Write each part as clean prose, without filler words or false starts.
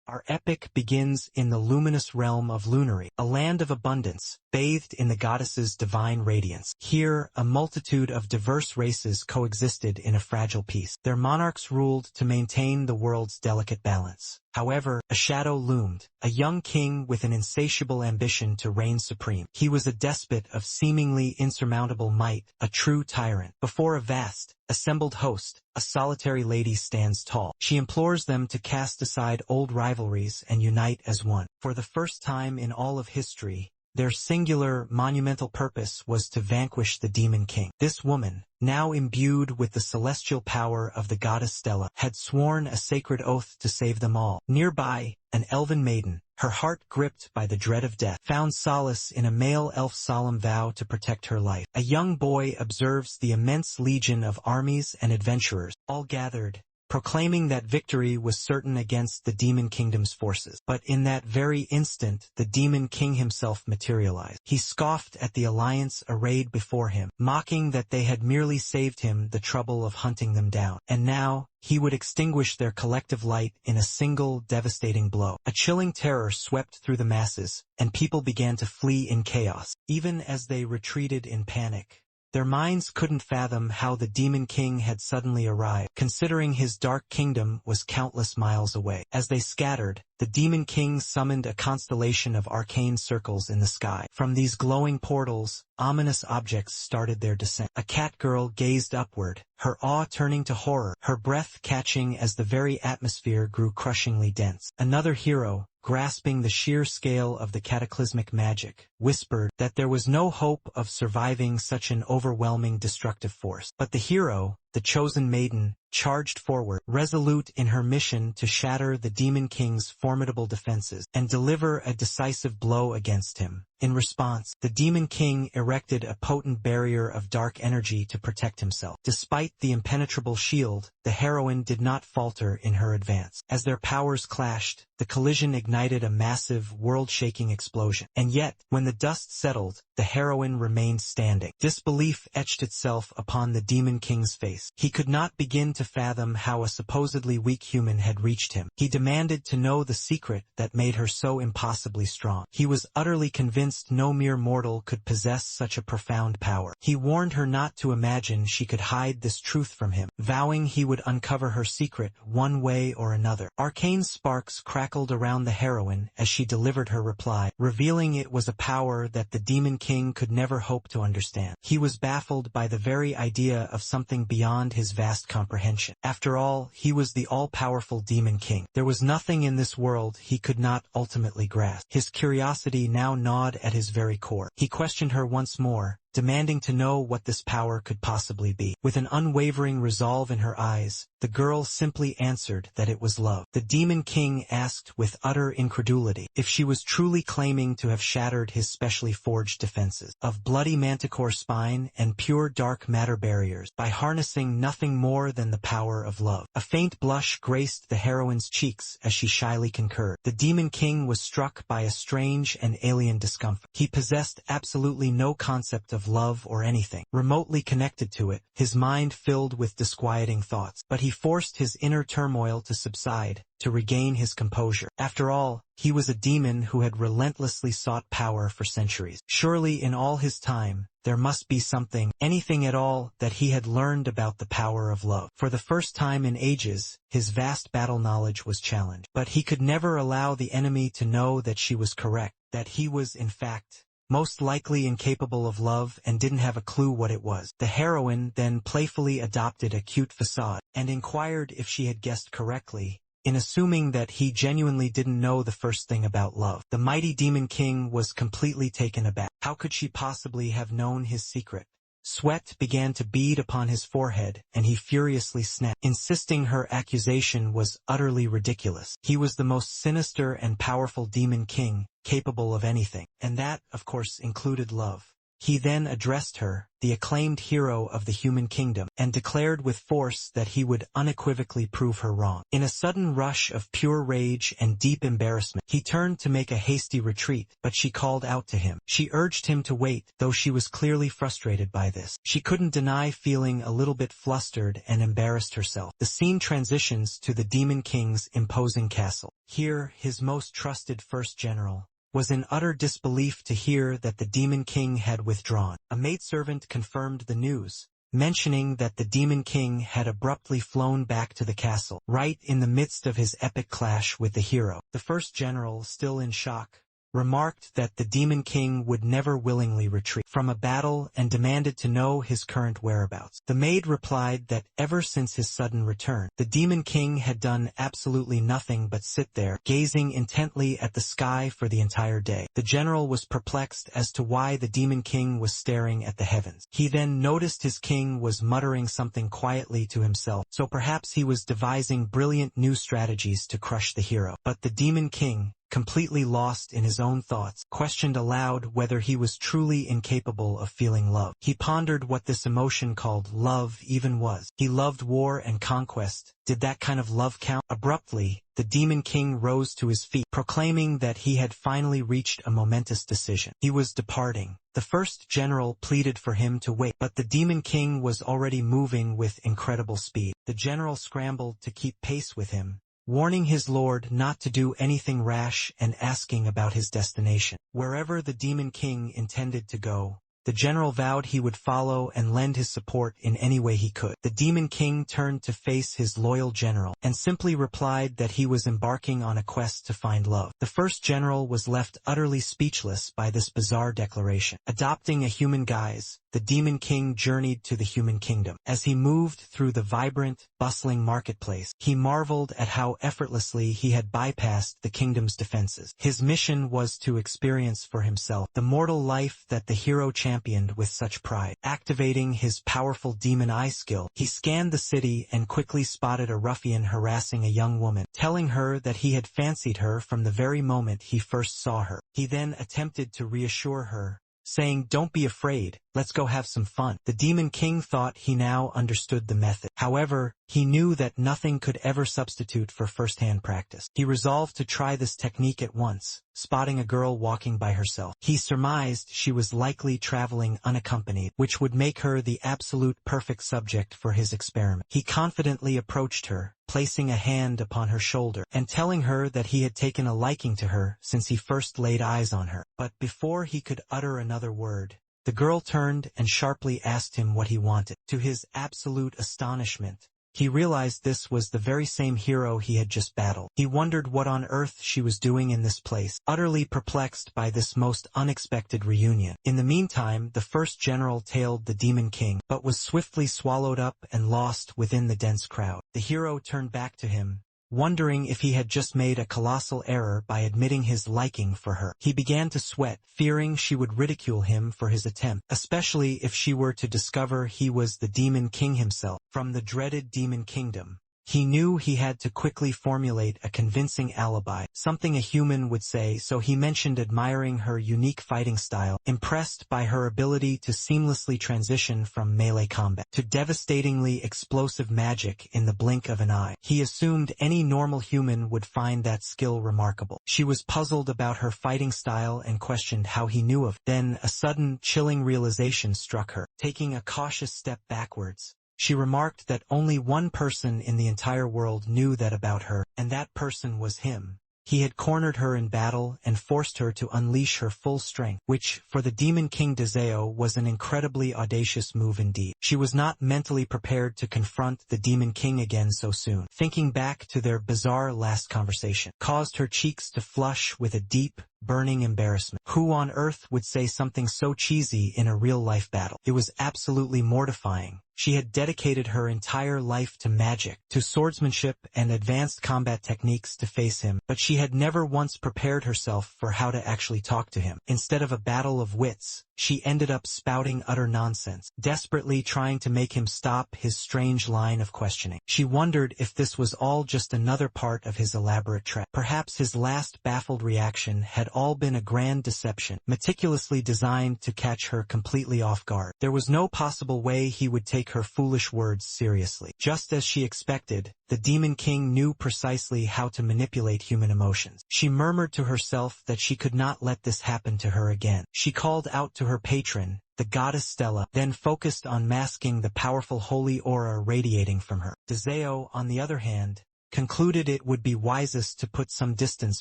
Our epic begins in the luminous realm of Lunary, a land of abundance, bathed in the goddess's divine radiance. Here, a multitude of diverse races coexisted in a fragile peace. Their monarchs ruled to maintain the world's delicate balance. However, a shadow loomed, a young king with an insatiable ambition to reign supreme. He was a despot of seemingly insurmountable might, a true tyrant. Before a vast, assembled host, a solitary lady stands tall. She implores them to cast aside old rivalries and unite as one. For the first time in all of history, their singular, monumental purpose was to vanquish the demon king. This woman, now imbued with the celestial power of the goddess Stella, had sworn a sacred oath to save them all. Nearby, an elven maiden, her heart gripped by the dread of death, found solace in a male elf's solemn vow to protect her life. A young boy observes the immense legion of armies and adventurers, all gathered, proclaiming that victory was certain against the Demon Kingdom's forces. But in that very instant, the Demon King himself materialized. He scoffed at the alliance arrayed before him, mocking that they had merely saved him the trouble of hunting them down. And now, he would extinguish their collective light in a single devastating blow. A chilling terror swept through the masses, and people began to flee in chaos. Even as they retreated in panic, their minds couldn't fathom how the Demon King had suddenly arrived, considering his dark kingdom was countless miles away. As they scattered, the Demon King summoned a constellation of arcane circles in the sky. From these glowing portals, ominous objects started their descent. A cat girl gazed upward, her awe turning to horror, her breath catching as the very atmosphere grew crushingly dense. Another hero, grasping the sheer scale of the cataclysmic magic, whispered that there was no hope of surviving such an overwhelming destructive force. But the hero, the chosen maiden, charged forward, resolute in her mission to shatter the Demon King's formidable defenses and deliver a decisive blow against him. In response, the Demon King erected a potent barrier of dark energy to protect himself. Despite the impenetrable shield, the heroine did not falter in her advance. As their powers clashed, the collision ignited a massive, world-shaking explosion. And yet, when the dust settled, the heroine remained standing. Disbelief etched itself upon the Demon King's face. He could not begin to fathom how a supposedly weak human had reached him. He demanded to know the secret that made her so impossibly strong. He was utterly convinced no mere mortal could possess such a profound power. He warned her not to imagine she could hide this truth from him, vowing he would uncover her secret one way or another. Arcane sparks crackled around the heroine as she delivered her reply, revealing it was a power that the Demon King could never hope to understand. He was baffled by the very idea of something beyond his vast comprehension. After all, he was the all-powerful Demon King. There was nothing in this world he could not ultimately grasp. His curiosity now gnawed at his very core. He questioned her once more, demanding to know what this power could possibly be. With an unwavering resolve in her eyes, the girl simply answered that it was love. The Demon King asked with utter incredulity if she was truly claiming to have shattered his specially forged defenses of bloody manticore spine and pure dark matter barriers by harnessing nothing more than the power of love. A faint blush graced the heroine's cheeks as she shyly concurred. The Demon King was struck by a strange and alien discomfort. He possessed absolutely no concept of love or anything remotely connected to it, his mind filled with disquieting thoughts. But he forced his inner turmoil to subside, to regain his composure. After all, he was a demon who had relentlessly sought power for centuries. Surely in all his time, there must be something, anything at all, that he had learned about the power of love. For the first time in ages, his vast battle knowledge was challenged. But he could never allow the enemy to know that she was correct, that he was, in fact, most likely incapable of love and didn't have a clue what it was. The heroine then playfully adopted a cute facade, and inquired if she had guessed correctly, in assuming that he genuinely didn't know the first thing about love. The mighty Demon King was completely taken aback. How could she possibly have known his secret? Sweat began to bead upon his forehead, and he furiously snapped, insisting her accusation was utterly ridiculous. He was the most sinister and powerful Demon King, capable of anything, and that, of course, included love. He then addressed her, the acclaimed hero of the human kingdom, and declared with force that he would unequivocally prove her wrong. In a sudden rush of pure rage and deep embarrassment, he turned to make a hasty retreat, but she called out to him. She urged him to wait, though she was clearly frustrated by this. She couldn't deny feeling a little bit flustered and embarrassed herself. The scene transitions to the Demon King's imposing castle. Here, his most trusted first general was in utter disbelief to hear that the Demon King had withdrawn. A maidservant confirmed the news, mentioning that the Demon King had abruptly flown back to the castle, right in the midst of his epic clash with the hero. The first general, still in shock, remarked that the Demon King would never willingly retreat from a battle and demanded to know his current whereabouts. The maid replied that ever since his sudden return, the Demon King had done absolutely nothing but sit there, gazing intently at the sky for the entire day. The general was perplexed as to why the Demon King was staring at the heavens. He then noticed his king was muttering something quietly to himself, so perhaps he was devising brilliant new strategies to crush the hero. But the Demon King, completely lost in his own thoughts, questioned aloud whether he was truly incapable of feeling love. He pondered what this emotion called love even was. He loved war and conquest. Did that kind of love count? Abruptly, the Demon King rose to his feet, proclaiming that he had finally reached a momentous decision. He was departing. The first general pleaded for him to wait, but the Demon King was already moving with incredible speed. The general scrambled to keep pace with him, warning his lord not to do anything rash and asking about his destination. Wherever the Demon King intended to go, the general vowed he would follow and lend his support in any way he could. The Demon King turned to face his loyal general, and simply replied that he was embarking on a quest to find love. The first general was left utterly speechless by this bizarre declaration. Adopting a human guise, the Demon King journeyed to the human kingdom. As he moved through the vibrant, bustling marketplace, he marveled at how effortlessly he had bypassed the kingdom's defenses. His mission was to experience for himself the mortal life that the hero championed with such pride. Activating his powerful demon eye skill, he scanned the city and quickly spotted a ruffian harassing a young woman, telling her that he had fancied her from the very moment he first saw her. He then attempted to reassure her, saying, "Don't be afraid, let's go have some fun." The Demon King thought he now understood the method. However, he knew that nothing could ever substitute for first-hand practice. He resolved to try this technique at once, spotting a girl walking by herself. He surmised she was likely traveling unaccompanied, which would make her the absolute perfect subject for his experiment. He confidently approached her, placing a hand upon her shoulder, and telling her that he had taken a liking to her since he first laid eyes on her. But before he could utter another word, the girl turned and sharply asked him what he wanted. To his absolute astonishment, he realized this was the very same hero he had just battled. He wondered what on earth she was doing in this place, utterly perplexed by this most unexpected reunion. In the meantime, the first general tailed the Demon King, but was swiftly swallowed up and lost within the dense crowd. The hero turned back to him, wondering if he had just made a colossal error by admitting his liking for her. He began to sweat, fearing she would ridicule him for his attempt, especially if she were to discover he was the Demon King himself. From the dreaded Demon Kingdom, he knew he had to quickly formulate a convincing alibi, something a human would say, so he mentioned admiring her unique fighting style, impressed by her ability to seamlessly transition from melee combat to devastatingly explosive magic in the blink of an eye. He assumed any normal human would find that skill remarkable. She was puzzled about her fighting style and questioned how he knew of it. Then a sudden, chilling realization struck her. Taking a cautious step backwards, she remarked that only one person in the entire world knew that about her, and that person was him. He had cornered her in battle and forced her to unleash her full strength, which, for the Demon King Deseo, was an incredibly audacious move indeed. She was not mentally prepared to confront the Demon King again so soon. Thinking back to their bizarre last conversation caused her cheeks to flush with a deep, burning embarrassment. Who on earth would say something so cheesy in a real-life battle? It was absolutely mortifying. She had dedicated her entire life to magic, to swordsmanship and advanced combat techniques to face him, but she had never once prepared herself for how to actually talk to him. Instead of a battle of wits, she ended up spouting utter nonsense, desperately trying to make him stop his strange line of questioning. She wondered if this was all just another part of his elaborate trap. Perhaps his last baffled reaction had all been a grand deception deception, meticulously designed to catch her completely off guard. There was no possible way he would take her foolish words seriously. Just as she expected, the Demon King knew precisely how to manipulate human emotions. She murmured to herself that she could not let this happen to her again. She called out to her patron, the goddess Stella, then focused on masking the powerful holy aura radiating from her. Dezeo, on the other hand, concluded it would be wisest to put some distance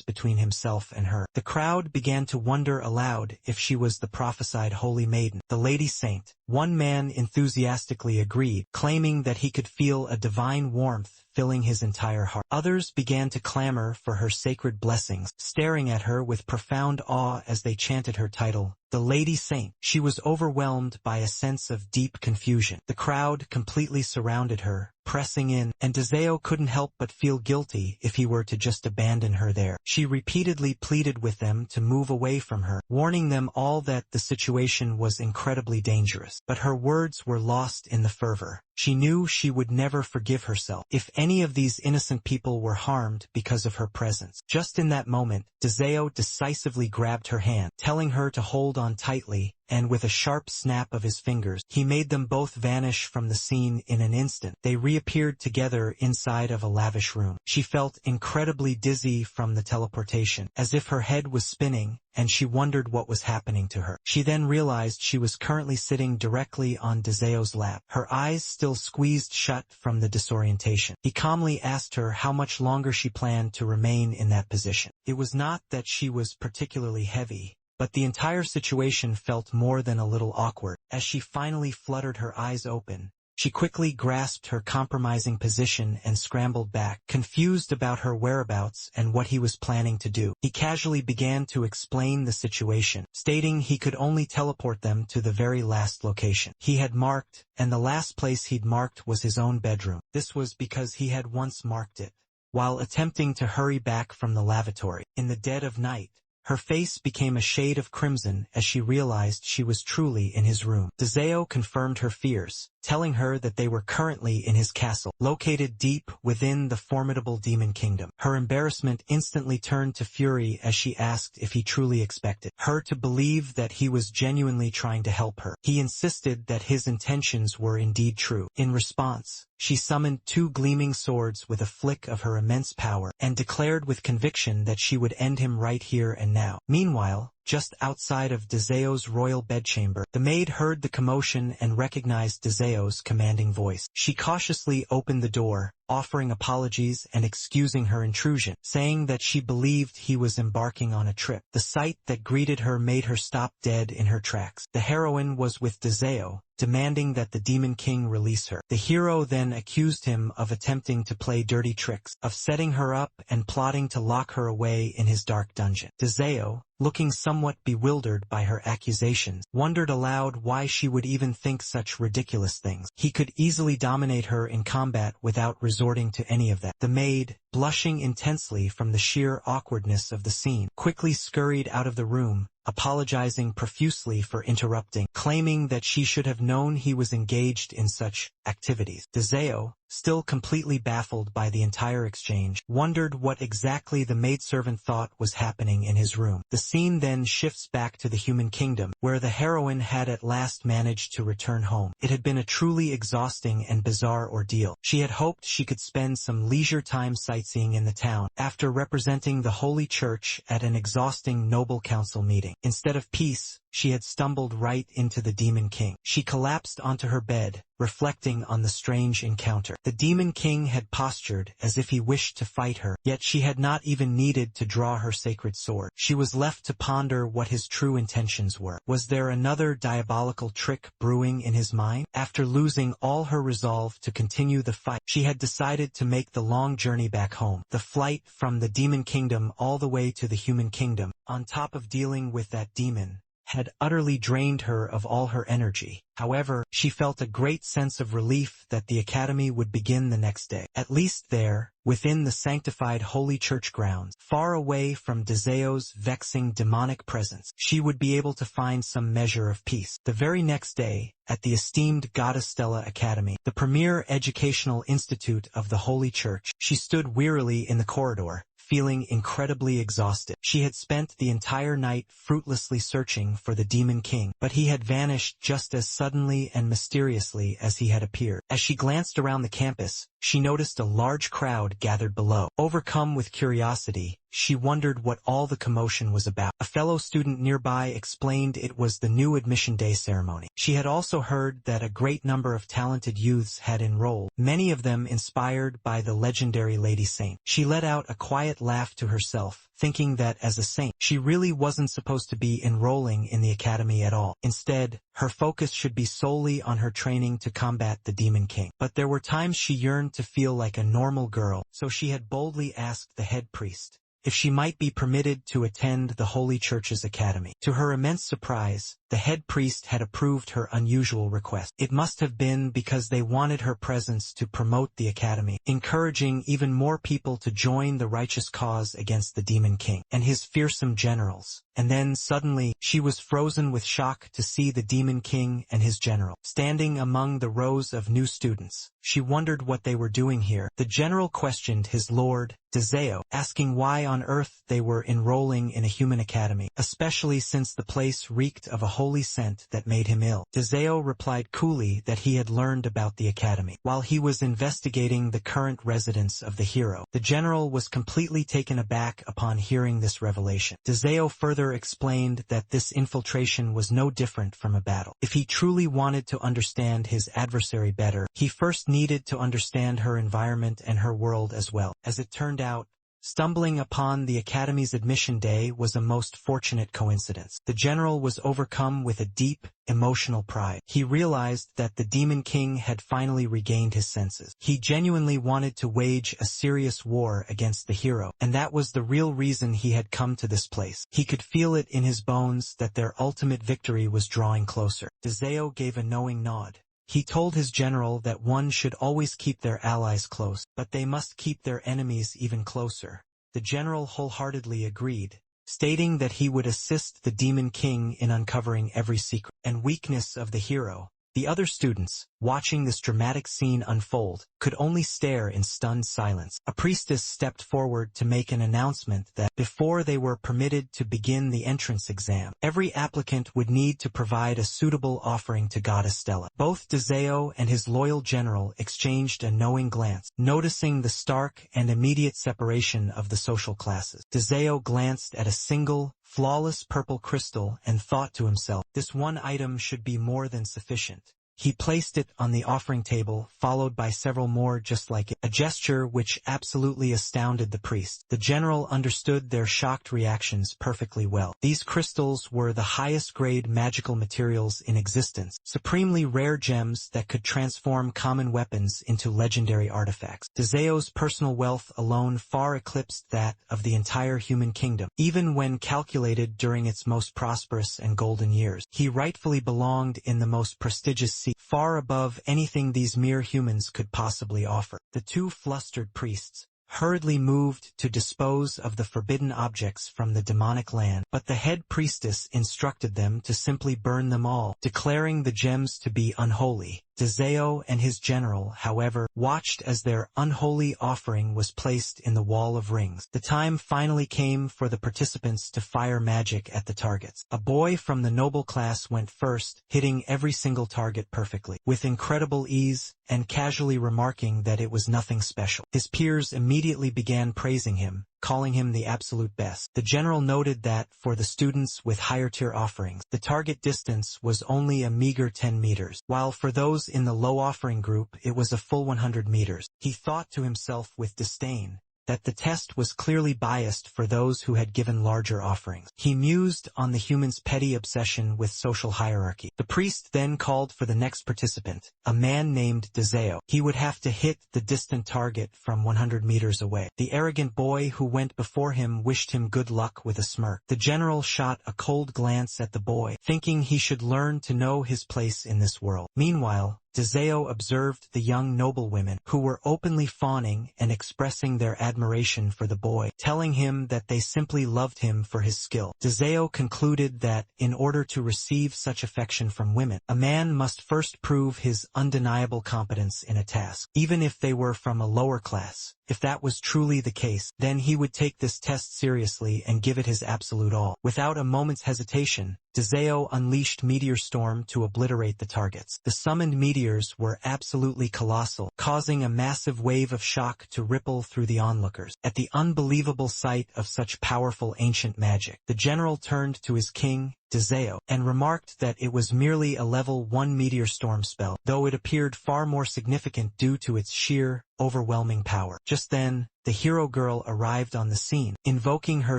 between himself and her. The crowd began to wonder aloud if she was the prophesied holy maiden, the Lady Saint. One man enthusiastically agreed, claiming that he could feel a divine warmth filling his entire heart. Others began to clamor for her sacred blessings, staring at her with profound awe as they chanted her title, the Lady Saint. She was overwhelmed by a sense of deep confusion. The crowd completely surrounded her, pressing in, and Dezeo couldn't help but feel guilty if he were to just abandon her there. She repeatedly pleaded with them to move away from her, warning them all that the situation was incredibly dangerous. But her words were lost in the fervor. She knew she would never forgive herself if any of these innocent people were harmed because of her presence. Just in that moment, Dezeo decisively grabbed her hand, telling her to hold on tightly, and with a sharp snap of his fingers, he made them both vanish from the scene in an instant. They reappeared together inside of a lavish room. She felt incredibly dizzy from the teleportation, as if her head was spinning, and she wondered what was happening to her. She then realized she was currently sitting directly on Dezeo's lap, her eyes still squeezed shut from the disorientation. He calmly asked her how much longer she planned to remain in that position. It was not that she was particularly heavy, but the entire situation felt more than a little awkward. As she finally fluttered her eyes open, she quickly grasped her compromising position and scrambled back, confused about her whereabouts and what he was planning to do. He casually began to explain the situation, stating he could only teleport them to the very last location he had marked, and the last place he'd marked was his own bedroom. This was because he had once marked it while attempting to hurry back from the lavatory. In the dead of night, her face became a shade of crimson as she realized she was truly in his room. Dezeo confirmed her fears, telling her that they were currently in his castle, located deep within the formidable demon kingdom. Her embarrassment instantly turned to fury as she asked if he truly expected her to believe that he was genuinely trying to help her. He insisted that his intentions were indeed true. In response, she summoned 2 gleaming swords with a flick of her immense power, and declared with conviction that she would end him right here and now. Meanwhile, just outside of Dezeo's royal bedchamber, the maid heard the commotion and recognized Dezeo's commanding voice. She cautiously opened the door, offering apologies and excusing her intrusion, saying that she believed he was embarking on a trip. The sight that greeted her made her stop dead in her tracks. The heroine was with Dezeo, demanding that the Demon King release her. The hero then accused him of attempting to play dirty tricks, of setting her up and plotting to lock her away in his dark dungeon. Dezeo, looking somewhat bewildered by her accusations, wondered aloud why she would even think such ridiculous things. He could easily dominate her in combat without resorting to any of that. The maid, blushing intensely from the sheer awkwardness of the scene, quickly scurried out of the room, apologizing profusely for interrupting, claiming that she should have known he was engaged in such activities. Dezeo, still completely baffled by the entire exchange, wondered what exactly the maidservant thought was happening in his room. The scene then shifts back to the human kingdom, where the heroine had at last managed to return home. It had been a truly exhausting and bizarre ordeal. She had hoped she could spend some leisure time sightseeing in the town, after representing the Holy Church at an exhausting noble council meeting. Instead of peace, she had stumbled right into the Demon King. She collapsed onto her bed, reflecting on the strange encounter. The Demon King had postured as if he wished to fight her, yet she had not even needed to draw her sacred sword. She was left to ponder what his true intentions were. Was there another diabolical trick brewing in his mind? After losing all her resolve to continue the fight, she had decided to make the long journey back home. The flight from the Demon Kingdom all the way to the human kingdom, on top of dealing with that demon, had utterly drained her of all her energy. However, she felt a great sense of relief that the academy would begin the next day. At least there, within the sanctified Holy Church grounds, far away from Dezeo's vexing demonic presence, she would be able to find some measure of peace. The very next day, at the esteemed Goddess Stella Academy, the premier educational institute of the Holy Church, she stood wearily in the corridor, feeling incredibly exhausted. She had spent the entire night fruitlessly searching for the Demon King, but he had vanished just as suddenly and mysteriously as he had appeared. As she glanced around the campus, she noticed a large crowd gathered below. Overcome with curiosity, she wondered what all the commotion was about. A fellow student nearby explained it was the new admission day ceremony. She had also heard that a great number of talented youths had enrolled, many of them inspired by the legendary Lady Saint. She let out a quiet laugh to herself, thinking that as a saint, she really wasn't supposed to be enrolling in the academy at all. Instead, her focus should be solely on her training to combat the Demon King. But there were times she yearned to feel like a normal girl, so she had boldly asked the head priest if she might be permitted to attend the Holy Church's academy. To her immense surprise, the head priest had approved her unusual request. It must have been because they wanted her presence to promote the academy, encouraging even more people to join the righteous cause against the Demon King and his fearsome generals. And then suddenly, she was frozen with shock to see the Demon King and his general standing among the rows of new students. She wondered what they were doing here. The general questioned his lord, Dronzer, asking why on earth they were enrolling in a human academy, especially since the place reeked of a holy scent that made him ill. Dronzer replied coolly that he had learned about the academy while he was investigating the current residence of the hero. The general was completely taken aback upon hearing this revelation. Dronzer further explained that this infiltration was no different from a battle. If he truly wanted to understand his adversary better, he first needed to understand her environment and her world as well. As it turned out, stumbling upon the Academy's admission day was a most fortunate coincidence. The general was overcome with a deep, emotional pride. He realized that the Demon King had finally regained his senses. He genuinely wanted to wage a serious war against the hero, and that was the real reason he had come to this place. He could feel it in his bones that their ultimate victory was drawing closer. Dronzer gave a knowing nod. He told his general that one should always keep their allies close, but they must keep their enemies even closer. The general wholeheartedly agreed, stating that he would assist the Demon King in uncovering every secret and weakness of the hero. The other students, watching this dramatic scene unfold, could only stare in stunned silence. A priestess stepped forward to make an announcement that, before they were permitted to begin the entrance exam, every applicant would need to provide a suitable offering to Goddess Stella. Both Dronzer and his loyal general exchanged a knowing glance, noticing the stark and immediate separation of the social classes. Dronzer glanced at a single, flawless purple crystal and thought to himself, this one item should be more than sufficient. He placed it on the offering table, followed by several more just like it, a gesture which absolutely astounded the priest. The general understood their shocked reactions perfectly well. These crystals were the highest grade magical materials in existence, supremely rare gems that could transform common weapons into legendary artifacts. Dronzer's personal wealth alone far eclipsed that of the entire human kingdom, even when calculated during its most prosperous and golden years. He rightfully belonged in the most prestigious far above anything these mere humans could possibly offer. The two flustered priests hurriedly moved to dispose of the forbidden objects from the demonic land, but the head priestess instructed them to simply burn them all, declaring the gems to be unholy. Dronzer and his general, however, watched as their unholy offering was placed in the wall of rings. The time finally came for the participants to fire magic at the targets. A boy from the noble class went first, hitting every single target perfectly, with incredible ease, and casually remarking that it was nothing special. His peers immediately began praising him, calling him the absolute best. The general noted that, for the students with higher-tier offerings, the target distance was only a meager 10 meters, while for those in the low-offering group it was a full 100 meters. He thought to himself with disdain that the test was clearly biased for those who had given larger offerings. He mused on the human's petty obsession with social hierarchy. The priest then called for the next participant, a man named Dronzer. He would have to hit the distant target from 100 meters away. The arrogant boy who went before him wished him good luck with a smirk. The general shot a cold glance at the boy, thinking he should learn to know his place in this world. Meanwhile, Dronzer observed the young noblewomen, who were openly fawning and expressing their admiration for the boy, telling him that they simply loved him for his skill. Dronzer concluded that, in order to receive such affection from women, a man must first prove his undeniable competence in a task, even if they were from a lower class. if that was truly the case, then he would take this test seriously and give it his absolute all. Without a moment's hesitation, Dezeo unleashed Meteor Storm to obliterate the targets. The summoned meteors were absolutely colossal, causing a massive wave of shock to ripple through the onlookers. At the unbelievable sight of such powerful ancient magic, the general turned to his king, Dezeo, and remarked that it was merely a level 1 meteor storm spell, though it appeared far more significant due to its sheer, overwhelming power. Just then, the hero girl arrived on the scene, invoking her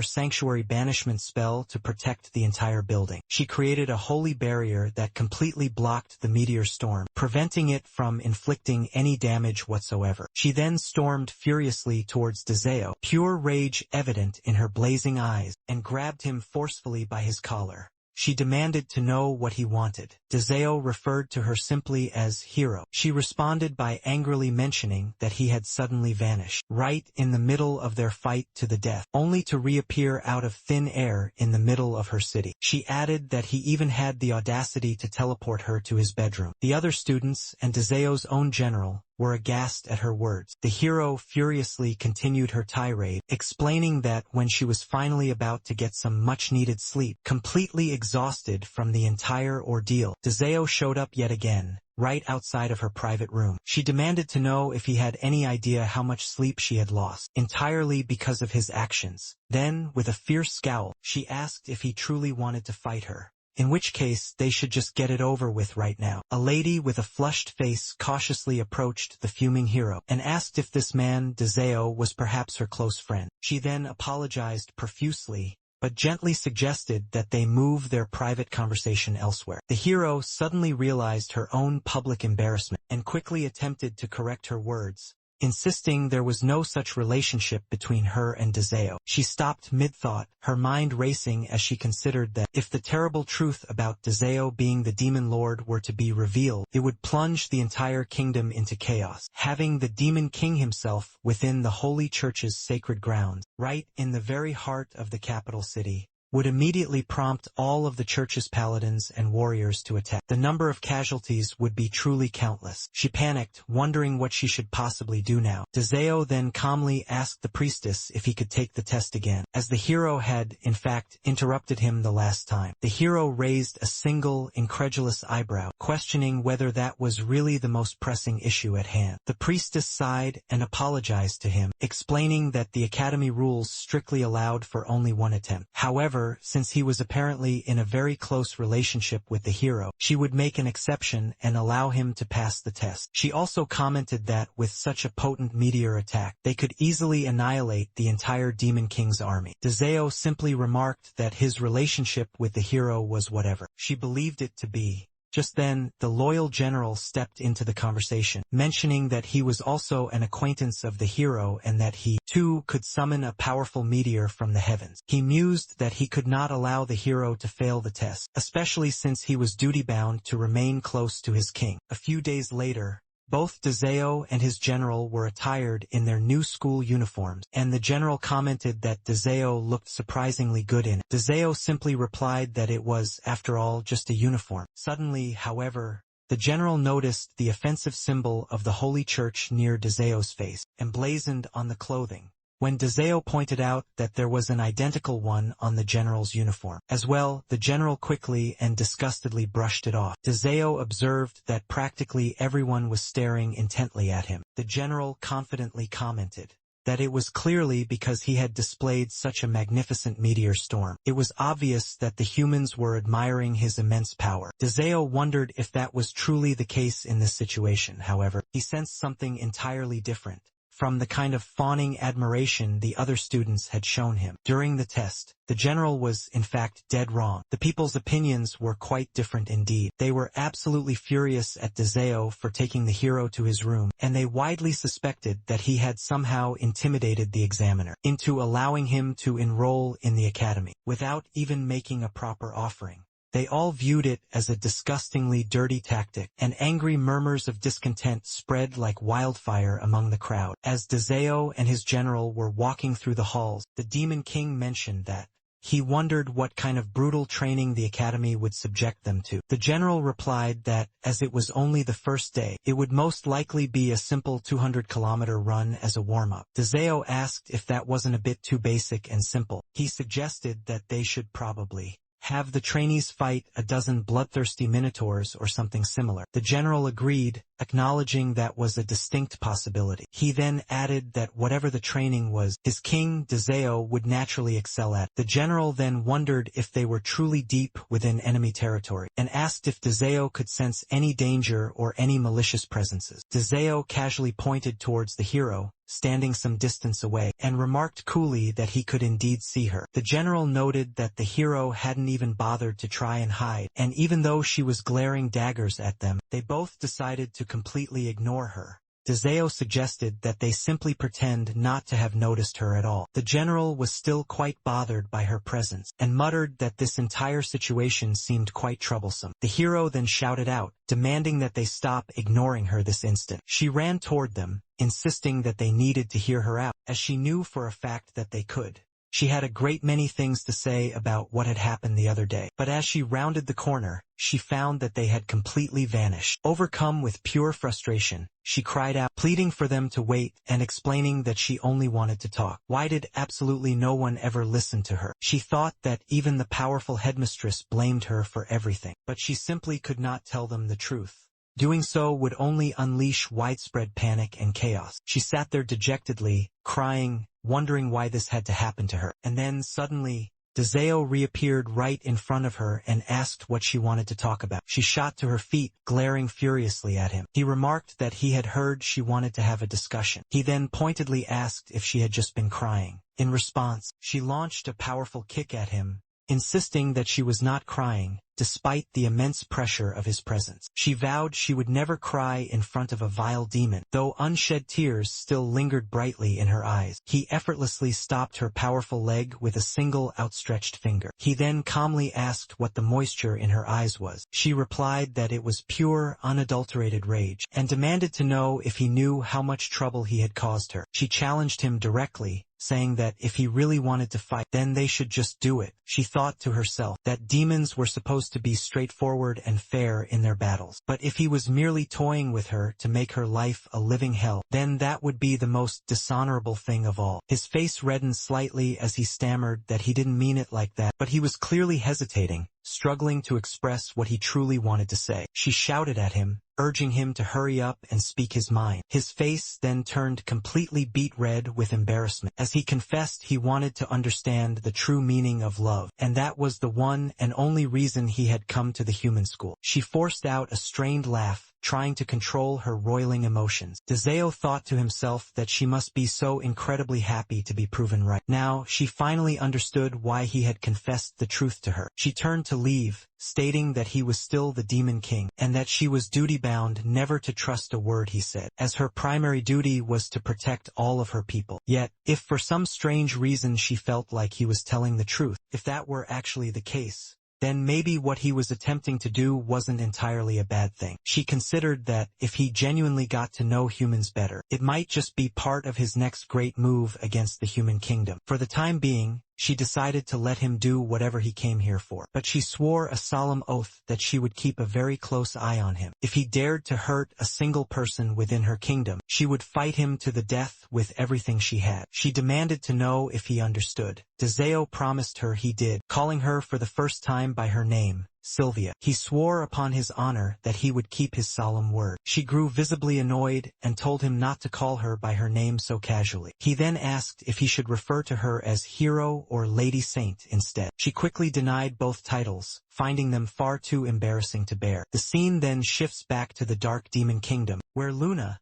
sanctuary banishment spell to protect the entire building. She created a holy barrier that completely blocked the meteor storm, preventing it from inflicting any damage whatsoever. She then stormed furiously towards Dezeo, pure rage evident in her blazing eyes, and grabbed him forcefully by his collar. She demanded to know what he wanted. Dezeo referred to her simply as Hero. She responded by angrily mentioning that he had suddenly vanished, right in the middle of their fight to the death, only to reappear out of thin air in the middle of her city. She added that he even had the audacity to teleport her to his bedroom. The other students and Dezeo's own general were aghast at her words. The hero furiously continued her tirade, explaining that when she was finally about to get some much-needed sleep, completely exhausted from the entire ordeal, Dezeo showed up yet again, right outside of her private room. She demanded to know if he had any idea how much sleep she had lost, entirely because of his actions. Then, with a fierce scowl, she asked if he truly wanted to fight her, in which case they should just get it over with right now. A lady with a flushed face cautiously approached the fuming hero and asked if this man, Dezeo, was perhaps her close friend. She then apologized profusely, but gently suggested that they move their private conversation elsewhere. The hero suddenly realized her own public embarrassment and quickly attempted to correct her words, insisting there was no such relationship between her and Dezeo. She stopped mid-thought, her mind racing as she considered that if the terrible truth about Dezeo being the demon lord were to be revealed, it would plunge the entire kingdom into chaos. Having the demon king himself within the holy church's sacred grounds, right in the very heart of the capital city, would immediately prompt all of the church's paladins and warriors to attack. The number of casualties would be truly countless. She panicked, wondering what she should possibly do now. Dezeo then calmly asked the priestess if he could take the test again, as the hero had, in fact, interrupted him the last time. The hero raised a single, incredulous eyebrow, questioning whether that was really the most pressing issue at hand. The priestess sighed and apologized to him, explaining that the academy rules strictly allowed for only one attempt. However, since he was apparently in a very close relationship with the hero, she would make an exception and allow him to pass the test. She also commented that with such a potent meteor attack, they could easily annihilate the entire Demon King's army. Dezeo simply remarked that his relationship with the hero was whatever she believed it to be. Just then, the loyal general stepped into the conversation, mentioning that he was also an acquaintance of the hero and that he, too, could summon a powerful meteor from the heavens. He mused that he could not allow the hero to fail the test, especially since he was duty-bound to remain close to his king. A few days later, both Dezeo and his general were attired in their new school uniforms, and the general commented that Dezeo looked surprisingly good in it. Dezeo simply replied that it was, after all, just a uniform. Suddenly, however, the general noticed the offensive symbol of the Holy Church near Dezeo's face, emblazoned on the clothing, when Dezeo pointed out that there was an identical one on the general's uniform. As well, the general quickly and disgustedly brushed it off. Dezeo observed that practically everyone was staring intently at him. The general confidently commented that it was clearly because he had displayed such a magnificent meteor storm. It was obvious that the humans were admiring his immense power. Dezeo wondered if that was truly the case in this situation. However, he sensed something entirely different from the kind of fawning admiration the other students had shown him. During the test, the general was, in fact, dead wrong. The people's opinions were quite different indeed. They were absolutely furious at Dezeo for taking the hero to his room, and they widely suspected that he had somehow intimidated the examiner into allowing him to enroll in the academy, without even making a proper offering. They all viewed it as a disgustingly dirty tactic, and angry murmurs of discontent spread like wildfire among the crowd. As Dezeo and his general were walking through the halls, the Demon King mentioned that, he wondered what kind of brutal training the academy would subject them to. The general replied that, as it was only the first day, it would most likely be a simple 200-kilometer run as a warm-up. Dezeo asked if that wasn't a bit too basic and simple. He suggested that they should probably have the trainees fight a dozen bloodthirsty minotaurs or something similar. The general agreed, acknowledging that was a distinct possibility. He then added that whatever the training was, his king, Dezeo, would naturally excel at. The general then wondered if they were truly deep within enemy territory, and asked if Dezeo could sense any danger or any malicious presences. Dezeo casually pointed towards the hero, standing some distance away, and remarked coolly that he could indeed see her. The general noted that the hero hadn't even bothered to try and hide, and even though she was glaring daggers at them, they both decided to completely ignore her. Dezeo suggested that they simply pretend not to have noticed her at all. The general was still quite bothered by her presence, and muttered that this entire situation seemed quite troublesome. The hero then shouted out, demanding that they stop ignoring her this instant. She ran toward them, insisting that they needed to hear her out, as she knew for a fact that they could. She had a great many things to say about what had happened the other day, but as she rounded the corner, she found that they had completely vanished. Overcome with pure frustration, she cried out, pleading for them to wait and explaining that she only wanted to talk. Why did absolutely no one ever listen to her? She thought that even the powerful headmistress blamed her for everything, but she simply could not tell them the truth. Doing so would only unleash widespread panic and chaos. She sat there dejectedly, crying, wondering why this had to happen to her. And then, suddenly, Dezeo reappeared right in front of her and asked what she wanted to talk about. She shot to her feet, glaring furiously at him. He remarked that he had heard she wanted to have a discussion. He then pointedly asked if she had just been crying. In response, she launched a powerful kick at him, insisting that she was not crying, despite the immense pressure of his presence. She vowed she would never cry in front of a vile demon, though unshed tears still lingered brightly in her eyes. He effortlessly stopped her powerful leg with a single outstretched finger. He then calmly asked what the moisture in her eyes was. She replied that it was pure, unadulterated rage, and demanded to know if he knew how much trouble he had caused her. She challenged him directly, saying that if he really wanted to fight, then they should just do it. She thought to herself that demons were supposed to be straightforward and fair in their battles. But if he was merely toying with her to make her life a living hell, then that would be the most dishonorable thing of all. His face reddened slightly as he stammered that he didn't mean it like that, but he was clearly hesitating, struggling to express what he truly wanted to say. She shouted at him, urging him to hurry up and speak his mind. His face then turned completely beet red with embarrassment, as he confessed he wanted to understand the true meaning of love, and that was the one and only reason he had come to the human school. She forced out a strained laugh, trying to control her roiling emotions. Dezeo thought to himself that she must be so incredibly happy to be proven right. Now, she finally understood why he had confessed the truth to her. She turned to leave, stating that he was still the Demon King, and that she was duty-bound never to trust a word he said, as her primary duty was to protect all of her people. Yet, if for some strange reason she felt like he was telling the truth, if that were actually the case, then maybe what he was attempting to do wasn't entirely a bad thing. She considered that, if he genuinely got to know humans better, it might just be part of his next great move against the human kingdom. For the time being, she decided to let him do whatever he came here for. But she swore a solemn oath that she would keep a very close eye on him. If he dared to hurt a single person within her kingdom, she would fight him to the death with everything she had. She demanded to know if he understood. Dezeo promised her he did, calling her for the first time by her name, Sylvia. He swore upon his honor that he would keep his solemn word. She grew visibly annoyed and told him not to call her by her name so casually. He then asked if he should refer to her as Hero or Lady Saint instead. She quickly denied both titles, finding them far too embarrassing to bear. The scene then shifts back to the Dark Demon Kingdom, where Luna,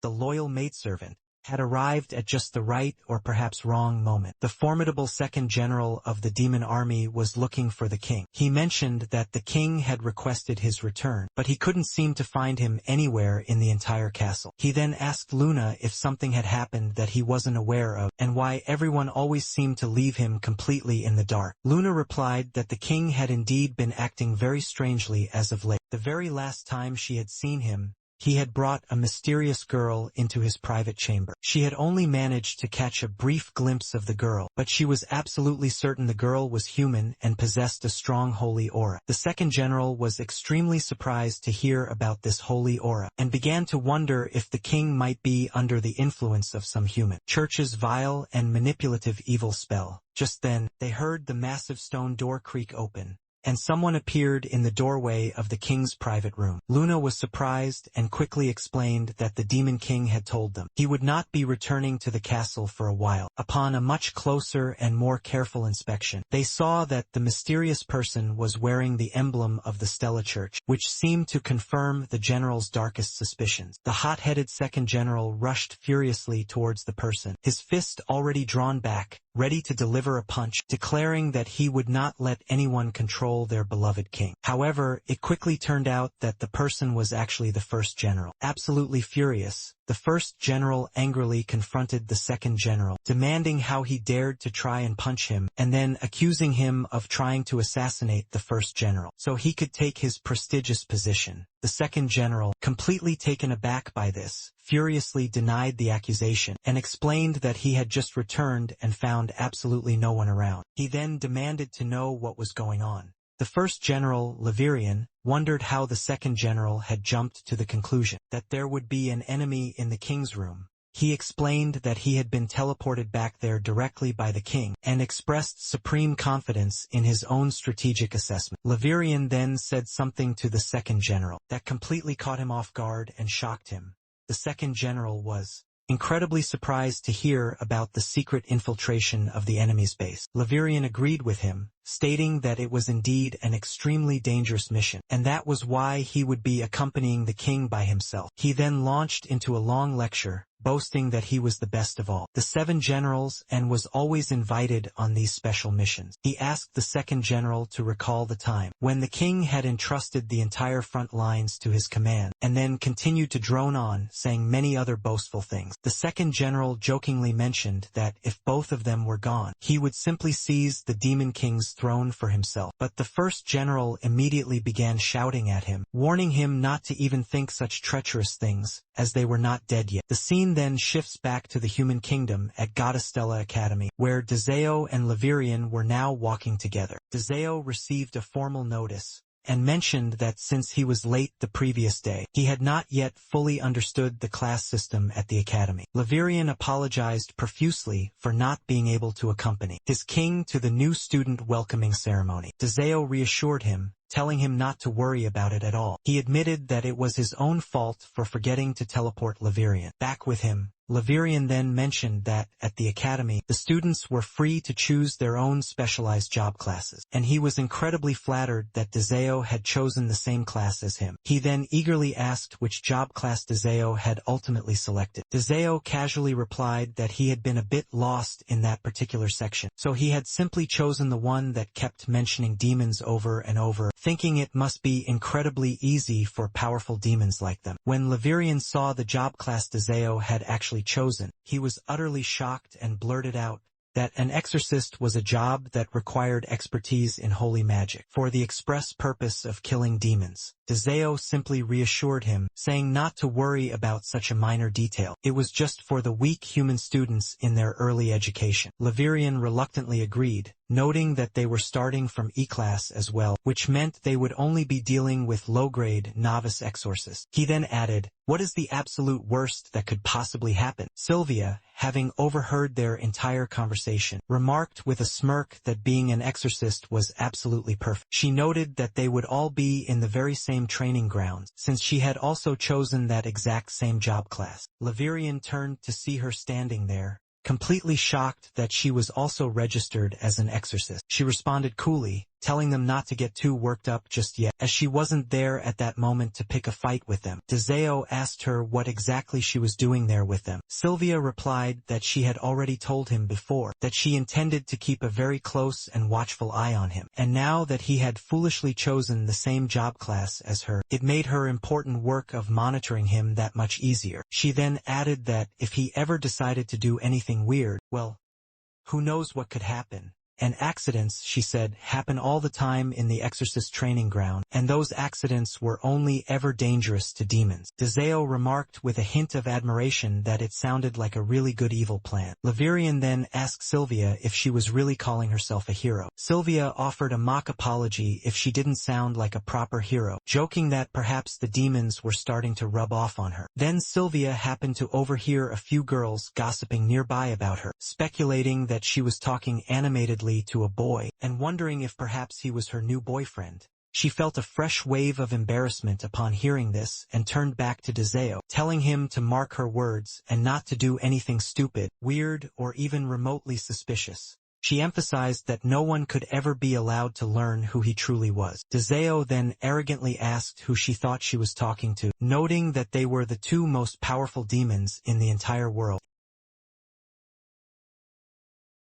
the loyal maidservant, had arrived at just the right or perhaps wrong moment. The formidable second general of the demon army was looking for the king. He mentioned that the king had requested his return, but he couldn't seem to find him anywhere in the entire castle. He then asked Luna if something had happened that he wasn't aware of, and why everyone always seemed to leave him completely in the dark. Luna replied that the king had indeed been acting very strangely as of late. The very last time she had seen him, He had brought a mysterious girl into his private chamber. She had only managed to catch a brief glimpse of the girl, but she was absolutely certain the girl was human and possessed a strong holy aura. The second general was extremely surprised to hear about this holy aura, and began to wonder if the king might be under the influence of some human church's vile and manipulative evil spell. Just then, they heard the massive stone door creak open, and someone appeared in the doorway of the king's private room. Luna was surprised and quickly explained that the demon king had told them he would not be returning to the castle for a while. Upon a much closer and more careful inspection, they saw that the mysterious person was wearing the emblem of the Stella Church, which seemed to confirm the general's darkest suspicions. The hot-headed second general rushed furiously towards the person, his fist already drawn back, ready to deliver a punch, declaring that he would not let anyone control their beloved king. However, it quickly turned out that the person was actually the first general. Absolutely furious, the first general angrily confronted the second general, demanding how he dared to try and punch him, and then accusing him of trying to assassinate the first general, so he could take his prestigious position. The second general, completely taken aback by this, furiously denied the accusation, and explained that he had just returned and found absolutely no one around. He then demanded to know what was going on. The first general, Levirian, wondered how the second general had jumped to the conclusion that there would be an enemy in the king's room. He explained that he had been teleported back there directly by the king, and expressed supreme confidence in his own strategic assessment. Levirian then said something to the second general that completely caught him off guard and shocked him. The second general was incredibly surprised to hear about the secret infiltration of the enemy's base. Levirian agreed with him, stating that it was indeed an extremely dangerous mission, and that was why he would be accompanying the king by himself. He then launched into a long lecture, boasting that he was the best of all the 7 generals and was always invited on these special missions. He asked the second general to recall the time when the king had entrusted the entire front lines to his command, and then continued to drone on, saying many other boastful things. The second general jokingly mentioned that if both of them were gone, he would simply seize the demon king's throne for himself. But the first general immediately began shouting at him, warning him not to even think such treacherous things, as they were not dead yet. The scene then shifts back to the human kingdom at Goddess Stella Academy, where Dezeo and Levirian were now walking together. Dezeo received a formal notice, and mentioned that since he was late the previous day, he had not yet fully understood the class system at the academy. Levirian apologized profusely for not being able to accompany his king to the new student welcoming ceremony. Dezeo reassured him, telling him not to worry about it at all. He admitted that it was his own fault for forgetting to teleport Levirian back with him. Levirian then mentioned that, at the academy, the students were free to choose their own specialized job classes, and he was incredibly flattered that Dezeo had chosen the same class as him. He then eagerly asked which job class Dezeo had ultimately selected. Dezeo casually replied that he had been a bit lost in that particular section, so he had simply chosen the one that kept mentioning demons over and over, thinking it must be incredibly easy for powerful demons like them. When Levirian saw the job class Dezeo had actually chosen, he was utterly shocked and blurted out that an exorcist was a job that required expertise in holy magic for the express purpose of killing demons. Dezeo simply reassured him, saying not to worry about such a minor detail. It was just for the weak human students in their early education. Levirian reluctantly agreed, noting that they were starting from E-class as well, which meant they would only be dealing with low-grade novice exorcists. He then added, "What is the absolute worst that could possibly happen?" Sylvia, having overheard their entire conversation, remarked with a smirk that being an exorcist was absolutely perfect. She noted that they would all be in the very same training grounds, since she had also chosen that exact same job class. Levirian turned to see her standing there, completely shocked that she was also registered as an exorcist. She responded coolly, telling them not to get too worked up just yet, as she wasn't there at that moment to pick a fight with them. Dezeo asked her what exactly she was doing there with them. Sylvia replied that she had already told him before that she intended to keep a very close and watchful eye on him, and now that he had foolishly chosen the same job class as her, it made her important work of monitoring him that much easier. She then added that if he ever decided to do anything weird, well, who knows what could happen. And accidents, she said, happen all the time in the exorcist training ground, and those accidents were only ever dangerous to demons. Dezeo remarked with a hint of admiration that it sounded like a really good evil plan. Laverian then asked Sylvia if she was really calling herself a hero. Sylvia offered a mock apology if she didn't sound like a proper hero, joking that perhaps the demons were starting to rub off on her. Then Sylvia happened to overhear a few girls gossiping nearby about her, speculating that she was talking animatedly to a boy, and wondering if perhaps he was her new boyfriend. She felt a fresh wave of embarrassment upon hearing this and turned back to Dezeo, telling him to mark her words and not to do anything stupid, weird, or even remotely suspicious. She emphasized that no one could ever be allowed to learn who he truly was. Dezeo then arrogantly asked who she thought she was talking to, noting that they were the two most powerful demons in the entire world.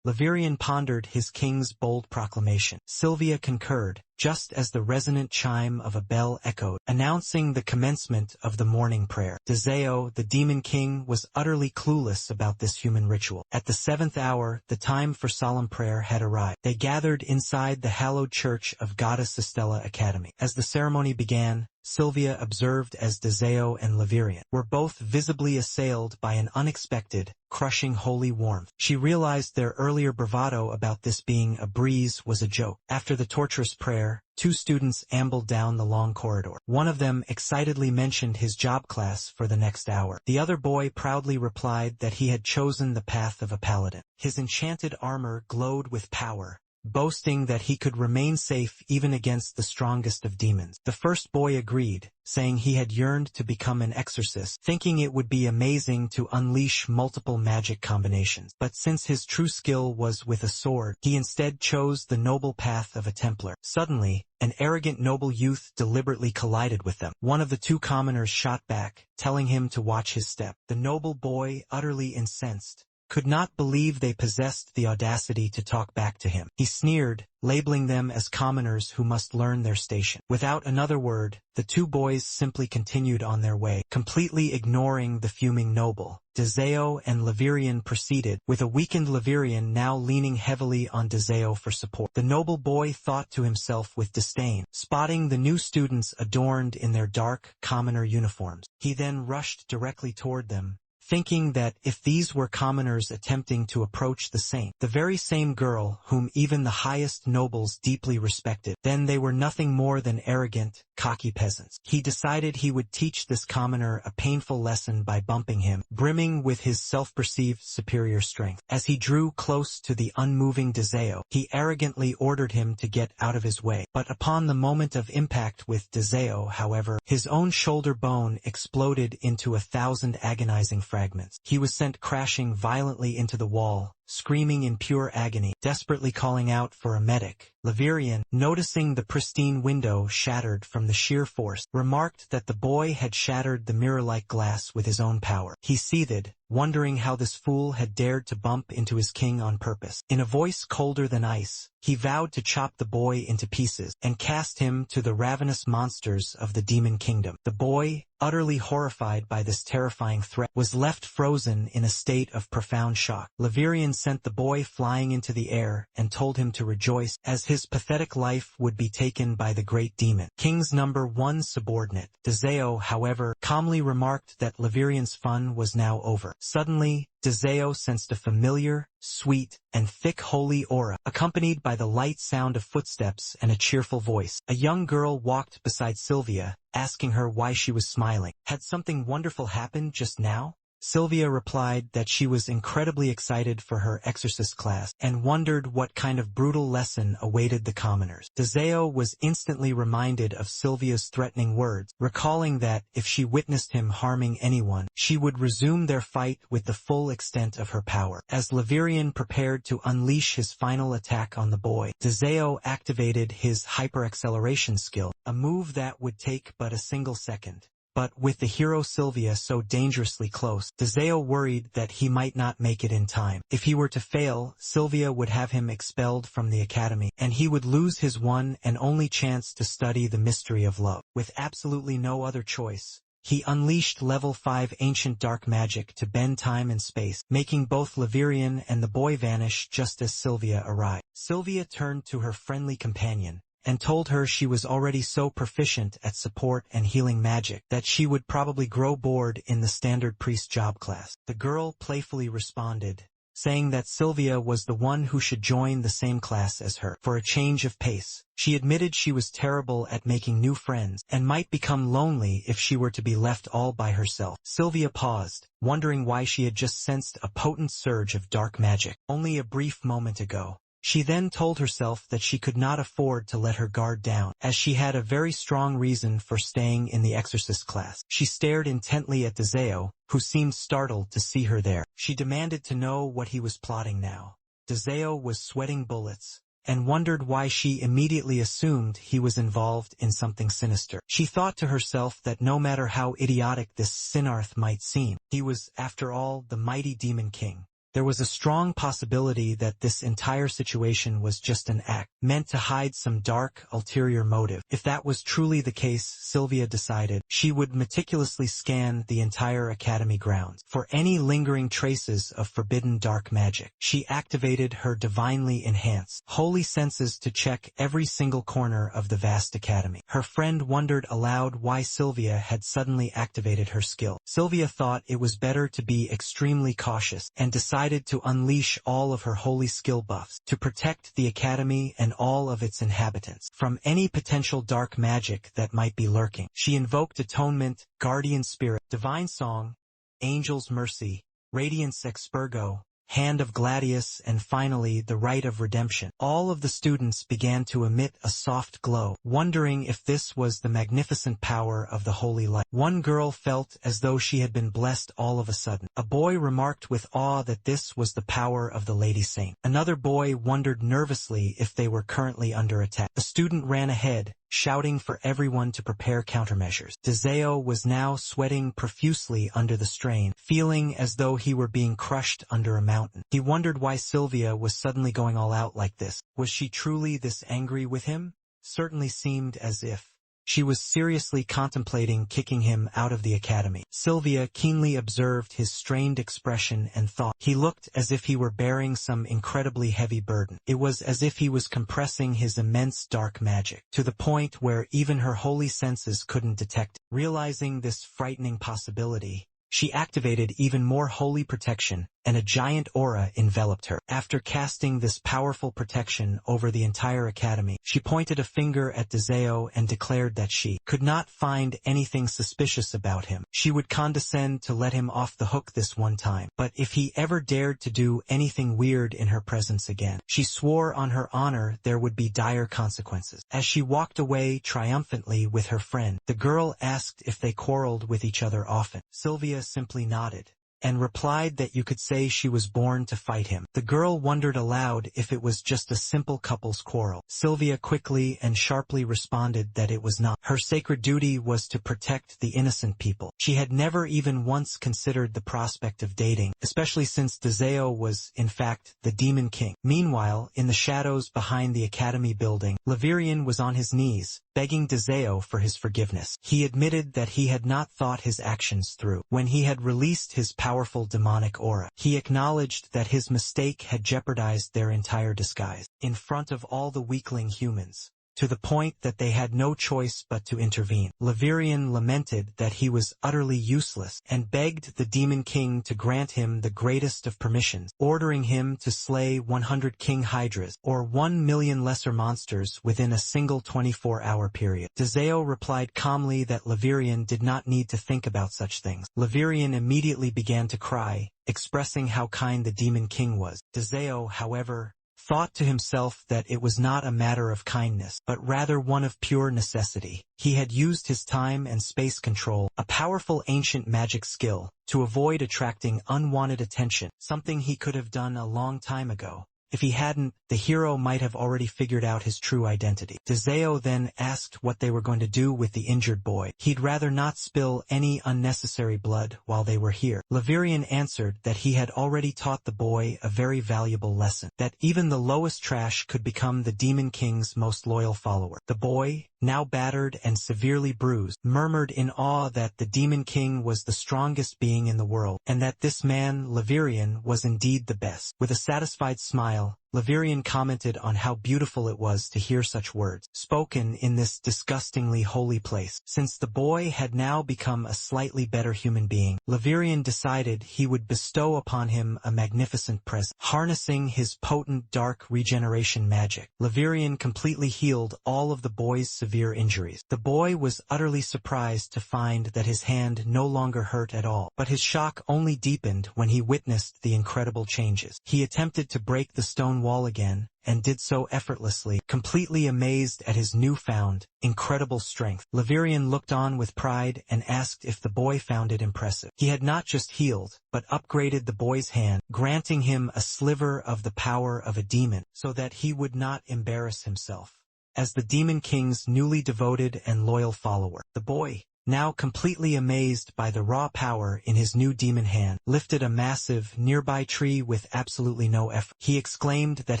Laverian pondered his king's bold proclamation. Sylvia concurred, just as the resonant chime of a bell echoed, announcing the commencement of the morning prayer. Dezeo, the demon king, was utterly clueless about this human ritual. At the 7th hour, the time for solemn prayer had arrived. They gathered inside the hallowed church of Goddess Estella Academy. As the ceremony began, Sylvia observed as Dezeo and Laverian were both visibly assailed by an unexpected, crushing holy warmth. She realized their earlier bravado about this being a breeze was a joke. After the torturous prayer, 2 students ambled down the long corridor. One of them excitedly mentioned his job class for the next hour. The other boy proudly replied that he had chosen the path of a paladin. His enchanted armor glowed with power, boasting that he could remain safe even against the strongest of demons. The first boy agreed, saying he had yearned to become an exorcist, thinking it would be amazing to unleash multiple magic combinations. But since his true skill was with a sword, he instead chose the noble path of a Templar. Suddenly, an arrogant noble youth deliberately collided with them. One of the 2 commoners shot back, telling him to watch his step. The noble boy, utterly incensed, could not believe they possessed the audacity to talk back to him. He sneered, labeling them as commoners who must learn their station. Without another word, the 2 boys simply continued on their way, completely ignoring the fuming noble. Dezeo and Laverian proceeded, with a weakened Laverian now leaning heavily on Dezeo for support. The noble boy thought to himself with disdain, spotting the new students adorned in their dark, commoner uniforms. He then rushed directly toward them, thinking that if these were commoners attempting to approach the saint, the very same girl whom even the highest nobles deeply respected, then they were nothing more than arrogant, cocky peasants. He decided he would teach this commoner a painful lesson by bumping him, brimming with his self-perceived superior strength. As he drew close to the unmoving Dezeo, he arrogantly ordered him to get out of his way. But upon the moment of impact with Dezeo, however, his own shoulder bone exploded into 1,000 agonizing fragments. He was sent crashing violently into the wall, screaming in pure agony, desperately calling out for a medic. Laverian, noticing the pristine window shattered from the sheer force, remarked that the boy had shattered the mirror-like glass with his own power. He seethed, wondering how this fool had dared to bump into his king on purpose. In a voice colder than ice, he vowed to chop the boy into pieces and cast him to the ravenous monsters of the demon kingdom. The boy, utterly horrified by this terrifying threat, was left frozen in a state of profound shock. Laverian sent the boy flying into the air and told him to rejoice, as his pathetic life would be taken by the great demon, King's number 1 subordinate. Dezeo, however, calmly remarked that Laverian's fun was now over. Suddenly, Dezeo sensed a familiar, sweet, and thick holy aura, accompanied by the light sound of footsteps and a cheerful voice. A young girl walked beside Sylvia, asking her why she was smiling. Had something wonderful happened just now? Sylvia replied that she was incredibly excited for her exorcist class and wondered what kind of brutal lesson awaited the commoners. Dezeo was instantly reminded of Sylvia's threatening words, recalling that if she witnessed him harming anyone, she would resume their fight with the full extent of her power. As Laverian prepared to unleash his final attack on the boy, Dezeo activated his hyper-acceleration skill, a move that would take but a single second. But with the hero Sylvia so dangerously close, Dezeo worried that he might not make it in time. If he were to fail, Sylvia would have him expelled from the academy, and he would lose his one and only chance to study the mystery of love. With absolutely no other choice, He unleashed level 5 ancient dark magic to bend time and space, making both Lavirian and the boy vanish just as Sylvia arrived. Sylvia turned to her friendly companion and told her she was already so proficient at support and healing magic that she would probably grow bored in the standard priest job class. The girl playfully responded, saying that Sylvia was the one who should join the same class as her for a change of pace. She admitted she was terrible at making new friends and might become lonely if she were to be left all by herself. Sylvia paused, wondering why she had just sensed a potent surge of dark magic only a brief moment ago. She then told herself that she could not afford to let her guard down, as she had a very strong reason for staying in the exorcist class. She stared intently at Dezeo, who seemed startled to see her there. She demanded to know what he was plotting now. Dezeo was sweating bullets, and wondered why she immediately assumed he was involved in something sinister. She thought to herself that no matter how idiotic this Sinarth might seem, he was, after all, the mighty Demon King. There was a strong possibility that this entire situation was just an act, meant to hide some dark, ulterior motive. If that was truly the case, Sylvia decided, she would meticulously scan the entire academy grounds for any lingering traces of forbidden dark magic. She activated her divinely enhanced, holy senses to check every single corner of the vast academy. Her friend wondered aloud why Sylvia had suddenly activated her skill. Sylvia thought it was better to be extremely cautious, and decided to unleash all of her holy skill buffs to protect the academy and all of its inhabitants from any potential dark magic that might be lurking. She invoked Atonement, Guardian Spirit, Divine Song, Angel's Mercy, Radiance Expurgo, Hand of Gladius, and finally the Rite of Redemption. All of the students began to emit a soft glow, wondering if this was the magnificent power of the holy light. One girl felt as though she had been blessed all of a sudden. A boy remarked with awe that this was the power of the Lady Saint. Another boy wondered nervously if they were currently under attack. A student ran ahead, shouting for everyone to prepare countermeasures. Dezeo was now sweating profusely under the strain, feeling as though he were being crushed under a mountain. He wondered why Sylvia was suddenly going all out like this. Was she truly this angry with him? Certainly seemed as if she was seriously contemplating kicking him out of the academy. Sylvia keenly observed his strained expression and thought he looked as if he were bearing some incredibly heavy burden. It was as if he was compressing his immense dark magic to the point where even her holy senses couldn't detect it. Realizing this frightening possibility, she activated even more holy protection, and a giant aura enveloped her. After casting this powerful protection over the entire academy, she pointed a finger at Dezeo and declared that she could not find anything suspicious about him. She would condescend to let him off the hook this one time, but if he ever dared to do anything weird in her presence again, she swore on her honor there would be dire consequences. As she walked away triumphantly with her friend, the girl asked if they quarreled with each other often. Sylvia simply nodded and replied that you could say she was born to fight him. The girl wondered aloud if it was just a simple couple's quarrel. Sylvia quickly and sharply responded that it was not. Her sacred duty was to protect the innocent people. She had never even once considered the prospect of dating, especially since Dezeo was, in fact, the Demon King. Meanwhile, in the shadows behind the academy building, Lavirian was on his knees, begging Dezeo for his forgiveness. He admitted that he had not thought his actions through. When he had released his powerful demonic aura, he acknowledged that his mistake had jeopardized their entire disguise in front of all the weakling humans, to the point that they had no choice but to intervene. Lavirian lamented that he was utterly useless and begged the Demon King to grant him the greatest of permissions, ordering him to slay 100 King Hydras, or 1 million lesser monsters within a single 24-hour period. Dezeo replied calmly that Lavirian did not need to think about such things. Lavirian immediately began to cry, expressing how kind the Demon King was. Dezeo, however, thought to himself that it was not a matter of kindness, but rather one of pure necessity. He had used his time and space control, a powerful ancient magic skill, to avoid attracting unwanted attention, something he could have done a long time ago. If he hadn't, the hero might have already figured out his true identity. Dezeo then asked what they were going to do with the injured boy. He'd rather not spill any unnecessary blood while they were here. Levirian answered that he had already taught the boy a very valuable lesson, that even the lowest trash could become the Demon King's most loyal follower. The boy, now battered and severely bruised, murmured in awe that the Demon King was the strongest being in the world, and that this man, Levirian, was indeed the best. With a satisfied smile, Levirian commented on how beautiful it was to hear such words, spoken in this disgustingly holy place. Since the boy had now become a slightly better human being, Levirian decided he would bestow upon him a magnificent present. Harnessing his potent dark regeneration magic, Levirian completely healed all of the boy's severe injuries. The boy was utterly surprised to find that his hand no longer hurt at all, but his shock only deepened when he witnessed the incredible changes. He attempted to break the stone wall again, and did so effortlessly, completely amazed at his newfound, incredible strength. Levirian looked on with pride and asked if the boy found it impressive. He had not just healed, but upgraded the boy's hand, granting him a sliver of the power of a demon, so that he would not embarrass himself as the Demon King's newly devoted and loyal follower. The boy, now completely amazed by the raw power in his new demon hand, lifted a massive, nearby tree with absolutely no effort. He exclaimed that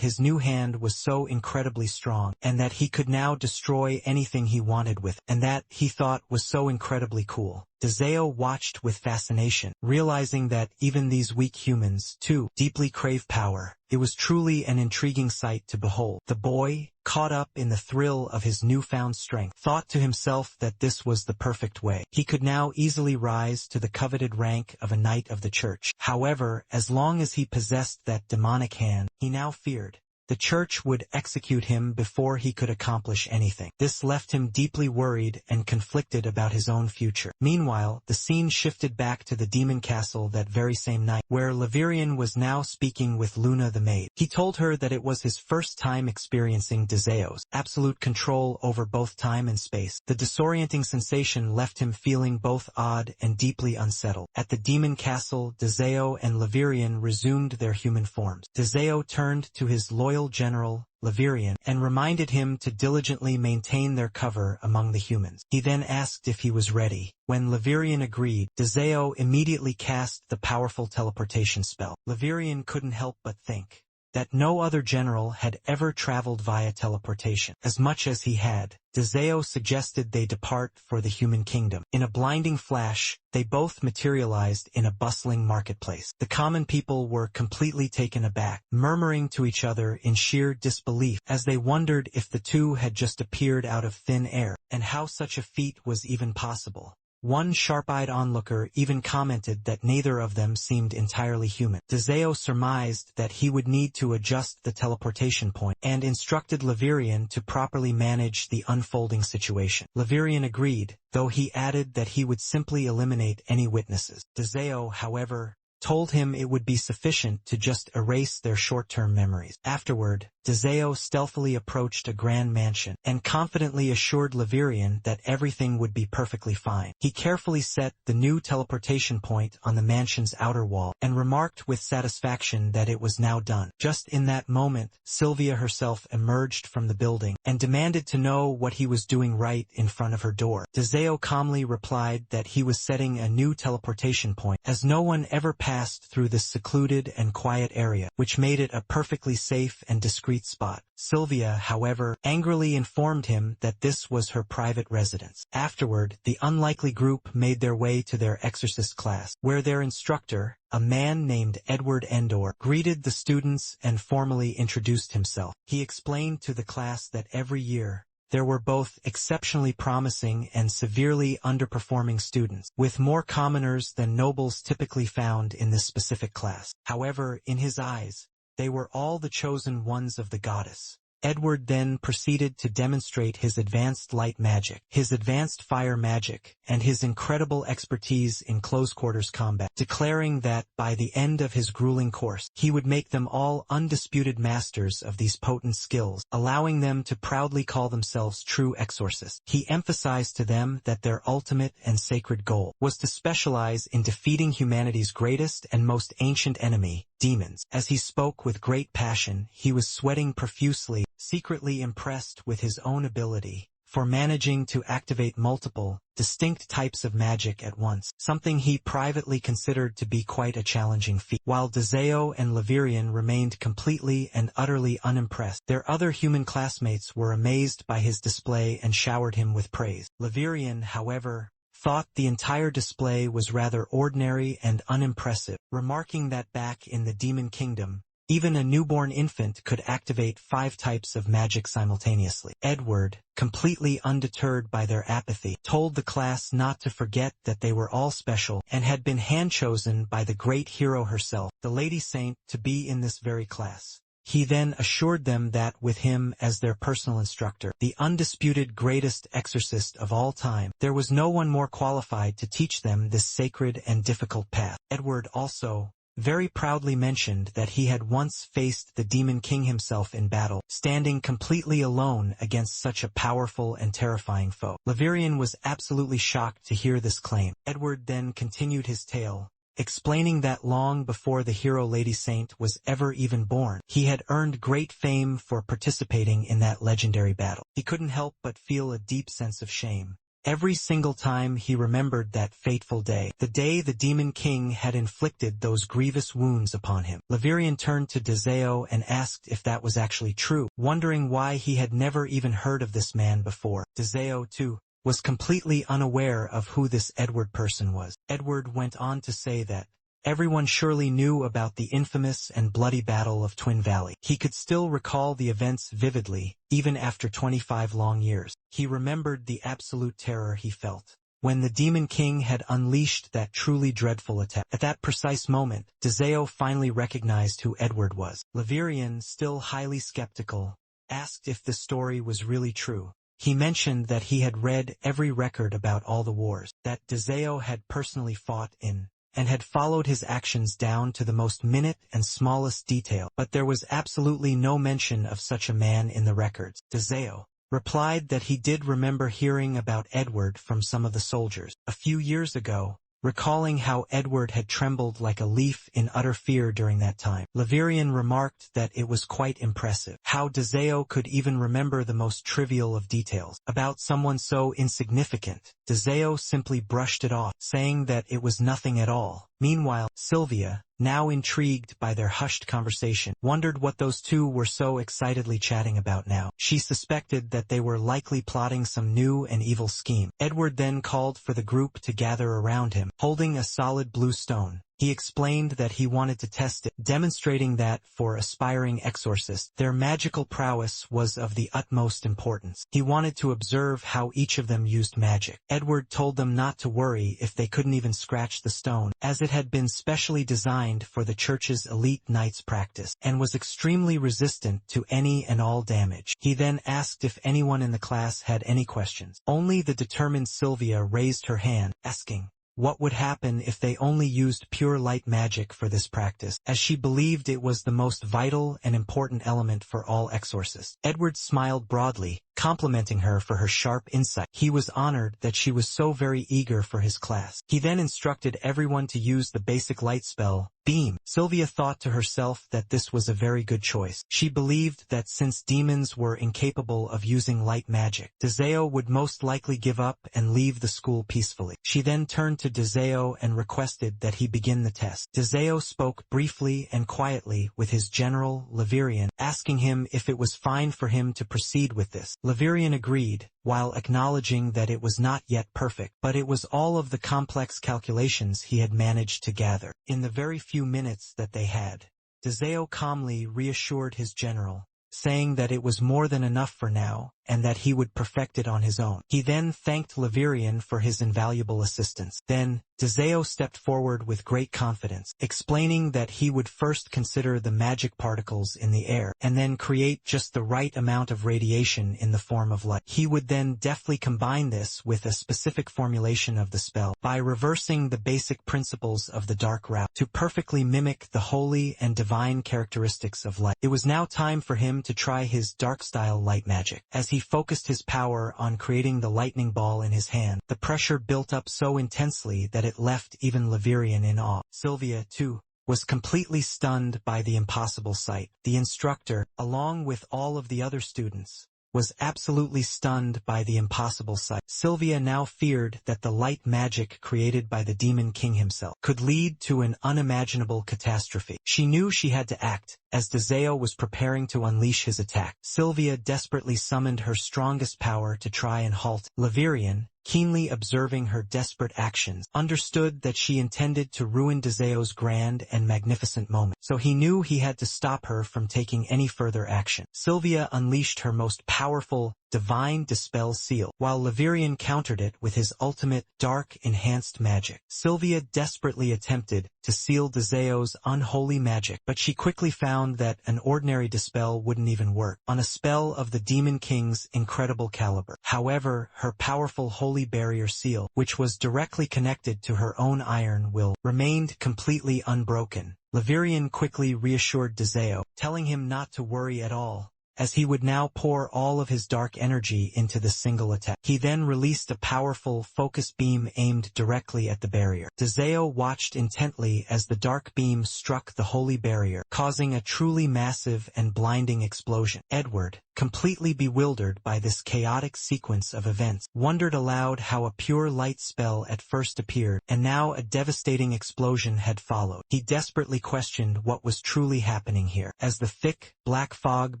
his new hand was so incredibly strong, and that he could now destroy anything he wanted with it, and that, he thought, was so incredibly cool. Dezeo watched with fascination, realizing that even these weak humans, too, deeply crave power. It was truly an intriguing sight to behold. The boy, caught up in the thrill of his newfound strength, thought to himself that this was the perfect way. He could now easily rise to the coveted rank of a knight of the church. However, as long as he possessed that demonic hand, he now feared the church would execute him before he could accomplish anything. This left him deeply worried and conflicted about his own future. Meanwhile, the scene shifted back to the demon castle that very same night, where Levirian was now speaking with Luna the maid. He told her that it was his first time experiencing Dezeo's absolute control over both time and space. The disorienting sensation left him feeling both odd and deeply unsettled. At the demon castle, Dezeo and Levirian resumed their human forms. Dezeo turned to his loyal general, Levirian, and reminded him to diligently maintain their cover among the humans. He then asked if he was ready. When Levirian agreed, Dezeo immediately cast the powerful teleportation spell. Levirian couldn't help but think that no other general had ever traveled via teleportation as much as he had. Dezeo suggested they depart for the human kingdom. In a blinding flash, they both materialized in a bustling marketplace. The common people were completely taken aback, murmuring to each other in sheer disbelief as they wondered if the two had just appeared out of thin air, and how such a feat was even possible. One sharp-eyed onlooker even commented that neither of them seemed entirely human. Dezeo surmised that he would need to adjust the teleportation point, and instructed Levirian to properly manage the unfolding situation. Levirian agreed, though he added that he would simply eliminate any witnesses. Dezeo, however, told him it would be sufficient to just erase their short-term memories. Afterward, Dezeo stealthily approached a grand mansion, and confidently assured Levirian that everything would be perfectly fine. He carefully set the new teleportation point on the mansion's outer wall, and remarked with satisfaction that it was now done. Just in that moment, Sylvia herself emerged from the building, and demanded to know what he was doing right in front of her door. Dezeo calmly replied that he was setting a new teleportation point, as no one ever passed through this secluded and quiet area, which made it a perfectly safe and discreet spot. Sylvia, however, angrily informed him that this was her private residence. Afterward, the unlikely group made their way to their exorcist class, where their instructor, a man named Edward Endor, greeted the students and formally introduced himself. He explained to the class that every year, there were both exceptionally promising and severely underperforming students, with more commoners than nobles typically found in this specific class. However, in his eyes, they were all the chosen ones of the goddess. Edward then proceeded to demonstrate his advanced light magic, his advanced fire magic, and his incredible expertise in close-quarters combat, declaring that by the end of his grueling course, he would make them all undisputed masters of these potent skills, allowing them to proudly call themselves true exorcists. He emphasized to them that their ultimate and sacred goal was to specialize in defeating humanity's greatest and most ancient enemy, demons. As he spoke with great passion, he was sweating profusely, secretly impressed with his own ability for managing to activate multiple, distinct types of magic at once, something he privately considered to be quite a challenging feat. While Dezeo and Levirian remained completely and utterly unimpressed, their other human classmates were amazed by his display and showered him with praise. Levirian, however, thought the entire display was rather ordinary and unimpressive, remarking that back in the Demon Kingdom, even a newborn infant could activate 5 types of magic simultaneously. Edward, completely undeterred by their apathy, told the class not to forget that they were all special and had been hand-chosen by the great hero herself, the Lady Saint, to be in this very class. He then assured them that with him as their personal instructor, the undisputed greatest exorcist of all time, there was no one more qualified to teach them this sacred and difficult path. Edward also very proudly mentioned that he had once faced the Demon King himself in battle, standing completely alone against such a powerful and terrifying foe. Levirian was absolutely shocked to hear this claim. Edward then continued his tale, explaining that long before the hero Lady Saint was ever even born, he had earned great fame for participating in that legendary battle. He couldn't help but feel a deep sense of shame every single time he remembered that fateful day, the day the Demon King had inflicted those grievous wounds upon him. Levirian turned to Dezeo and asked if that was actually true, wondering why he had never even heard of this man before. Dezeo, too, was completely unaware of who this Edward person was. Edward went on to say that everyone surely knew about the infamous and bloody Battle of Twin Valley. He could still recall the events vividly, even after 25 long years. He remembered the absolute terror he felt when the Demon King had unleashed that truly dreadful attack. At that precise moment, Dezeo finally recognized who Edward was. Levirian, still highly skeptical, asked if the story was really true. He mentioned that he had read every record about all the wars that Dezeo had personally fought in, and had followed his actions down to the most minute and smallest detail, but there was absolutely no mention of such a man in the records. Dezeo replied that he did remember hearing about Edward from some of the soldiers a few years ago, recalling how Edward had trembled like a leaf in utter fear during that time. Levirian remarked that it was quite impressive how Dezeo could even remember the most trivial of details about someone so insignificant. Dezeo simply brushed it off, saying that it was nothing at all. Meanwhile, Sylvia, now intrigued by their hushed conversation, wondered what those two were so excitedly chatting about now. She suspected that they were likely plotting some new and evil scheme. Edward then called for the group to gather around him, holding a solid blue stone. He explained that he wanted to test it, demonstrating that, for aspiring exorcists, their magical prowess was of the utmost importance. He wanted to observe how each of them used magic. Edward told them not to worry if they couldn't even scratch the stone, as it had been specially designed for the church's elite knights' practice, and was extremely resistant to any and all damage. He then asked if anyone in the class had any questions. Only the determined Sylvia raised her hand, asking what would happen if they only used pure light magic for this practice, as she believed it was the most vital and important element for all exorcists. Edward smiled broadly, complimenting her for her sharp insight. He was honored that she was so very eager for his class. He then instructed everyone to use the basic light spell, Beam. Sylvia thought to herself that this was a very good choice. She believed that since demons were incapable of using light magic, Dezeo would most likely give up and leave the school peacefully. She then turned to Dezeo and requested that he begin the test. Dezeo spoke briefly and quietly with his general, Levirian, asking him if it was fine for him to proceed with this. Levirian agreed, while acknowledging that it was not yet perfect, but it was all of the complex calculations he had managed to gather. In the very few minutes that they had, Dezeo calmly reassured his general, saying that it was more than enough for now, and that he would perfect it on his own. He then thanked Levirian for his invaluable assistance. Then, Dezeo stepped forward with great confidence, explaining that he would first consider the magic particles in the air, and then create just the right amount of radiation in the form of light. He would then deftly combine this with a specific formulation of the spell, by reversing the basic principles of the dark route, to perfectly mimic the holy and divine characteristics of light. It was now time for him to try his dark-style light magic. As he focused his power on creating the lightning ball in his hand, the pressure built up so intensely that it left even Levirian in awe. Sylvia, too, was completely stunned by the impossible sight. The instructor, along with all of the other students, was absolutely stunned by the impossible sight. Sylvia now feared that the light magic created by the Demon King himself could lead to an unimaginable catastrophe. She knew she had to act, as Dezeo was preparing to unleash his attack. Sylvia desperately summoned her strongest power to try and halt. Lavirian, keenly observing her desperate actions, understood that she intended to ruin Dezeo's grand and magnificent moment, so he knew he had to stop her from taking any further action. Sylvia unleashed her most powerful, divine dispel seal, while Lavirian countered it with his ultimate, dark enhanced magic. Sylvia desperately attempted to seal Dezeo's unholy magic, but she quickly found that an ordinary dispel wouldn't even work on a spell of the Demon King's incredible caliber. However, her powerful holy barrier seal, which was directly connected to her own iron will, remained completely unbroken. Lavirian quickly reassured Dezeo, telling him not to worry at all, as he would now pour all of his dark energy into the single attack. He then released a powerful focus beam aimed directly at the barrier. Dezeo watched intently as the dark beam struck the holy barrier, causing a truly massive and blinding explosion. Edward, completely bewildered by this chaotic sequence of events, wondered aloud how a pure light spell at first appeared, and now a devastating explosion had followed. He desperately questioned what was truly happening here. As the thick, black fog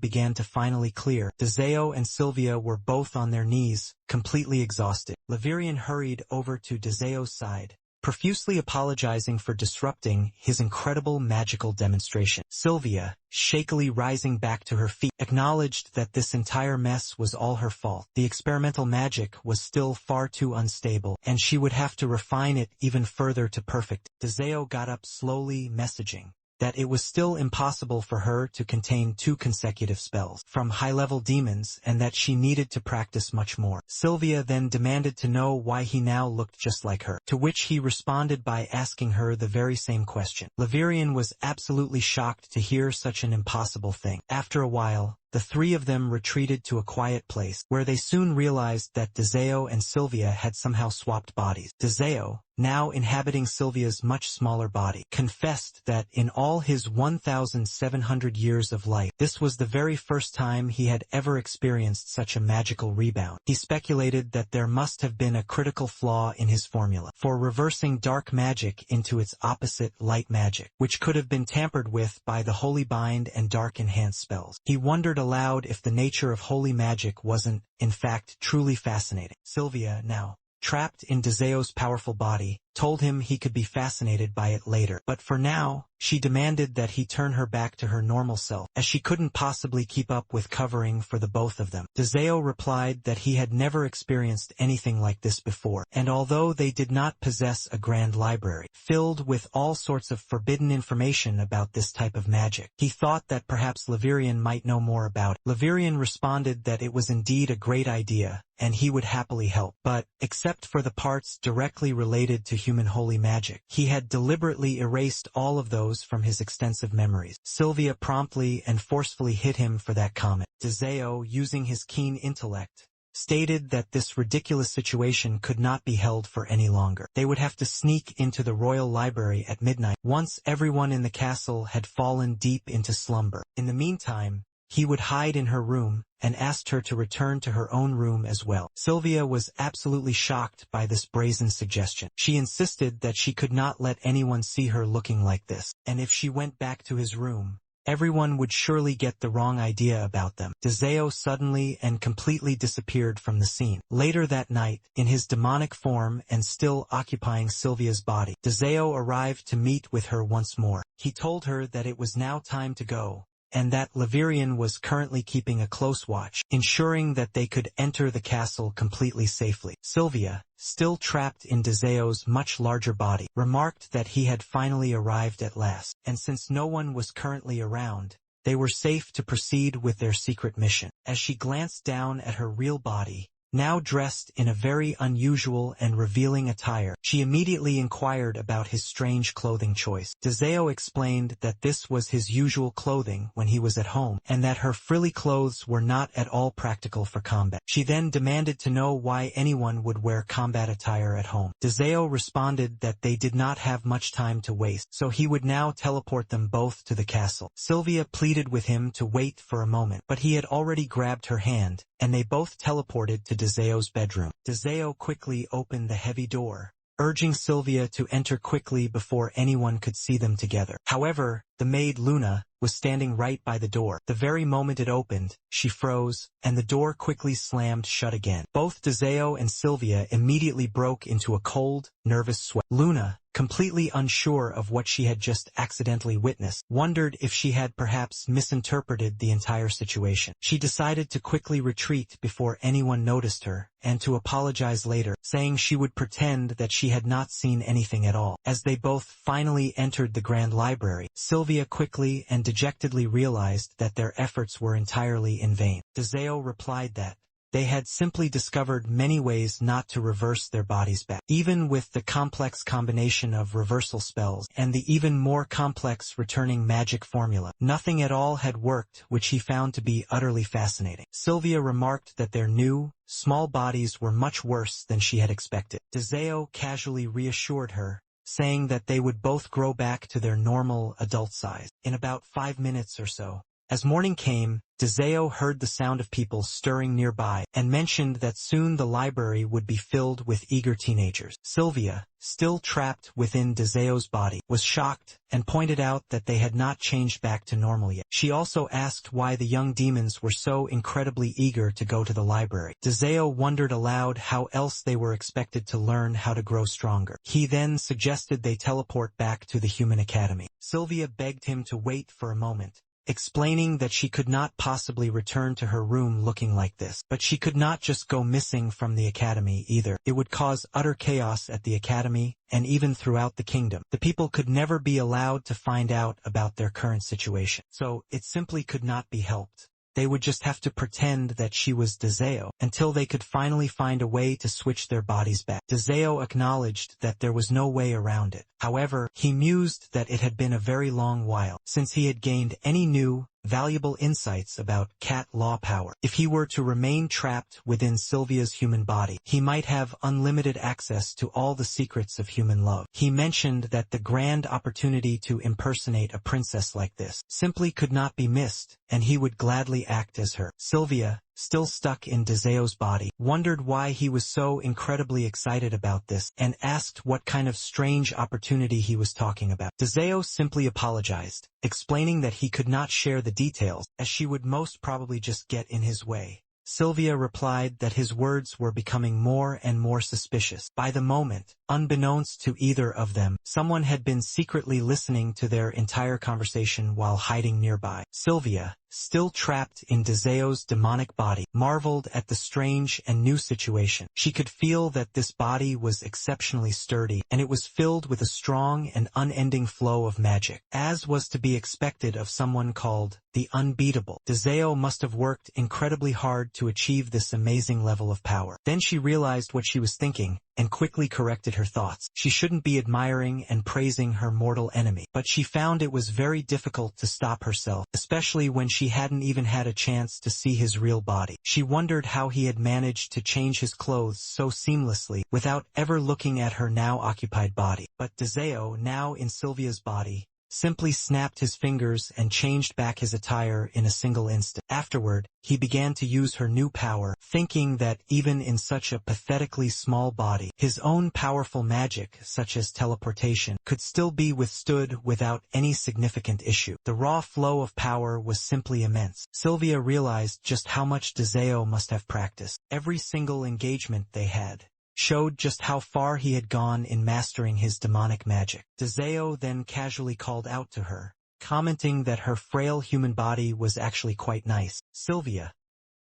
began to finally clear, Dezeo and Sylvia were both on their knees, completely exhausted. Lavirian hurried over to Dezeo's side, profusely apologizing for disrupting his incredible magical demonstration. Sylvia, shakily rising back to her feet, acknowledged that this entire mess was all her fault. The experimental magic was still far too unstable, and she would have to refine it even further to perfect. Dezeo got up slowly, messaging that it was still impossible for her to contain 2 consecutive spells from high-level demons and that she needed to practice much more. Sylvia then demanded to know why he now looked just like her, to which he responded by asking her the very same question. Lavirian was absolutely shocked to hear such an impossible thing. After a while, the 3 of them retreated to a quiet place, where they soon realized that Dezeo and Sylvia had somehow swapped bodies. Dezeo, now inhabiting Sylvia's much smaller body, confessed that in all his 1,700 years of life, this was the very first time he had ever experienced such a magical rebound. He speculated that there must have been a critical flaw in his formula for reversing dark magic into its opposite, light magic, which could have been tampered with by the Holy Bind and Dark Enhance spells. He wondered aloud if the nature of holy magic wasn't, in fact, truly fascinating. Sylvia, now trapped in Dezeo's powerful body, told him he could be fascinated by it later, but for now, she demanded that he turn her back to her normal self, as she couldn't possibly keep up with covering for the both of them. Dezeo replied that he had never experienced anything like this before, and although they did not possess a grand library filled with all sorts of forbidden information about this type of magic, he thought that perhaps Lavirian might know more about it. Lavirian responded that it was indeed a great idea, and he would happily help, but, except for the parts directly related to human holy magic, he had deliberately erased all of those from his extensive memories. Sylvia promptly and forcefully hit him for that comment. Dezeo, using his keen intellect, stated that this ridiculous situation could not be held for any longer. They would have to sneak into the royal library at midnight, once everyone in the castle had fallen deep into slumber. In the meantime, he would hide in her room, and asked her to return to her own room as well. Sylvia was absolutely shocked by this brazen suggestion. She insisted that she could not let anyone see her looking like this, and if she went back to his room, everyone would surely get the wrong idea about them. Dezeo suddenly and completely disappeared from the scene. Later that night, in his demonic form and still occupying Sylvia's body, Dezeo arrived to meet with her once more. He told her that it was now time to go, and that Lavirian was currently keeping a close watch, ensuring that they could enter the castle completely safely. Sylvia, still trapped in Dezeo's much larger body, remarked that he had finally arrived at last, and since no one was currently around, they were safe to proceed with their secret mission. As she glanced down at her real body, now dressed in a very unusual and revealing attire. She immediately inquired about his strange clothing choice. Deseo explained that this was his usual clothing when he was at home, and that her frilly clothes were not at all practical for combat. She then demanded to know why anyone would wear combat attire at home. Deseo responded that they did not have much time to waste, so he would now teleport them both to the castle. Sylvia pleaded with him to wait for a moment, but he had already grabbed her hand, and they both teleported to Deseo's bedroom. Deseo quickly opened the heavy door, urging Sylvia to enter quickly before anyone could see them together. However, the maid Luna was standing right by the door. The very moment it opened, she froze, and the door quickly slammed shut again. Both Deseo and Sylvia immediately broke into a cold, nervous sweat. Luna, completely unsure of what she had just accidentally witnessed, wondered if she had perhaps misinterpreted the entire situation. She decided to quickly retreat before anyone noticed her, and to apologize later, saying she would pretend that she had not seen anything at all. As they both finally entered the Grand Library, Sylvia quickly and dejectedly realized that their efforts were entirely in vain. Deseo replied that they had simply discovered many ways not to reverse their bodies back. Even with the complex combination of reversal spells and the even more complex returning magic formula, nothing at all had worked, which he found to be utterly fascinating. Sylvia remarked that their new, small bodies were much worse than she had expected. Deseo casually reassured her, saying that they would both grow back to their normal adult size in about 5 minutes or so. As morning came, Deseo heard the sound of people stirring nearby and mentioned that soon the library would be filled with eager teenagers. Sylvia, still trapped within Deseo's body, was shocked and pointed out that they had not changed back to normal yet. She also asked why the young demons were so incredibly eager to go to the library. Deseo wondered aloud how else they were expected to learn how to grow stronger. He then suggested they teleport back to the human academy. Sylvia begged him to wait for a moment, explaining that she could not possibly return to her room looking like this. But she could not just go missing from the academy either. It would cause utter chaos at the academy, and even throughout the kingdom. The people could never be allowed to find out about their current situation. So, it simply could not be helped. They would just have to pretend that she was Deseo, until they could finally find a way to switch their bodies back. Deseo acknowledged that there was no way around it. However, he mused that it had been a very long while since he had gained any new, valuable insights about cat law power. If he were to remain trapped within Sylvia's human body, he might have unlimited access to all the secrets of human love. He mentioned that the grand opportunity to impersonate a princess like this simply could not be missed, and he would gladly act as her. Sylvia, still stuck in Deseo's body, wondered why he was so incredibly excited about this, and asked what kind of strange opportunity he was talking about. Deseo simply apologized, explaining that he could not share the details, as she would most probably just get in his way. Sylvia replied that his words were becoming more and more suspicious. By the moment, unbeknownst to either of them, someone had been secretly listening to their entire conversation while hiding nearby. Sylvia, still trapped in Deseo's demonic body, marveled at the strange and new situation. She could feel that this body was exceptionally sturdy, and it was filled with a strong and unending flow of magic, as was to be expected of someone called the Unbeatable. Deseo must have worked incredibly hard to achieve this amazing level of power. Then she realized what she was thinking, and quickly corrected her thoughts. She shouldn't be admiring and praising her mortal enemy, but she found it was very difficult to stop herself, especially when she hadn't even had a chance to see his real body. She wondered how he had managed to change his clothes so seamlessly without ever looking at her now occupied body. But Deseo, now in Sylvia's body, simply snapped his fingers and changed back his attire in a single instant. Afterward, he began to use her new power, thinking that even in such a pathetically small body, his own powerful magic, such as teleportation, could still be withstood without any significant issue. The raw flow of power was simply immense. Sylvia realized just how much Deseo must have practiced. Every single engagement they had showed just how far he had gone in mastering his demonic magic. Deseo then casually called out to her, commenting that her frail human body was actually quite nice. Sylvia,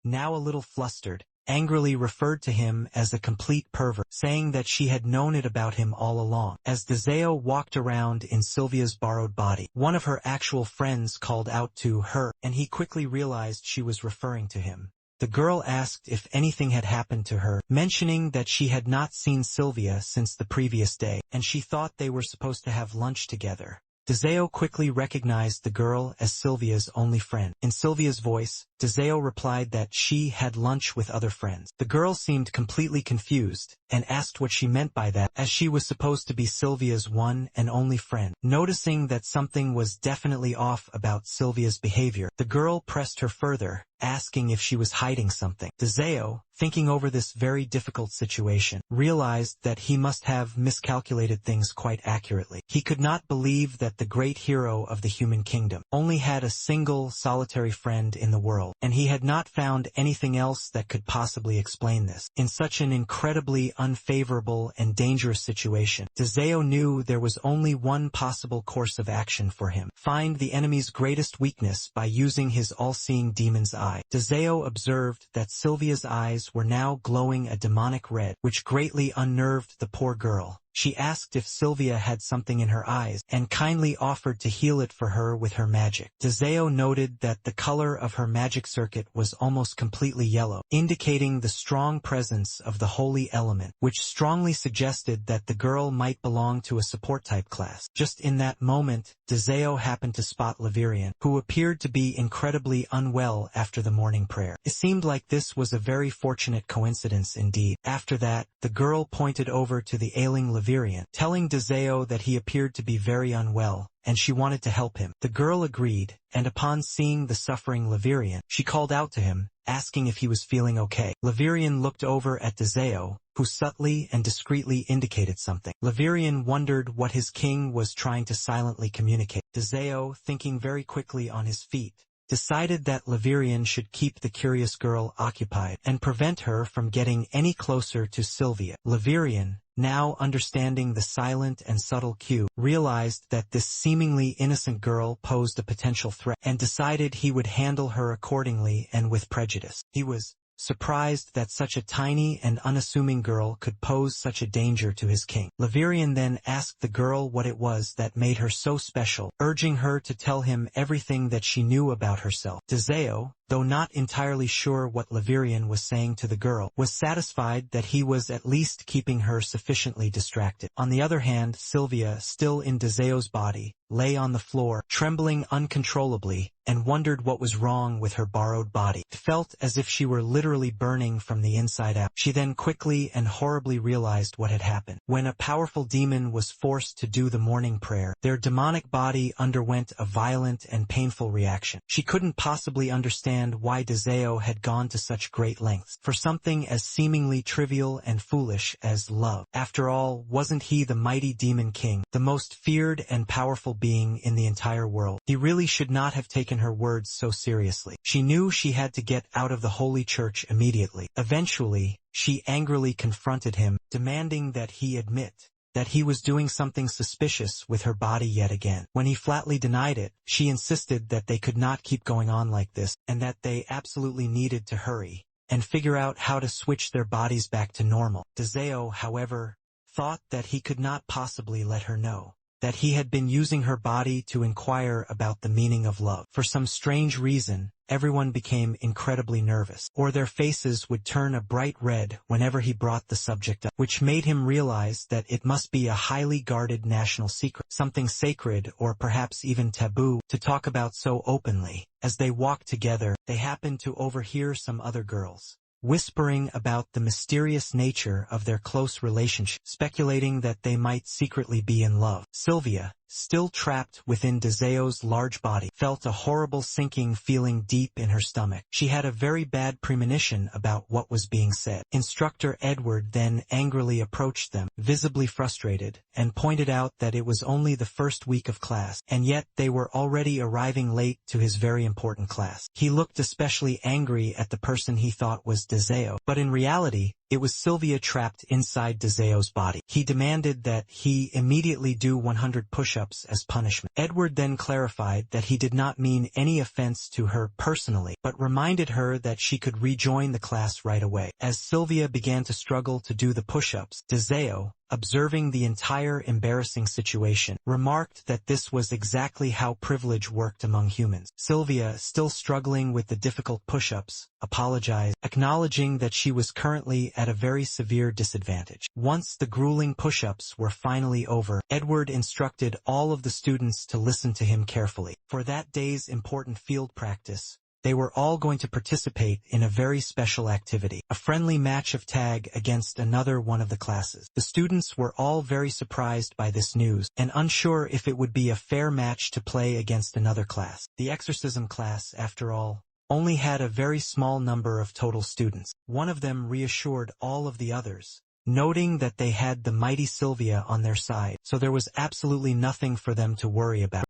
now a little flustered, angrily referred to him as a complete pervert, saying that she had known it about him all along. As Deseo walked around in Sylvia's borrowed body, one of her actual friends called out to her, and he quickly realized she was referring to him. The girl asked if anything had happened to her, mentioning that she had not seen Sylvia since the previous day, and she thought they were supposed to have lunch together. Deseo quickly recognized the girl as Sylvia's only friend. In Sylvia's voice, Deseo replied that she had lunch with other friends. The girl seemed completely confused, and asked what she meant by that, as she was supposed to be Sylvia's one and only friend. Noticing that something was definitely off about Sylvia's behavior, the girl pressed her further, asking if she was hiding something. Deseo, thinking over this very difficult situation, realized that he must have miscalculated things quite accurately. He could not believe that the great hero of the human kingdom only had a single solitary friend in the world, and he had not found anything else that could possibly explain this. In such an incredibly unfavorable and dangerous situation, Deseo knew there was only one possible course of action for him: find the enemy's greatest weakness by using his all-seeing demon's eye. Deseo observed that Sylvia's eyes were now glowing a demonic red, which greatly unnerved the poor girl. She asked if Sylvia had something in her eyes, and kindly offered to heal it for her with her magic. Deseo noted that the color of her magic circuit was almost completely yellow, indicating the strong presence of the holy element, which strongly suggested that the girl might belong to a support-type class. Just in that moment, Deseo happened to spot Levirian, who appeared to be incredibly unwell after the morning prayer. It seemed like this was a very fortunate coincidence indeed. After that, the girl pointed over to the ailing Levirian, telling Deseo that he appeared to be very unwell, and she wanted to help him. The girl agreed, and upon seeing the suffering Levirian, she called out to him, asking if he was feeling okay. Levirian looked over at Deseo, who subtly and discreetly indicated something. Levirian wondered what his king was trying to silently communicate. Deseo, thinking very quickly on his feet, decided that Levirian should keep the curious girl occupied and prevent her from getting any closer to Sylvia. Levirian, now understanding the silent and subtle cue, realized that this seemingly innocent girl posed a potential threat, and decided he would handle her accordingly and with prejudice. He was surprised that such a tiny and unassuming girl could pose such a danger to his king. Levirian then asked the girl what it was that made her so special, urging her to tell him everything that she knew about herself. Deseo, though not entirely sure what Levirian was saying to the girl, was satisfied that he was at least keeping her sufficiently distracted. On the other hand, Sylvia, still in Deseo's body, lay on the floor, trembling uncontrollably, and wondered what was wrong with her borrowed body. It felt as if she were literally burning from the inside out. She then quickly and horribly realized what had happened. When a powerful demon was forced to do the morning prayer, their demonic body underwent a violent and painful reaction. She couldn't possibly understand why Deseo had gone to such great lengths for something as seemingly trivial and foolish as love. After all, wasn't he the mighty demon king, the most feared and powerful being in the entire world? He really should not have taken her words so seriously. She knew she had to get out of the holy church immediately. Eventually, she angrily confronted him, demanding that he admit that he was doing something suspicious with her body yet again. When he flatly denied it, she insisted that they could not keep going on like this, and that they absolutely needed to hurry and figure out how to switch their bodies back to normal. Deseo, however, thought that he could not possibly let her know that he had been using her body to inquire about the meaning of love. For some strange reason, everyone became incredibly nervous, or their faces would turn a bright red whenever he brought the subject up, which made him realize that it must be a highly guarded national secret, something sacred or perhaps even taboo to talk about so openly. As they walked together, they happened to overhear some other girls whispering about the mysterious nature of their close relationship, speculating that they might secretly be in love. Sylvia, still trapped within Deseo's large body, felt a horrible sinking feeling deep in her stomach. She had a very bad premonition about what was being said. Instructor Edward then angrily approached them, visibly frustrated, and pointed out that it was only the first week of class, and yet they were already arriving late to his very important class. He looked especially angry at the person he thought was Deseo, but in reality, it was Sylvia trapped inside Deseo's body. He demanded that he immediately do 100 push-ups as punishment. Edward then clarified that he did not mean any offense to her personally, but reminded her that she could rejoin the class right away. As Sylvia began to struggle to do the push-ups, Deseo, observing the entire embarrassing situation, remarked that this was exactly how privilege worked among humans. Sylvia, still struggling with the difficult push-ups, apologized, acknowledging that she was currently at a very severe disadvantage. Once the grueling push-ups were finally over, Edward instructed all of the students to listen to him carefully. For that day's important field practice, they were all going to participate in a very special activity, a friendly match of tag against another one of the classes. The students were all very surprised by this news, and unsure if it would be a fair match to play against another class. The exorcism class, after all, only had a very small number of total students. One of them reassured all of the others, noting that they had the mighty Sylvia on their side, so there was absolutely nothing for them to worry about.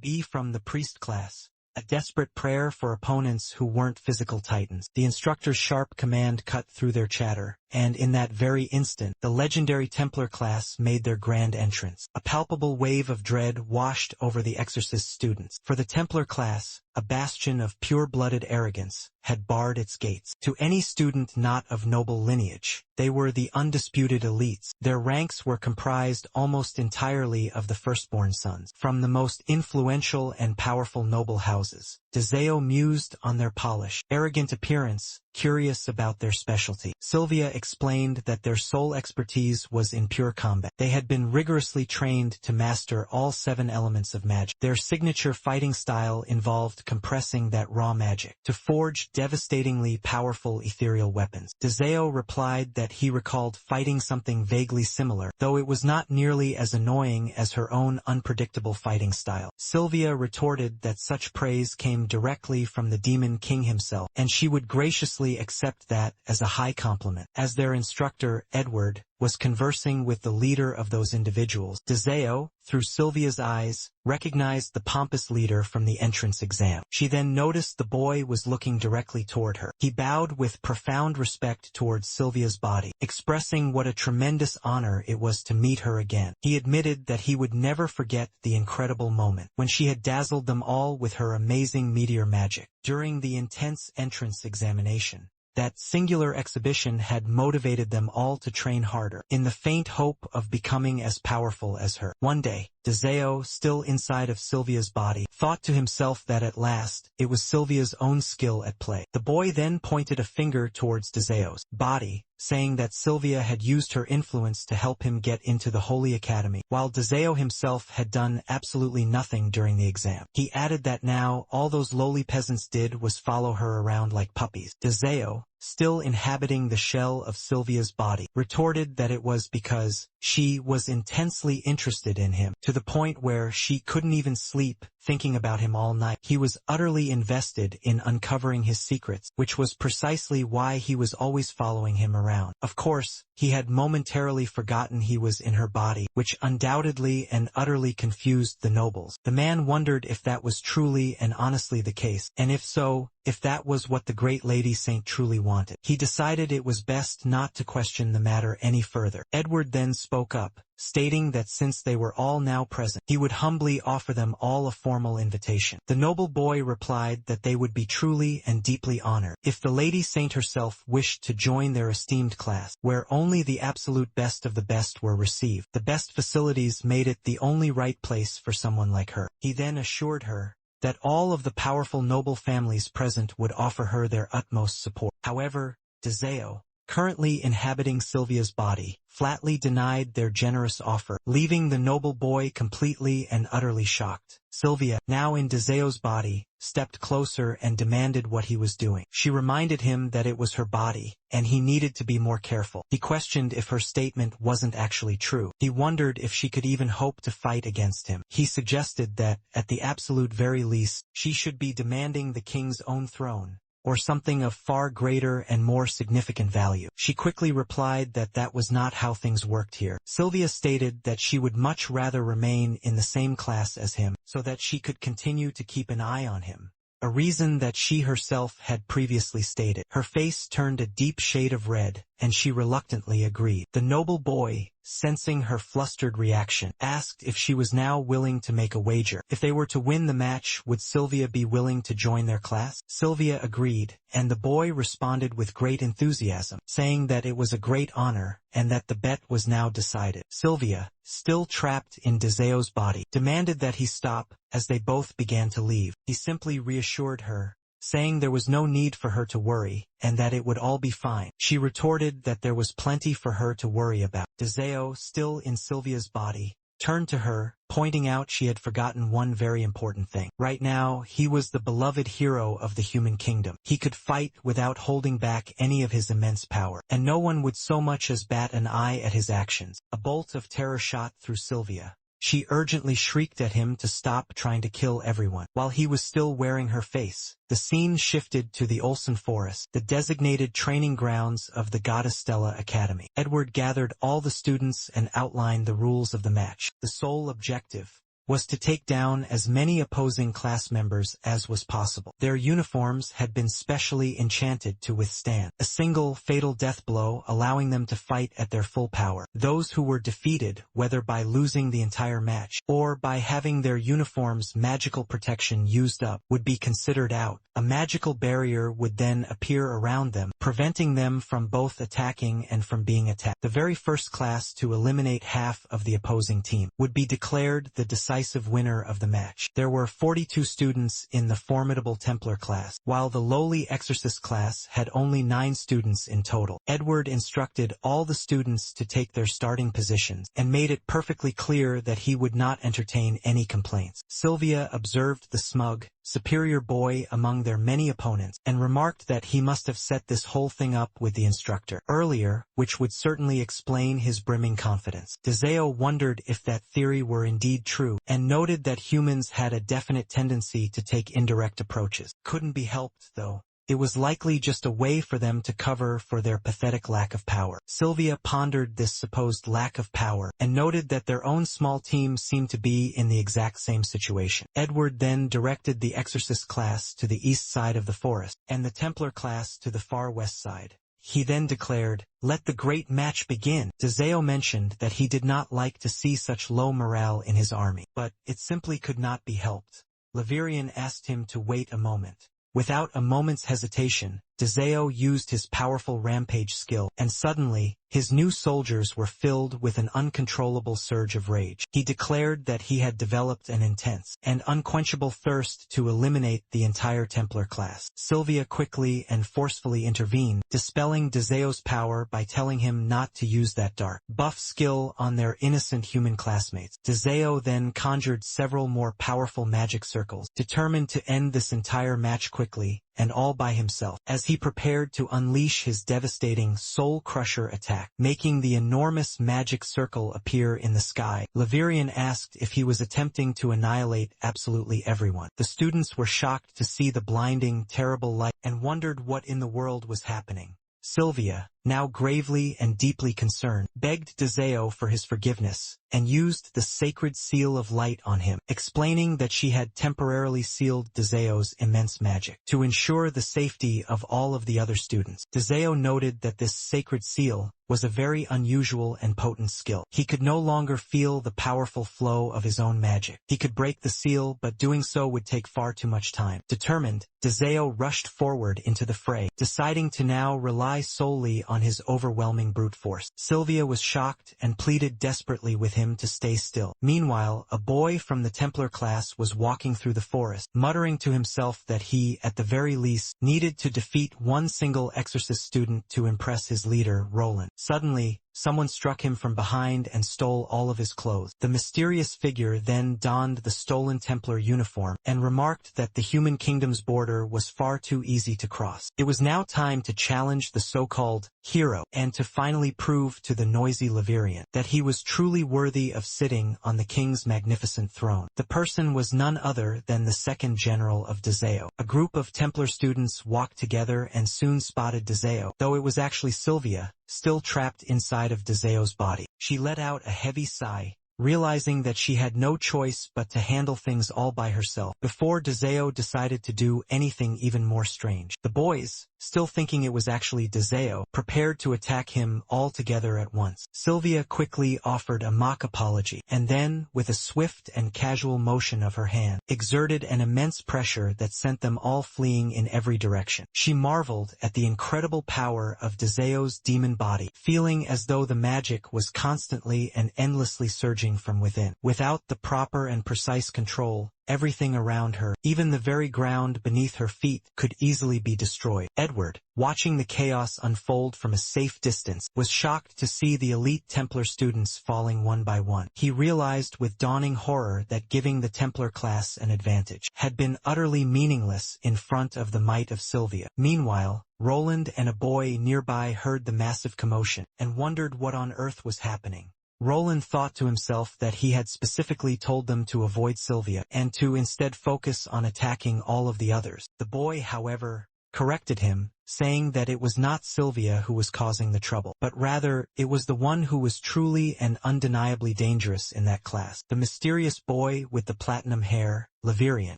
B from the priest class. A desperate prayer for opponents who weren't physical titans. The instructor's sharp command cut through their chatter, and in that very instant, the legendary Templar class made their grand entrance. A palpable wave of dread washed over the exorcist students. For the Templar class, a bastion of pure-blooded arrogance, had barred its gates. To any student not of noble lineage, they were the undisputed elites. Their ranks were comprised almost entirely of the firstborn sons. From the most influential and powerful noble houses, Dezeo mused on their polished, arrogant appearance, curious about their specialty. Sylvia explained that their sole expertise was in pure combat. They had been rigorously trained to master all 7 elements of magic. Their signature fighting style involved compressing that raw magic to forge devastatingly powerful ethereal weapons. Dezeo replied that he recalled fighting something vaguely similar, though it was not nearly as annoying as her own unpredictable fighting style. Sylvia retorted that such praise came directly from the demon king himself, and she would graciously accept that as a high compliment. As their instructor, Edward, was conversing with the leader of those individuals, Dezeo, through Sylvia's eyes, recognized the pompous leader from the entrance exam. She then noticed the boy was looking directly toward her. He bowed with profound respect towards Sylvia's body, expressing what a tremendous honor it was to meet her again. He admitted that he would never forget the incredible moment when she had dazzled them all with her amazing meteor magic. During the intense entrance examination, that singular exhibition had motivated them all to train harder, in the faint hope of becoming as powerful as her. One day, Dezeo, still inside of Sylvia's body, thought to himself that at last, it was Sylvia's own skill at play. The boy then pointed a finger towards Dezeo's body, saying that Sylvia had used her influence to help him get into the Holy Academy, while Dezeo himself had done absolutely nothing during the exam. He added that now all those lowly peasants did was follow her around like puppies. Dezeo, still inhabiting the shell of Sylvia's body, retorted that it was because she was intensely interested in him, to the point where she couldn't even sleep thinking about him all night. He was utterly invested in uncovering his secrets, which was precisely why he was always following him around. Of course, he had momentarily forgotten he was in her body, which undoubtedly and utterly confused the nobles. The man wondered if that was truly and honestly the case, and if so, if that was what the great lady saint truly wanted. He decided it was best not to question the matter any further. Edward then spoke up, stating that since they were all now present, he would humbly offer them all a formal invitation. The noble boy replied that they would be truly and deeply honored if the lady saint herself wished to join their esteemed class, where only the absolute best of the best were received. The best facilities made it the only right place for someone like her. He then assured her that all of the powerful noble families present would offer her their utmost support. However, Dezeo, currently inhabiting Sylvia's body, flatly denied their generous offer, leaving the noble boy completely and utterly shocked. Sylvia, now in Dezeo's body, stepped closer and demanded what he was doing. She reminded him that it was her body, and he needed to be more careful. He questioned if her statement wasn't actually true. He wondered if she could even hope to fight against him. He suggested that, at the absolute very least, she should be demanding the king's own throne, or something of far greater and more significant value. She quickly replied that that was not how things worked here. Sylvia stated that she would much rather remain in the same class as him, so that she could continue to keep an eye on him, a reason that she herself had previously stated. Her face turned a deep shade of red, and she reluctantly agreed. The noble boy, sensing her flustered reaction, asked if she was now willing to make a wager. If they were to win the match, would Sylvia be willing to join their class? Sylvia agreed, and the boy responded with great enthusiasm, saying that it was a great honor, and that the bet was now decided. Sylvia, still trapped in Deseo's body, demanded that he stop, as they both began to leave. He simply reassured her, saying there was no need for her to worry, and that it would all be fine. She retorted that there was plenty for her to worry about. Deseo, still in Sylvia's body, turned to her, pointing out she had forgotten one very important thing. Right now, he was the beloved hero of the human kingdom. He could fight without holding back any of his immense power, and no one would so much as bat an eye at his actions. A bolt of terror shot through Sylvia. She urgently shrieked at him to stop trying to kill everyone. While he was still wearing her face, the scene shifted to the Olsen Forest, the designated training grounds of the Goddess Stella Academy. Edward gathered all the students and outlined the rules of the match. The sole objective was to take down as many opposing class members as was possible. Their uniforms had been specially enchanted to withstand a single fatal death blow, allowing them to fight at their full power. Those who were defeated, whether by losing the entire match or by having their uniforms' magical protection used up, would be considered out. A magical barrier would then appear around them, preventing them from both attacking and from being attacked. The very first class to eliminate half of the opposing team would be declared the decisive winner of the match. There were 42 students in the formidable Templar class, while the lowly Exorcist class had only 9 students in total. Edward instructed all the students to take their starting positions, and made it perfectly clear that he would not entertain any complaints. Sylvia observed the smug, superior boy among their many opponents, and remarked that he must have set this whole thing up with the instructor earlier, which would certainly explain his brimming confidence. Deseo wondered if that theory were indeed true, and noted that humans had a definite tendency to take indirect approaches. Couldn't be helped, though. It was likely just a way for them to cover for their pathetic lack of power. Sylvia pondered this supposed lack of power, and noted that their own small team seemed to be in the exact same situation. Edward then directed the Exorcist class to the east side of the forest, and the Templar class to the far west side. He then declared, "Let the great match begin." Deseo mentioned that he did not like to see such low morale in his army, but it simply could not be helped. Levirian asked him to wait a moment. Without a moment's hesitation, Deseo used his powerful rampage skill, and suddenly, his new soldiers were filled with an uncontrollable surge of rage. He declared that he had developed an intense and unquenchable thirst to eliminate the entire Templar class. Sylvia quickly and forcefully intervened, dispelling Deseo's power by telling him not to use that dark, buff skill on their innocent human classmates. Deseo then conjured several more powerful magic circles, determined to end this entire match quickly, and all by himself, as he prepared to unleash his devastating Soul Crusher attack, making the enormous magic circle appear in the sky. Levirian asked if he was attempting to annihilate absolutely everyone. The students were shocked to see the blinding, terrible light, and wondered what in the world was happening. Sylvia, now gravely and deeply concerned, begged Deseo for his forgiveness, and used the sacred seal of light on him, explaining that she had temporarily sealed Deseo's immense magic to ensure the safety of all of the other students. Deseo noted that this sacred seal was a very unusual and potent skill. He could no longer feel the powerful flow of his own magic. He could break the seal, but doing so would take far too much time. Determined, Deseo rushed forward into the fray, deciding to now rely solely on his overwhelming brute force. Sylvia was shocked and pleaded desperately with him to stay still. Meanwhile, a boy from the Templar class was walking through the forest, muttering to himself that he, at the very least, needed to defeat one single Exorcist student to impress his leader, Roland. Suddenly, someone struck him from behind and stole all of his clothes. The mysterious figure then donned the stolen Templar uniform, and remarked that the human kingdom's border was far too easy to cross. It was now time to challenge the so-called hero, and to finally prove to the noisy Levirian that he was truly worthy of sitting on the king's magnificent throne. The person was none other than the second general of Deseo. A group of Templar students walked together and soon spotted Deseo, though it was actually Sylvia, still trapped inside of Deseo's body. She let out a heavy sigh, realizing that she had no choice but to handle things all by herself, before Dezeo decided to do anything even more strange. The boys, still thinking it was actually Dezeo, prepared to attack him all together at once. Sylvia quickly offered a mock apology, and then, with a swift and casual motion of her hand, exerted an immense pressure that sent them all fleeing in every direction. She marveled at the incredible power of Dezeo's demon body, feeling as though the magic was constantly and endlessly surging from within. Without the proper and precise control, everything around her, even the very ground beneath her feet, could easily be destroyed. Edward, watching the chaos unfold from a safe distance, was shocked to see the elite Templar students falling one by one. He realized with dawning horror that giving the Templar class an advantage had been utterly meaningless in front of the might of Sylvia. Meanwhile, Roland and a boy nearby heard the massive commotion, and wondered what on earth was happening. Roland thought to himself that he had specifically told them to avoid Sylvia, and to instead focus on attacking all of the others. The boy, however, corrected him, saying that it was not Sylvia who was causing the trouble, but rather, it was the one who was truly and undeniably dangerous in that class. The mysterious boy with the platinum hair, Levirian.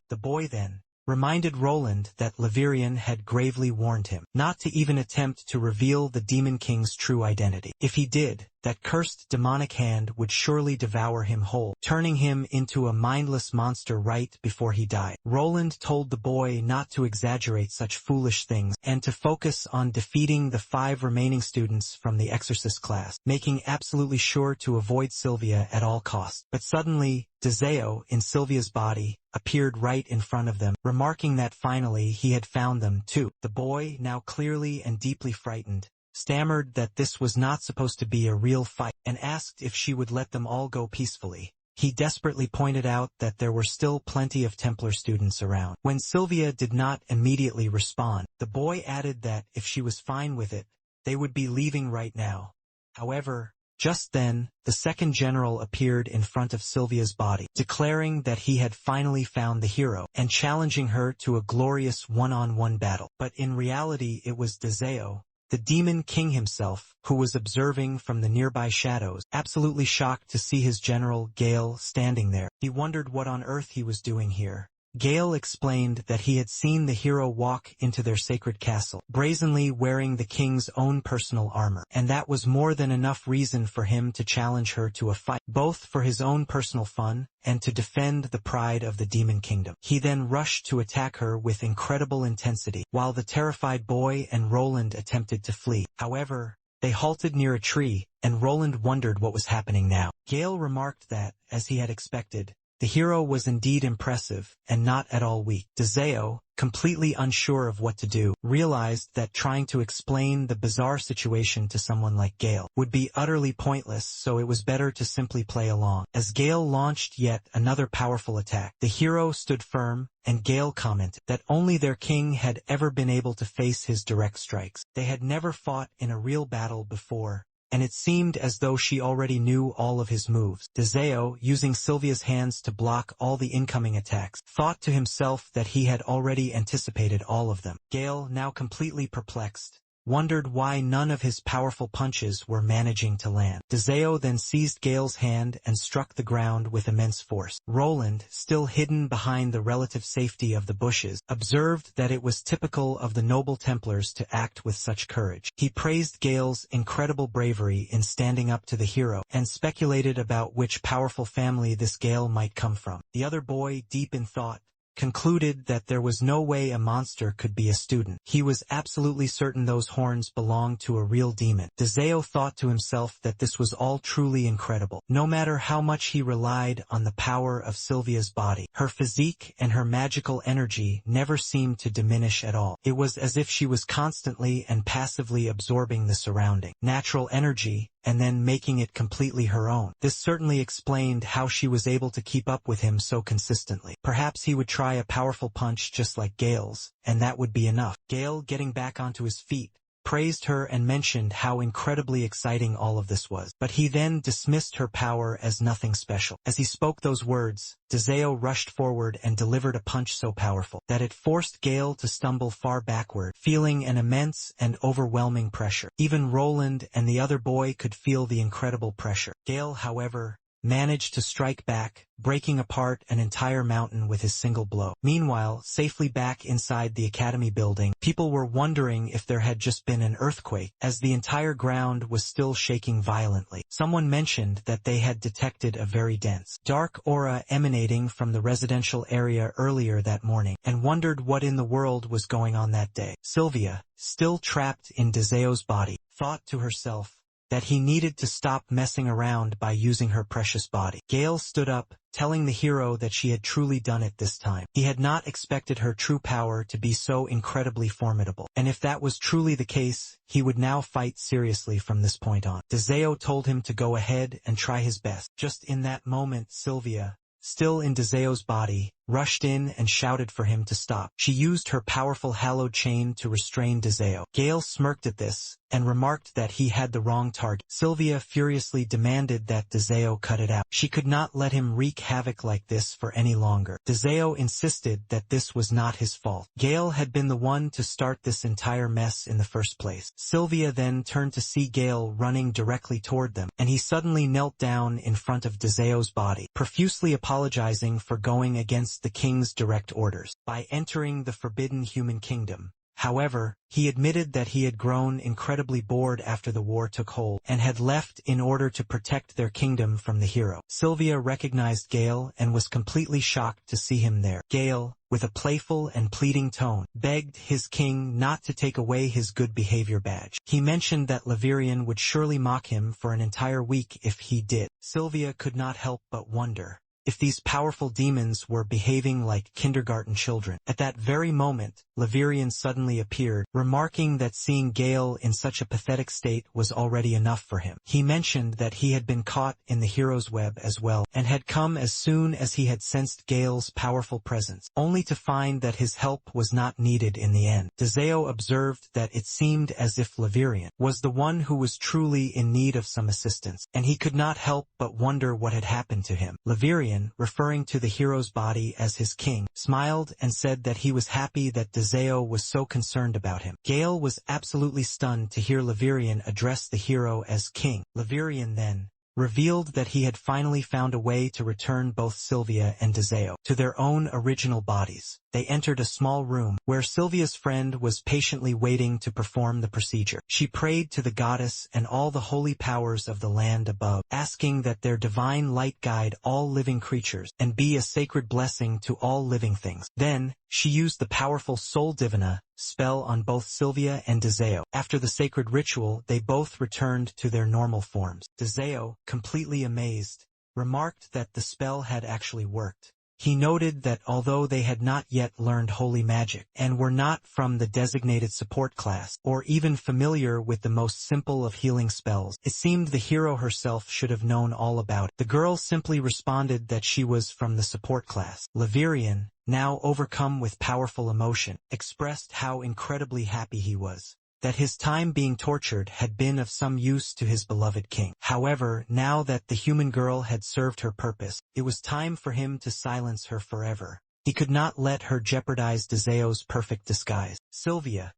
The boy then reminded Roland that Levirian had gravely warned him not to even attempt to reveal the Demon King's true identity. If he did, that cursed demonic hand would surely devour him whole, turning him into a mindless monster right before he died. Roland told the boy not to exaggerate such foolish things, and to focus on defeating the 5 remaining students from the exorcist class, making absolutely sure to avoid Sylvia at all costs. But suddenly, Dezeo, in Sylvia's body, appeared right in front of them, remarking that finally he had found them too. The boy, now clearly and deeply frightened, stammered that this was not supposed to be a real fight, and asked if she would let them all go peacefully. He desperately pointed out that there were still plenty of Templar students around. When Sylvia did not immediately respond, the boy added that if she was fine with it, they would be leaving right now. However, just then, the second general appeared in front of Sylvia's body, declaring that he had finally found the hero, and challenging her to a glorious one-on-one battle. But in reality it was Dezeo, the Demon King himself, who was observing from the nearby shadows, absolutely shocked to see his general, Gale, standing there. He wondered what on earth he was doing here. Gale explained that he had seen the hero walk into their sacred castle, brazenly wearing the king's own personal armor, and that was more than enough reason for him to challenge her to a fight, both for his own personal fun and to defend the pride of the Demon Kingdom. He then rushed to attack her with incredible intensity, while the terrified boy and Roland attempted to flee. However, they halted near a tree, and Roland wondered what was happening now. Gale remarked that, as he had expected, the hero was indeed impressive, and not at all weak. Dezeo, completely unsure of what to do, realized that trying to explain the bizarre situation to someone like Gale would be utterly pointless, so it was better to simply play along. As Gale launched yet another powerful attack, the hero stood firm, and Gale commented that only their king had ever been able to face his direct strikes. They had never fought in a real battle before, and it seemed as though she already knew all of his moves. Dezeo, using Sylvia's hands to block all the incoming attacks, thought to himself that he had already anticipated all of them. Gale, now completely perplexed, wondered why none of his powerful punches were managing to land. Dezeo then seized Gale's hand and struck the ground with immense force. Roland, still hidden behind the relative safety of the bushes, observed that it was typical of the noble Templars to act with such courage. He praised Gale's incredible bravery in standing up to the hero, and speculated about which powerful family this Gale might come from. The other boy, deep in thought, concluded that there was no way a monster could be a student. He was absolutely certain those horns belonged to a real demon. Dezeo thought to himself that this was all truly incredible. No matter how much he relied on the power of Sylvia's body, her physique and her magical energy never seemed to diminish at all. It was as if she was constantly and passively absorbing the surrounding natural energy, and then making it completely her own. This certainly explained how she was able to keep up with him so consistently. Perhaps he would try a powerful punch just like Gale's, and that would be enough. Gale, getting back onto his feet, praised her and mentioned how incredibly exciting all of this was. But he then dismissed her power as nothing special. As he spoke those words, Dezeo rushed forward and delivered a punch so powerful that it forced Gale to stumble far backward, feeling an immense and overwhelming pressure. Even Roland and the other boy could feel the incredible pressure. Gale, however, managed to strike back, breaking apart an entire mountain with his single blow. Meanwhile, safely back inside the academy building, people were wondering if there had just been an earthquake, as the entire ground was still shaking violently. Someone mentioned that they had detected a very dense, dark aura emanating from the residential area earlier that morning, and wondered what in the world was going on that day. Sylvia, still trapped in Deseo's body, thought to herself that he needed to stop messing around by using her precious body. Gale stood up, telling the hero that she had truly done it this time. He had not expected her true power to be so incredibly formidable, and if that was truly the case, he would now fight seriously from this point on. Deseo told him to go ahead and try his best. Just in that moment, Sylvia, still in Deseo's body, rushed in and shouted for him to stop. She used her powerful hallowed chain to restrain Deseo. Gale smirked at this, and remarked that he had the wrong target. Sylvia furiously demanded that Deseo cut it out. She could not let him wreak havoc like this for any longer. Deseo insisted that this was not his fault. Gale had been the one to start this entire mess in the first place. Sylvia then turned to see Gale running directly toward them, and he suddenly knelt down in front of Deseo's body, profusely apologizing for going against the king's direct orders by entering the forbidden human kingdom. However, he admitted that he had grown incredibly bored after the war took hold, and had left in order to protect their kingdom from the hero. Sylvia recognized Gale and was completely shocked to see him there. Gale, with a playful and pleading tone, begged his king not to take away his good behavior badge. He mentioned that Laverian would surely mock him for an entire week if he did. Sylvia could not help but wonder if these powerful demons were behaving like kindergarten children. At that very moment, Laverian suddenly appeared, remarking that seeing Gale in such a pathetic state was already enough for him. He mentioned that he had been caught in the hero's web as well, and had come as soon as he had sensed Gale's powerful presence, only to find that his help was not needed in the end. Deseo observed that it seemed as if Laverian was the one who was truly in need of some assistance, and he could not help but wonder what had happened to him. Laverian, referring to the hero's body as his king, smiled and said that he was happy that Deseo was so concerned about him. Gale was absolutely stunned to hear Laverian address the hero as king. Laverian then revealed that he had finally found a way to return both Sylvia and Deseo to their own original bodies. They entered a small room, where Sylvia's friend was patiently waiting to perform the procedure. She prayed to the goddess and all the holy powers of the land above, asking that their divine light guide all living creatures, and be a sacred blessing to all living things. Then, she used the powerful Soul Divina spell on both Sylvia and Deseo. After the sacred ritual, they both returned to their normal forms. Deseo, completely amazed, remarked that the spell had actually worked. He noted that although they had not yet learned holy magic, and were not from the designated support class, or even familiar with the most simple of healing spells, it seemed the hero herself should have known all about it. The girl simply responded that she was from the support class. Laverian, now overcome with powerful emotion, expressed how incredibly happy he was that his time being tortured had been of some use to his beloved king. However, now that the human girl had served her purpose, it was time for him to silence her forever. He could not let her jeopardize Deseo's perfect disguise. Sylvia,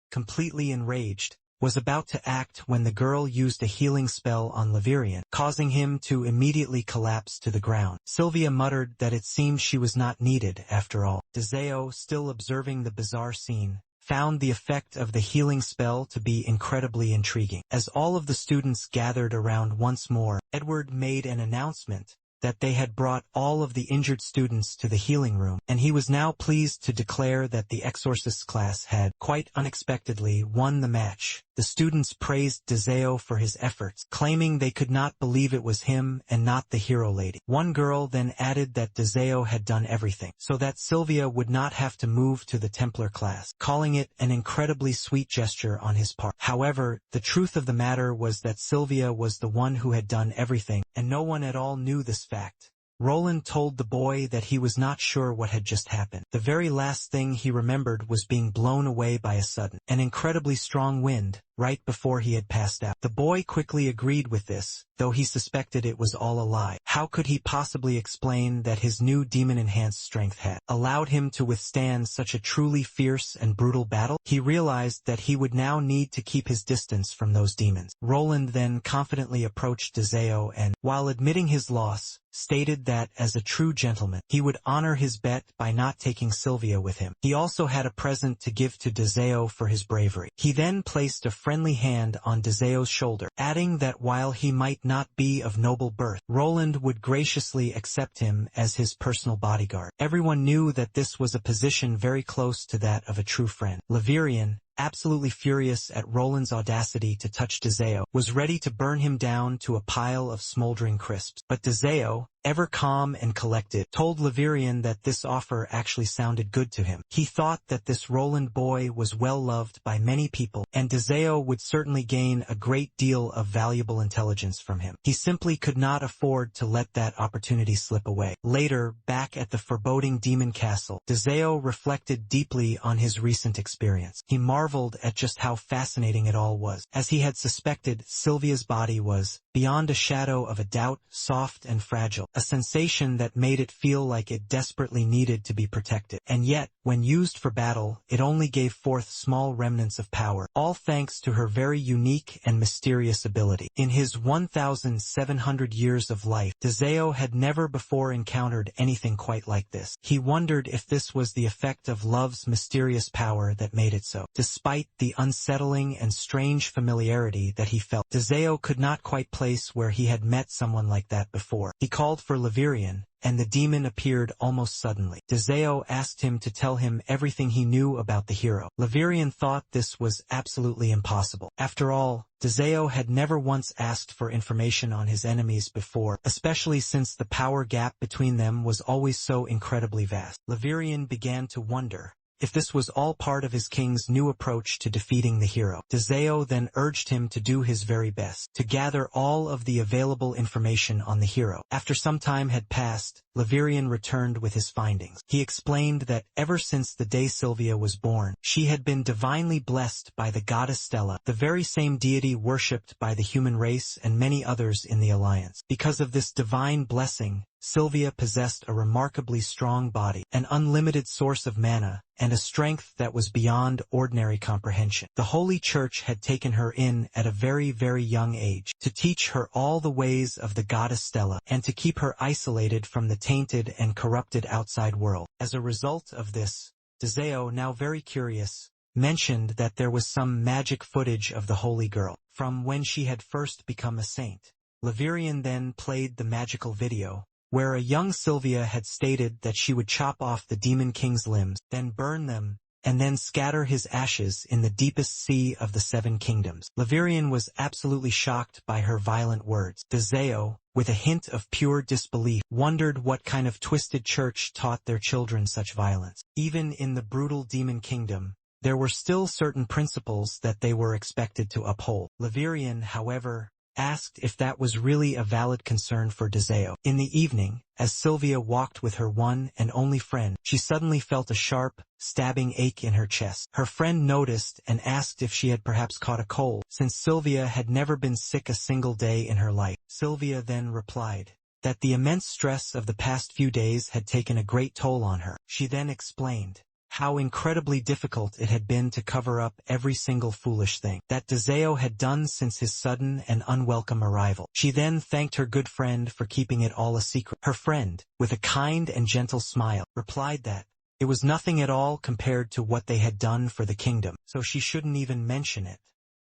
completely enraged, was about to act when the girl used a healing spell on Laverian, causing him to immediately collapse to the ground. Sylvia muttered that it seemed she was not needed after all. Deseo, still observing the bizarre scene, found the effect of the healing spell to be incredibly intriguing. As all of the students gathered around once more, Edward made an announcement that they had brought all of the injured students to the healing room, and he was now pleased to declare that the exorcist class had, quite unexpectedly, won the match. The students praised Deseo for his efforts, claiming they could not believe it was him and not the hero lady. One girl then added that Deseo had done everything, so that Sylvia would not have to move to the Templar class, calling it an incredibly sweet gesture on his part. However, the truth of the matter was that Sylvia was the one who had done everything, and no one at all knew this fact. Roland told the boy that he was not sure what had just happened. The very last thing he remembered was being blown away by a sudden and incredibly strong wind, right before he had passed out. The boy quickly agreed with this, though he suspected it was all a lie. How could he possibly explain that his new demon-enhanced strength had allowed him to withstand such a truly fierce and brutal battle? He realized that he would now need to keep his distance from those demons. Roland then confidently approached Dezeo and, while admitting his loss, stated that, as a true gentleman, he would honor his bet by not taking Sylvia with him. He also had a present to give to Dezeo for his bravery. He then placed a friendly hand on Dezeo's shoulder, adding that while he might not be of noble birth, Roland would graciously accept him as his personal bodyguard. Everyone knew that this was a position very close to that of a true friend. Levirian, absolutely furious at Roland's audacity to touch Dezeo, was ready to burn him down to a pile of smoldering crisps. But Dezeo, ever calm and collected, told Levirian that this offer actually sounded good to him. He thought that this Roland boy was well loved by many people, and Dezeo would certainly gain a great deal of valuable intelligence from him. He simply could not afford to let that opportunity slip away. Later, back at the foreboding demon castle, Dezeo reflected deeply on his recent experience. He marveled at just how fascinating it all was. As he had suspected, Sylvia's body was, beyond a shadow of a doubt, soft and fragile, a sensation that made it feel like it desperately needed to be protected. And yet, when used for battle, it only gave forth small remnants of power, all thanks to her very unique and mysterious ability. In his 1,700 years of life, Dezeo had never before encountered anything quite like this. He wondered if this was the effect of love's mysterious power that made it so. Despite the unsettling and strange familiarity that he felt, Dezeo could not quite place where he had met someone like that before. He called for Levirian, and the demon appeared almost suddenly. Dezeo asked him to tell him everything he knew about the hero. Levirian thought this was absolutely impossible. After all, Dezeo had never once asked for information on his enemies before, especially since the power gap between them was always so incredibly vast. Levirian began to wonder if this was all part of his king's new approach to defeating the hero. Dezeo then urged him to do his very best to gather all of the available information on the hero. After some time had passed, Levirian returned with his findings. He explained that ever since the day Sylvia was born, she had been divinely blessed by the goddess Stella, the very same deity worshipped by the human race and many others in the Alliance. Because of this divine blessing, Sylvia possessed a remarkably strong body, an unlimited source of mana, and a strength that was beyond ordinary comprehension. The Holy Church had taken her in at a very, very young age to teach her all the ways of the goddess Stella and to keep her isolated from the tainted and corrupted outside world. As a result of this, Dezeo, now very curious, mentioned that there was some magic footage of the holy girl from when she had first become a saint. Levirian then played the magical video, where a young Sylvia had stated that she would chop off the Demon King's limbs, then burn them, and then scatter his ashes in the deepest sea of the Seven Kingdoms. Levirian was absolutely shocked by her violent words. Dezeo, with a hint of pure disbelief, wondered what kind of twisted church taught their children such violence. Even in the brutal Demon Kingdom, there were still certain principles that they were expected to uphold. Levirian, however, asked if that was really a valid concern for Dezeo. In the evening, as Sylvia walked with her one and only friend, she suddenly felt a sharp, stabbing ache in her chest. Her friend noticed and asked if she had perhaps caught a cold, since Sylvia had never been sick a single day in her life. Sylvia then replied that the immense stress of the past few days had taken a great toll on her. She then explained how incredibly difficult it had been to cover up every single foolish thing that Dezeo had done since his sudden and unwelcome arrival. She then thanked her good friend for keeping it all a secret. Her friend, with a kind and gentle smile, replied that it was nothing at all compared to what they had done for the kingdom, so she shouldn't even mention it.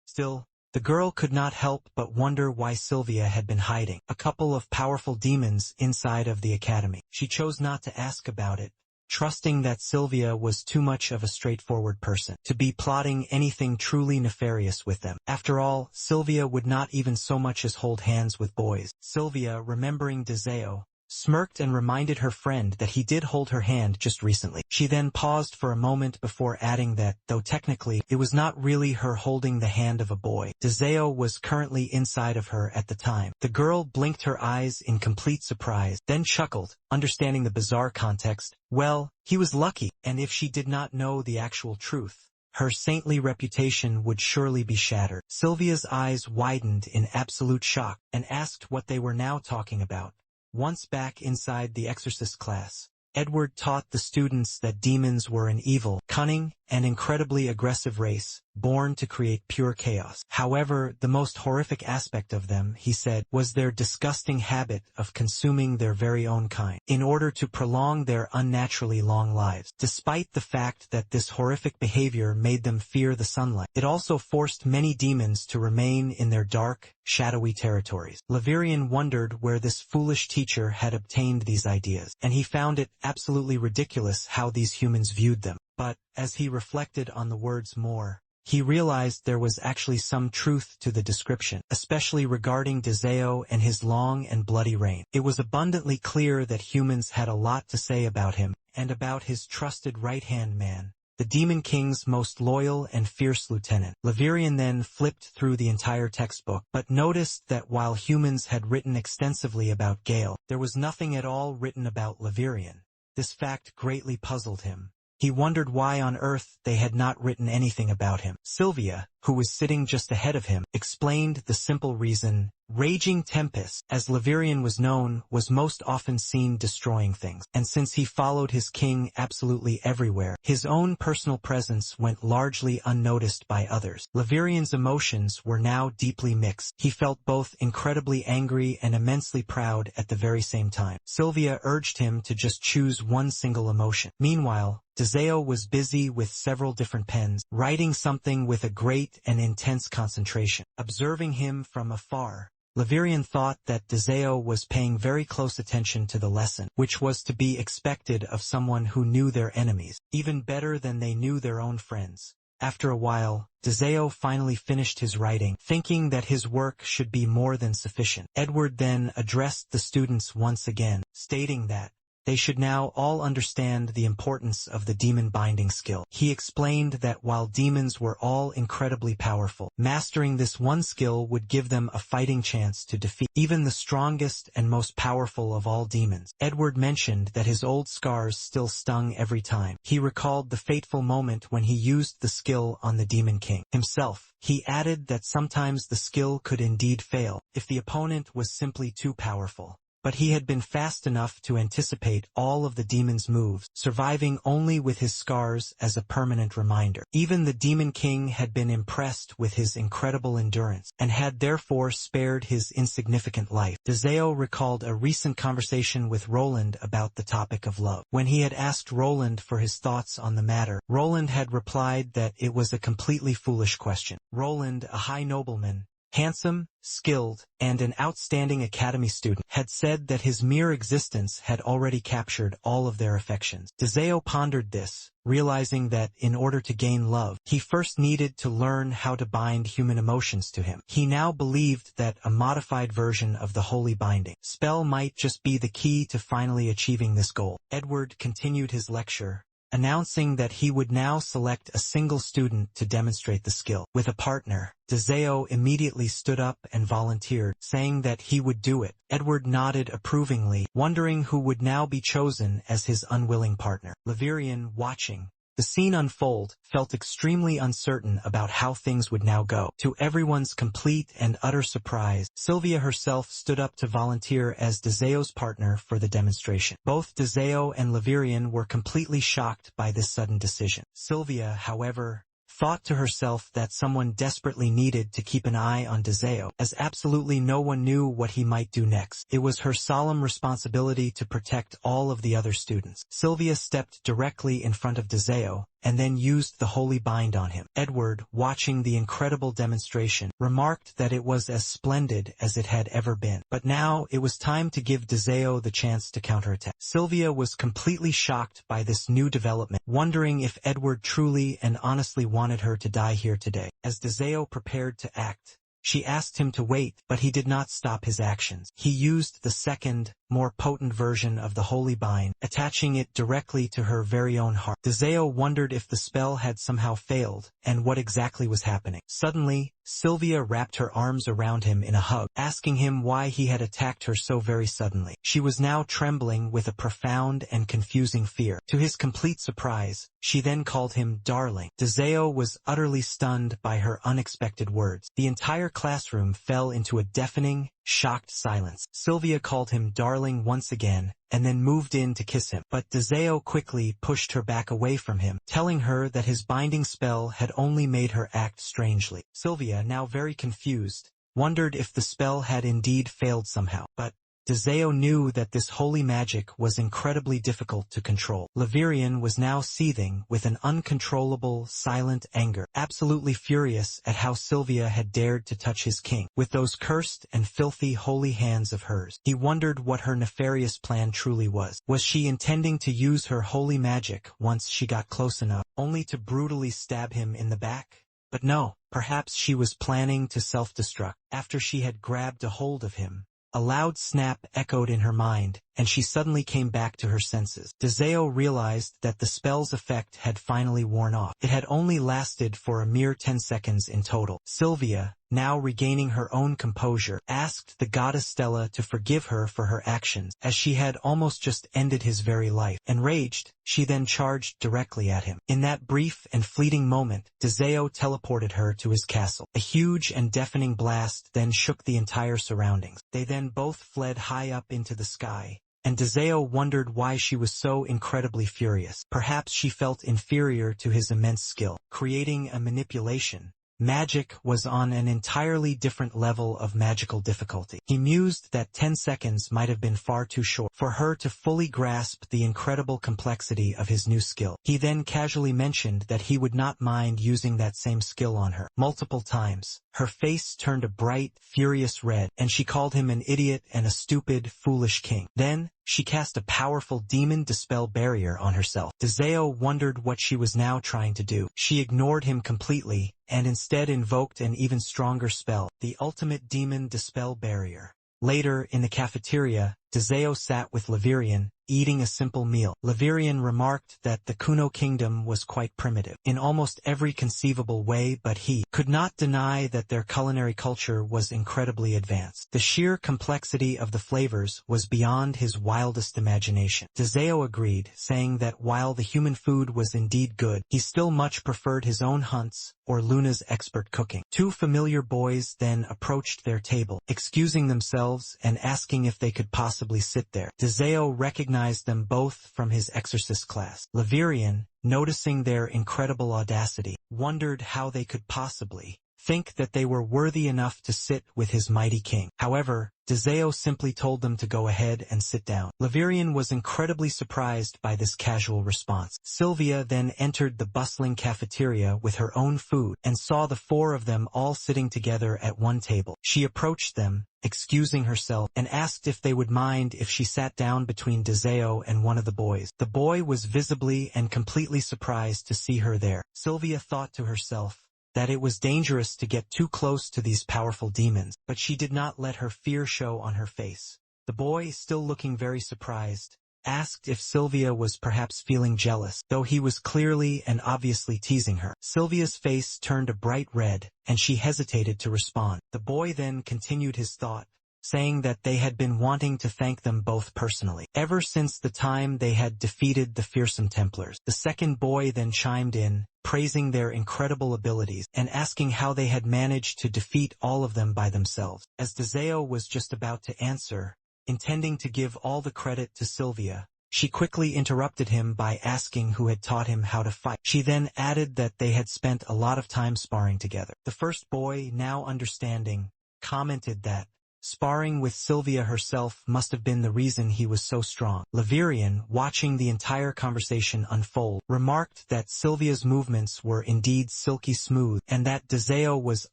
Still, the girl could not help but wonder why Sylvia had been hiding a couple of powerful demons inside of the academy. She chose not to ask about it, trusting that Sylvia was too much of a straightforward person to be plotting anything truly nefarious with them. After all, Sylvia would not even so much as hold hands with boys. Sylvia, remembering Dezeo, smirked and reminded her friend that he did hold her hand just recently. She then paused for a moment before adding that, though technically, it was not really her holding the hand of a boy. Dezeo was currently inside of her at the time. The girl blinked her eyes in complete surprise, then chuckled, understanding the bizarre context. Well, he was lucky, and if she did not know the actual truth, her saintly reputation would surely be shattered. Sylvia's eyes widened in absolute shock and asked what they were now talking about. Once back inside the exorcist class, Edward taught the students that demons were an evil, cunning, and incredibly aggressive race, born to create pure chaos. However, the most horrific aspect of them, he said, was their disgusting habit of consuming their very own kind, in order to prolong their unnaturally long lives. Despite the fact that this horrific behavior made them fear the sunlight, it also forced many demons to remain in their dark, shadowy territories. Laverian wondered where this foolish teacher had obtained these ideas, and he found it absolutely ridiculous how these humans viewed them. But, as he reflected on the words more, he realized there was actually some truth to the description, especially regarding Dezeo and his long and bloody reign. It was abundantly clear that humans had a lot to say about him, and about his trusted right-hand man, the Demon King's most loyal and fierce lieutenant. Laverian then flipped through the entire textbook, but noticed that while humans had written extensively about Gale, there was nothing at all written about Laverian. This fact greatly puzzled him. He wondered why on earth they had not written anything about him. Sylvia, who was sitting just ahead of him, explained the simple reason. Raging Tempest, as Laverian was known, was most often seen destroying things, and since he followed his king absolutely everywhere, his own personal presence went largely unnoticed by others. Laverian's emotions were now deeply mixed. He felt both incredibly angry and immensely proud at the very same time. Sylvia urged him to just choose one single emotion. Meanwhile, Dezeo was busy with several different pens, writing something with a great and intense concentration. Observing him from afar, Laverian thought that Dezeo was paying very close attention to the lesson, which was to be expected of someone who knew their enemies, even better than they knew their own friends. After a while, Dezeo finally finished his writing, thinking that his work should be more than sufficient. Edward then addressed the students once again, stating that they should now all understand the importance of the demon binding skill. He explained that while demons were all incredibly powerful, mastering this one skill would give them a fighting chance to defeat even the strongest and most powerful of all demons. Edward mentioned that his old scars still stung every time he recalled the fateful moment when he used the skill on the Demon King himself. He added that sometimes the skill could indeed fail if the opponent was simply too powerful. But he had been fast enough to anticipate all of the demon's moves, surviving only with his scars as a permanent reminder. Even the Demon King had been impressed with his incredible endurance, and had therefore spared his insignificant life. Dezeo recalled a recent conversation with Roland about the topic of love. When he had asked Roland for his thoughts on the matter, Roland had replied that it was a completely foolish question. Roland, a high nobleman, handsome, skilled, and an outstanding academy student, had said that his mere existence had already captured all of their affections. Dezeo pondered this, realizing that in order to gain love, he first needed to learn how to bind human emotions to him. He now believed that a modified version of the holy binding spell might just be the key to finally achieving this goal. Edward continued his lecture, announcing that he would now select a single student to demonstrate the skill. With a partner, Dezeo immediately stood up and volunteered, saying that he would do it. Edward nodded approvingly, wondering who would now be chosen as his unwilling partner. Laverian, watching the scene unfold, felt extremely uncertain about how things would now go. To everyone's complete and utter surprise, Sylvia herself stood up to volunteer as Dezeo's partner for the demonstration. Both Dezeo and Laverian were completely shocked by this sudden decision. Sylvia, however, thought to herself that someone desperately needed to keep an eye on Dezeo, as absolutely no one knew what he might do next. It was her solemn responsibility to protect all of the other students. Sylvia stepped directly in front of Dezeo, and then used the holy bind on him. Edward, watching the incredible demonstration, remarked that it was as splendid as it had ever been. But now it was time to give Dezeo the chance to counterattack. Sylvia was completely shocked by this new development, wondering if Edward truly and honestly wanted her to die here today. As Dezeo prepared to act, she asked him to wait, but he did not stop his actions. He used the second, more potent version of the holy bind, attaching it directly to her very own heart. Dezeo wondered if the spell had somehow failed, and what exactly was happening. Suddenly, Sylvia wrapped her arms around him in a hug, asking him why he had attacked her so very suddenly. She was now trembling with a profound and confusing fear. To his complete surprise, she then called him darling. Dezeo was utterly stunned by her unexpected words. The entire classroom fell into a deafening, shocked silence. Sylvia called him darling once again, and then moved in to kiss him. But Dezeo quickly pushed her back away from him, telling her that his binding spell had only made her act strangely. Sylvia, now very confused, wondered if the spell had indeed failed somehow. But Dezeo knew that this holy magic was incredibly difficult to control. Levirian was now seething with an uncontrollable, silent anger, absolutely furious at how Sylvia had dared to touch his king with those cursed and filthy holy hands of hers. He wondered what her nefarious plan truly was. Was she intending to use her holy magic once she got close enough, only to brutally stab him in the back? But no, perhaps she was planning to self-destruct. After she had grabbed a hold of him, a loud snap echoed in her mind, and she suddenly came back to her senses. Dezeo realized that the spell's effect had finally worn off. It had only lasted for a mere 10 seconds in total. Sylvia, now regaining her own composure, asked the goddess Stella to forgive her for her actions, as she had almost just ended his very life. Enraged, she then charged directly at him. In that brief and fleeting moment, Dezeo teleported her to his castle. A huge and deafening blast then shook the entire surroundings. They then both fled high up into the sky, and Dezeo wondered why she was so incredibly furious. Perhaps she felt inferior to his immense skill. Creating a manipulation magic was on an entirely different level of magical difficulty. He mused that 10 seconds might have been far too short for her to fully grasp the incredible complexity of his new skill. He then casually mentioned that he would not mind using that same skill on her. Multiple times, her face turned a bright, furious red, and she called him an idiot and a stupid, foolish king. Then, she cast a powerful demon dispel barrier on herself. Dezeo wondered what she was now trying to do. She ignored him completely, and instead invoked an even stronger spell, the ultimate demon dispel barrier. Later, in the cafeteria, Dezeo sat with Levirian, eating a simple meal. Levirian remarked that the Kuno kingdom was quite primitive in almost every conceivable way, but he could not deny that their culinary culture was incredibly advanced. The sheer complexity of the flavors was beyond his wildest imagination. Dezeo agreed, saying that while the human food was indeed good, he still much preferred his own hunts or Luna's expert cooking. Two familiar boys then approached their table, excusing themselves and asking if they could possibly sit there. Dezeo recognized them both from his exorcist class. Levirian, noticing their incredible audacity, wondered how they could possibly think that they were worthy enough to sit with his mighty king. However, Dezeo simply told them to go ahead and sit down. Levirian was incredibly surprised by this casual response. Sylvia then entered the bustling cafeteria with her own food and saw the four of them all sitting together at one table. She approached them, excusing herself, and asked if they would mind if she sat down between Dezeo and one of the boys. The boy was visibly and completely surprised to see her there. Sylvia thought to herself that it was dangerous to get too close to these powerful demons, but she did not let her fear show on her face. The boy, still looking very surprised, asked if Sylvia was perhaps feeling jealous, though he was clearly and obviously teasing her. Sylvia's face turned a bright red, and she hesitated to respond. The boy then continued his thought, saying that they had been wanting to thank them both personally, ever since the time they had defeated the fearsome Templars. The second boy then chimed in, praising their incredible abilities, and asking how they had managed to defeat all of them by themselves. As Dezeo was just about to answer, intending to give all the credit to Sylvia, she quickly interrupted him by asking who had taught him how to fight. She then added that they had spent a lot of time sparring together. The first boy, now understanding, commented that sparring with Sylvia herself must have been the reason he was so strong. Levirian, watching the entire conversation unfold, remarked that Sylvia's movements were indeed silky smooth, and that Dezeo was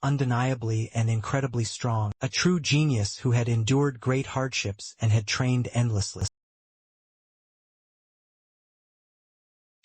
undeniably and incredibly strong, a true genius who had endured great hardships and had trained endlessly.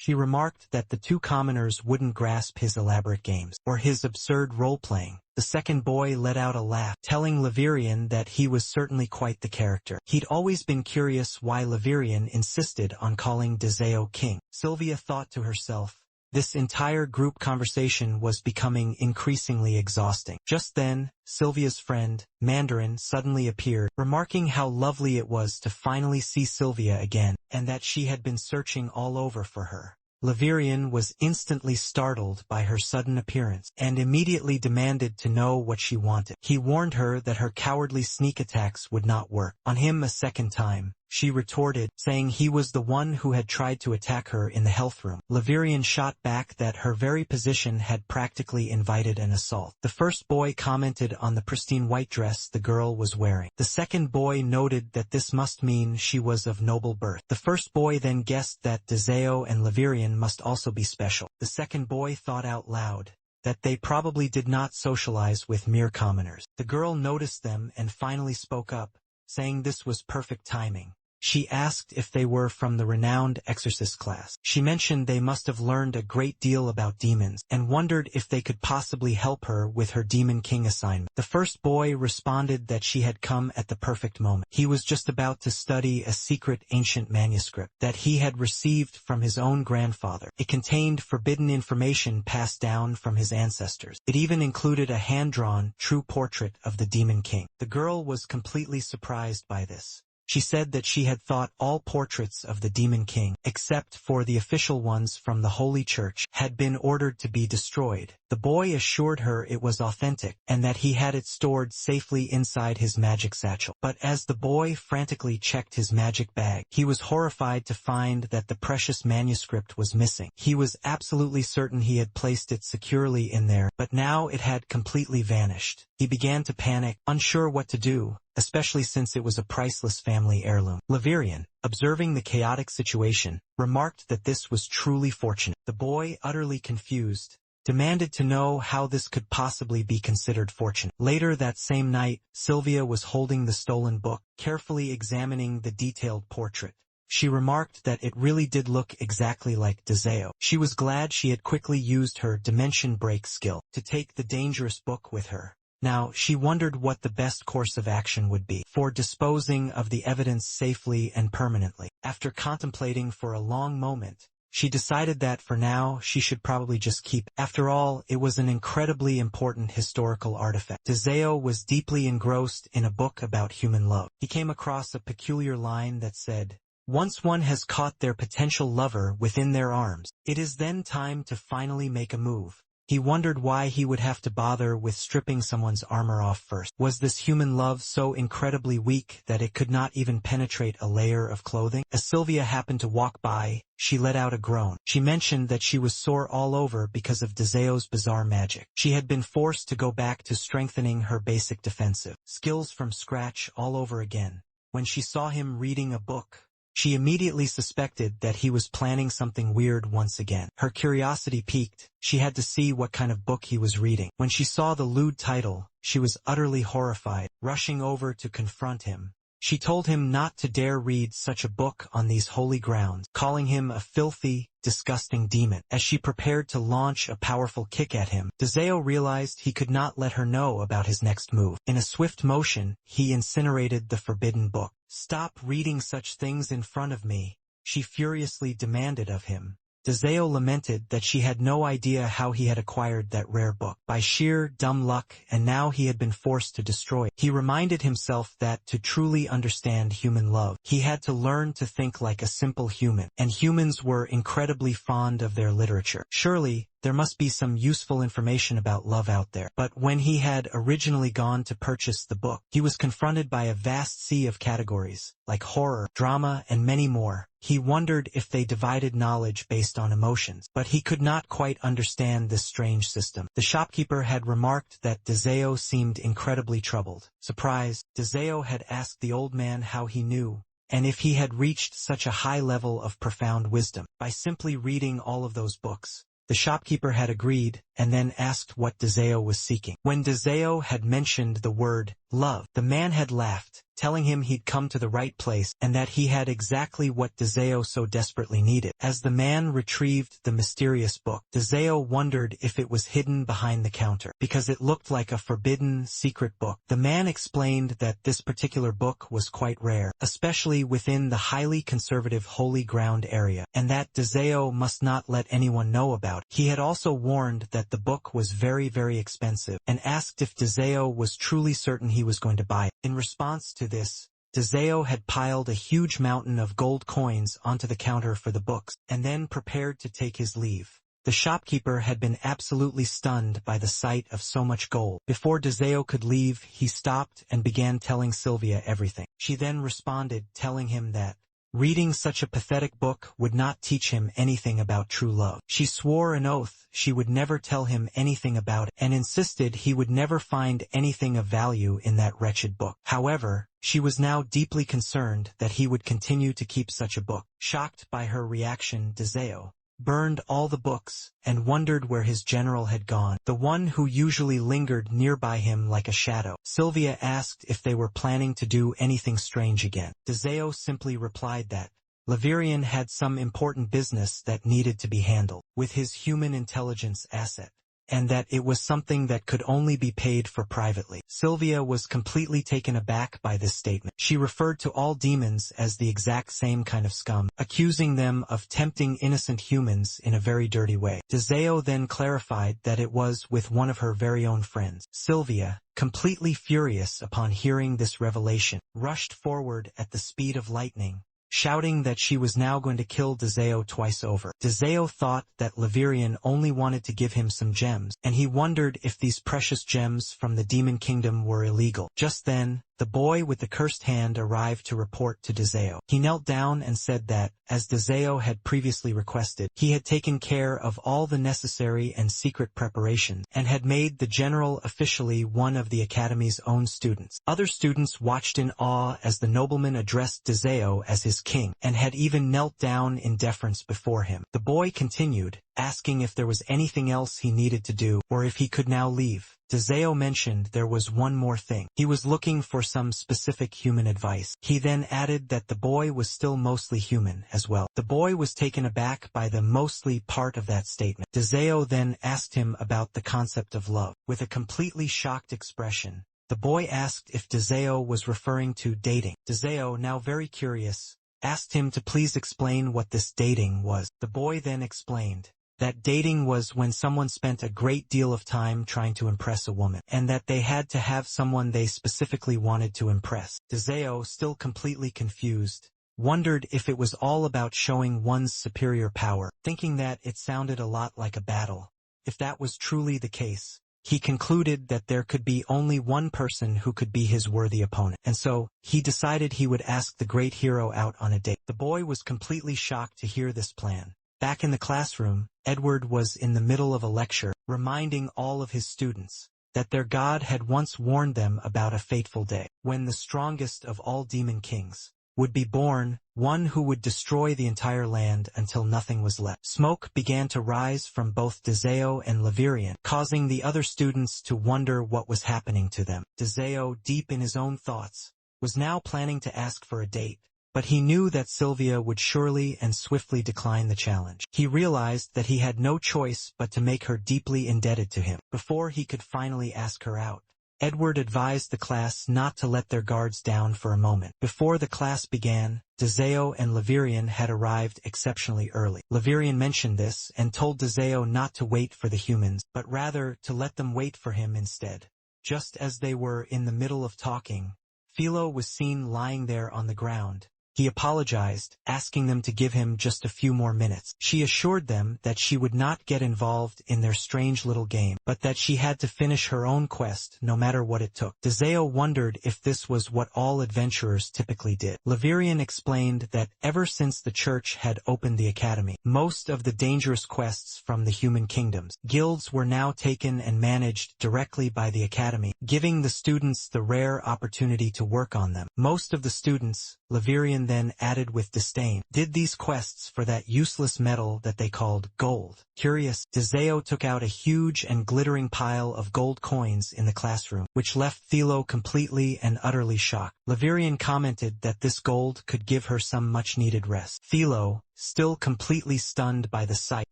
She remarked that the two commoners wouldn't grasp his elaborate games, or his absurd role-playing. The second boy let out a laugh, telling Levirian that he was certainly quite the character. He'd always been curious why Levirian insisted on calling Dezeo king. Sylvia thought to herself This entire group conversation was becoming increasingly exhausting. Just then, Sylvia's friend, Mandarin, suddenly appeared, remarking how lovely it was to finally see Sylvia again, and that she had been searching all over for her. Laverian was instantly startled by her sudden appearance, and immediately demanded to know what she wanted. He warned her that her cowardly sneak attacks would not work on him a second time. She retorted, saying he was the one who had tried to attack her in the health room. Laverian shot back that her very position had practically invited an assault. The first boy commented on the pristine white dress the girl was wearing. The second boy noted that this must mean she was of noble birth. The first boy then guessed that Dezeo and Laverian must also be special. The second boy thought out loud that they probably did not socialize with mere commoners. The girl noticed them and finally spoke up, saying this was perfect timing. She asked if they were from the renowned exorcist class. She mentioned they must have learned a great deal about demons, and wondered if they could possibly help her with her Demon King assignment. The first boy responded that she had come at the perfect moment. He was just about to study a secret ancient manuscript that he had received from his own grandfather. It contained forbidden information passed down from his ancestors. It even included a hand-drawn, true portrait of the Demon King. The girl was completely surprised by this. She said that she had thought all portraits of the Demon King, except for the official ones from the Holy Church, had been ordered to be destroyed. The boy assured her it was authentic, and that he had it stored safely inside his magic satchel. But as the boy frantically checked his magic bag, he was horrified to find that the precious manuscript was missing. He was absolutely certain he had placed it securely in there, but now it had completely vanished. He began to panic, unsure what to do, especially since it was a priceless family heirloom. Laverian, observing the chaotic situation, remarked that this was truly fortunate. The boy, utterly confused, demanded to know how this could possibly be considered fortunate. Later that same night, Sylvia was holding the stolen book, carefully examining the detailed portrait. She remarked that it really did look exactly like Dezeo. She was glad she had quickly used her dimension break skill to take the dangerous book with her. Now, she wondered what the best course of action would be for disposing of the evidence safely and permanently. After contemplating for a long moment, she decided that for now she should probably just keep it. After all, it was an incredibly important historical artifact. Dezeo was deeply engrossed in a book about human love. He came across a peculiar line that said, "Once one has caught their potential lover within their arms, it is then time to finally make a move." He wondered why he would have to bother with stripping someone's armor off first. Was this human love so incredibly weak that it could not even penetrate a layer of clothing? As Sylvia happened to walk by, she let out a groan. She mentioned that she was sore all over because of Dezeo's bizarre magic. She had been forced to go back to strengthening her basic defensive skills from scratch all over again. When she saw him reading a book, she immediately suspected that he was planning something weird once again. Her curiosity piqued. She had to see what kind of book he was reading. When she saw the lewd title, she was utterly horrified. Rushing over to confront him, she told him not to dare read such a book on these holy grounds, calling him a filthy, disgusting demon. As she prepared to launch a powerful kick at him, Dezeo realized he could not let her know about his next move. In a swift motion, he incinerated the forbidden book. "Stop reading such things in front of me," she furiously demanded of him. Dezeo lamented that she had no idea how he had acquired that rare book. By sheer dumb luck, and now he had been forced to destroy it. He reminded himself that to truly understand human love, he had to learn to think like a simple human, and humans were incredibly fond of their literature. Surely, there must be some useful information about love out there. But when he had originally gone to purchase the book, he was confronted by a vast sea of categories, like horror, drama, and many more. He wondered if they divided knowledge based on emotions, but he could not quite understand this strange system. The shopkeeper had remarked that Dezeo seemed incredibly troubled. Surprised, Dezeo had asked the old man how he knew, and if he had reached such a high level of profound wisdom by simply reading all of those books. The shopkeeper had agreed, and then asked what Dezeo was seeking. When Dezeo had mentioned the word love, the man had laughed, telling him he'd come to the right place and that he had exactly what Dezeo so desperately needed. As the man retrieved the mysterious book, Dezeo wondered if it was hidden behind the counter, because it looked like a forbidden, secret book. The man explained that this particular book was quite rare, especially within the highly conservative Holy Ground area, and that Dezeo must not let anyone know about it. He had also warned that the book was very, very expensive, and asked if Dezeo was truly certain he was going to buy it. In response to this, Dezeo had piled a huge mountain of gold coins onto the counter for the books, and then prepared to take his leave. The shopkeeper had been absolutely stunned by the sight of so much gold. Before Dezeo could leave, he stopped and began telling Sylvia everything. She then responded, telling him that reading such a pathetic book would not teach him anything about true love. She swore an oath she would never tell him anything about it, and insisted he would never find anything of value in that wretched book. However, she was now deeply concerned that he would continue to keep such a book. Shocked by her reaction, Dezeo burned all the books, and wondered where his general had gone, the one who usually lingered nearby him like a shadow. Sylvia asked if they were planning to do anything strange again. Dezeo simply replied that Laverian had some important business that needed to be handled with his human intelligence asset, and that it was something that could only be paid for privately. Sylvia was completely taken aback by this statement. She referred to all demons as the exact same kind of scum, accusing them of tempting innocent humans in a very dirty way. Dezeo then clarified that it was with one of her very own friends. Sylvia, completely furious upon hearing this revelation, rushed forward at the speed of lightning, shouting that she was now going to kill Dezeo twice over. Dezeo thought that Laverian only wanted to give him some gems, and he wondered if these precious gems from the demon kingdom were illegal. Just then, the boy with the cursed hand arrived to report to Dezeo. He knelt down and said that, as Dezeo had previously requested, he had taken care of all the necessary and secret preparations, and had made the general officially one of the Academy's own students. Other students watched in awe as the nobleman addressed Dezeo as his king, and had even knelt down in deference before him. The boy continued, asking if there was anything else he needed to do, or if he could now leave. Dezeo mentioned there was one more thing. He was looking for some specific human advice. He then added that the boy was still mostly human as well. The boy was taken aback by the mostly part of that statement. Dezeo then asked him about the concept of love. With a completely shocked expression, the boy asked if Dezeo was referring to dating. Dezeo, now very curious, asked him to please explain what this dating was. The boy then explained that dating was when someone spent a great deal of time trying to impress a woman, and that they had to have someone they specifically wanted to impress. Dezeo, still completely confused, wondered if it was all about showing one's superior power, thinking that it sounded a lot like a battle. If that was truly the case, he concluded that there could be only one person who could be his worthy opponent, and so, he decided he would ask the great hero out on a date. The boy was completely shocked to hear this plan. Back in the classroom, Edward was in the middle of a lecture, reminding all of his students that their god had once warned them about a fateful day, when the strongest of all demon kings would be born, one who would destroy the entire land until nothing was left. Smoke began to rise from both Dezeo and Laverian, causing the other students to wonder what was happening to them. Dezeo, deep in his own thoughts, was now planning to ask for a date, but he knew that Sylvia would surely and swiftly decline the challenge. He realized that he had no choice but to make her deeply indebted to him. Before he could finally ask her out, Edward advised the class not to let their guards down for a moment. Before the class began, Dezeo and Laverian had arrived exceptionally early. Laverian mentioned this and told Dezeo not to wait for the humans, but rather to let them wait for him instead. Just as they were in the middle of talking, Philo was seen lying there on the ground. He apologized, asking them to give him just a few more minutes. She assured them that she would not get involved in their strange little game, but that she had to finish her own quest no matter what it took. Dezeo wondered if this was what all adventurers typically did. Laverian explained that ever since the church had opened the academy, most of the dangerous quests from the human kingdoms, guilds were now taken and managed directly by the academy, giving the students the rare opportunity to work on them. Most of the students, Laverian then added with disdain. Did these quests for that useless metal that they called gold. Curious, Dezeo took out a huge and glittering pile of gold coins in the classroom, which left Philo completely and utterly shocked. Laverian commented that this gold could give her some much-needed rest. Philo, still completely stunned by the sight,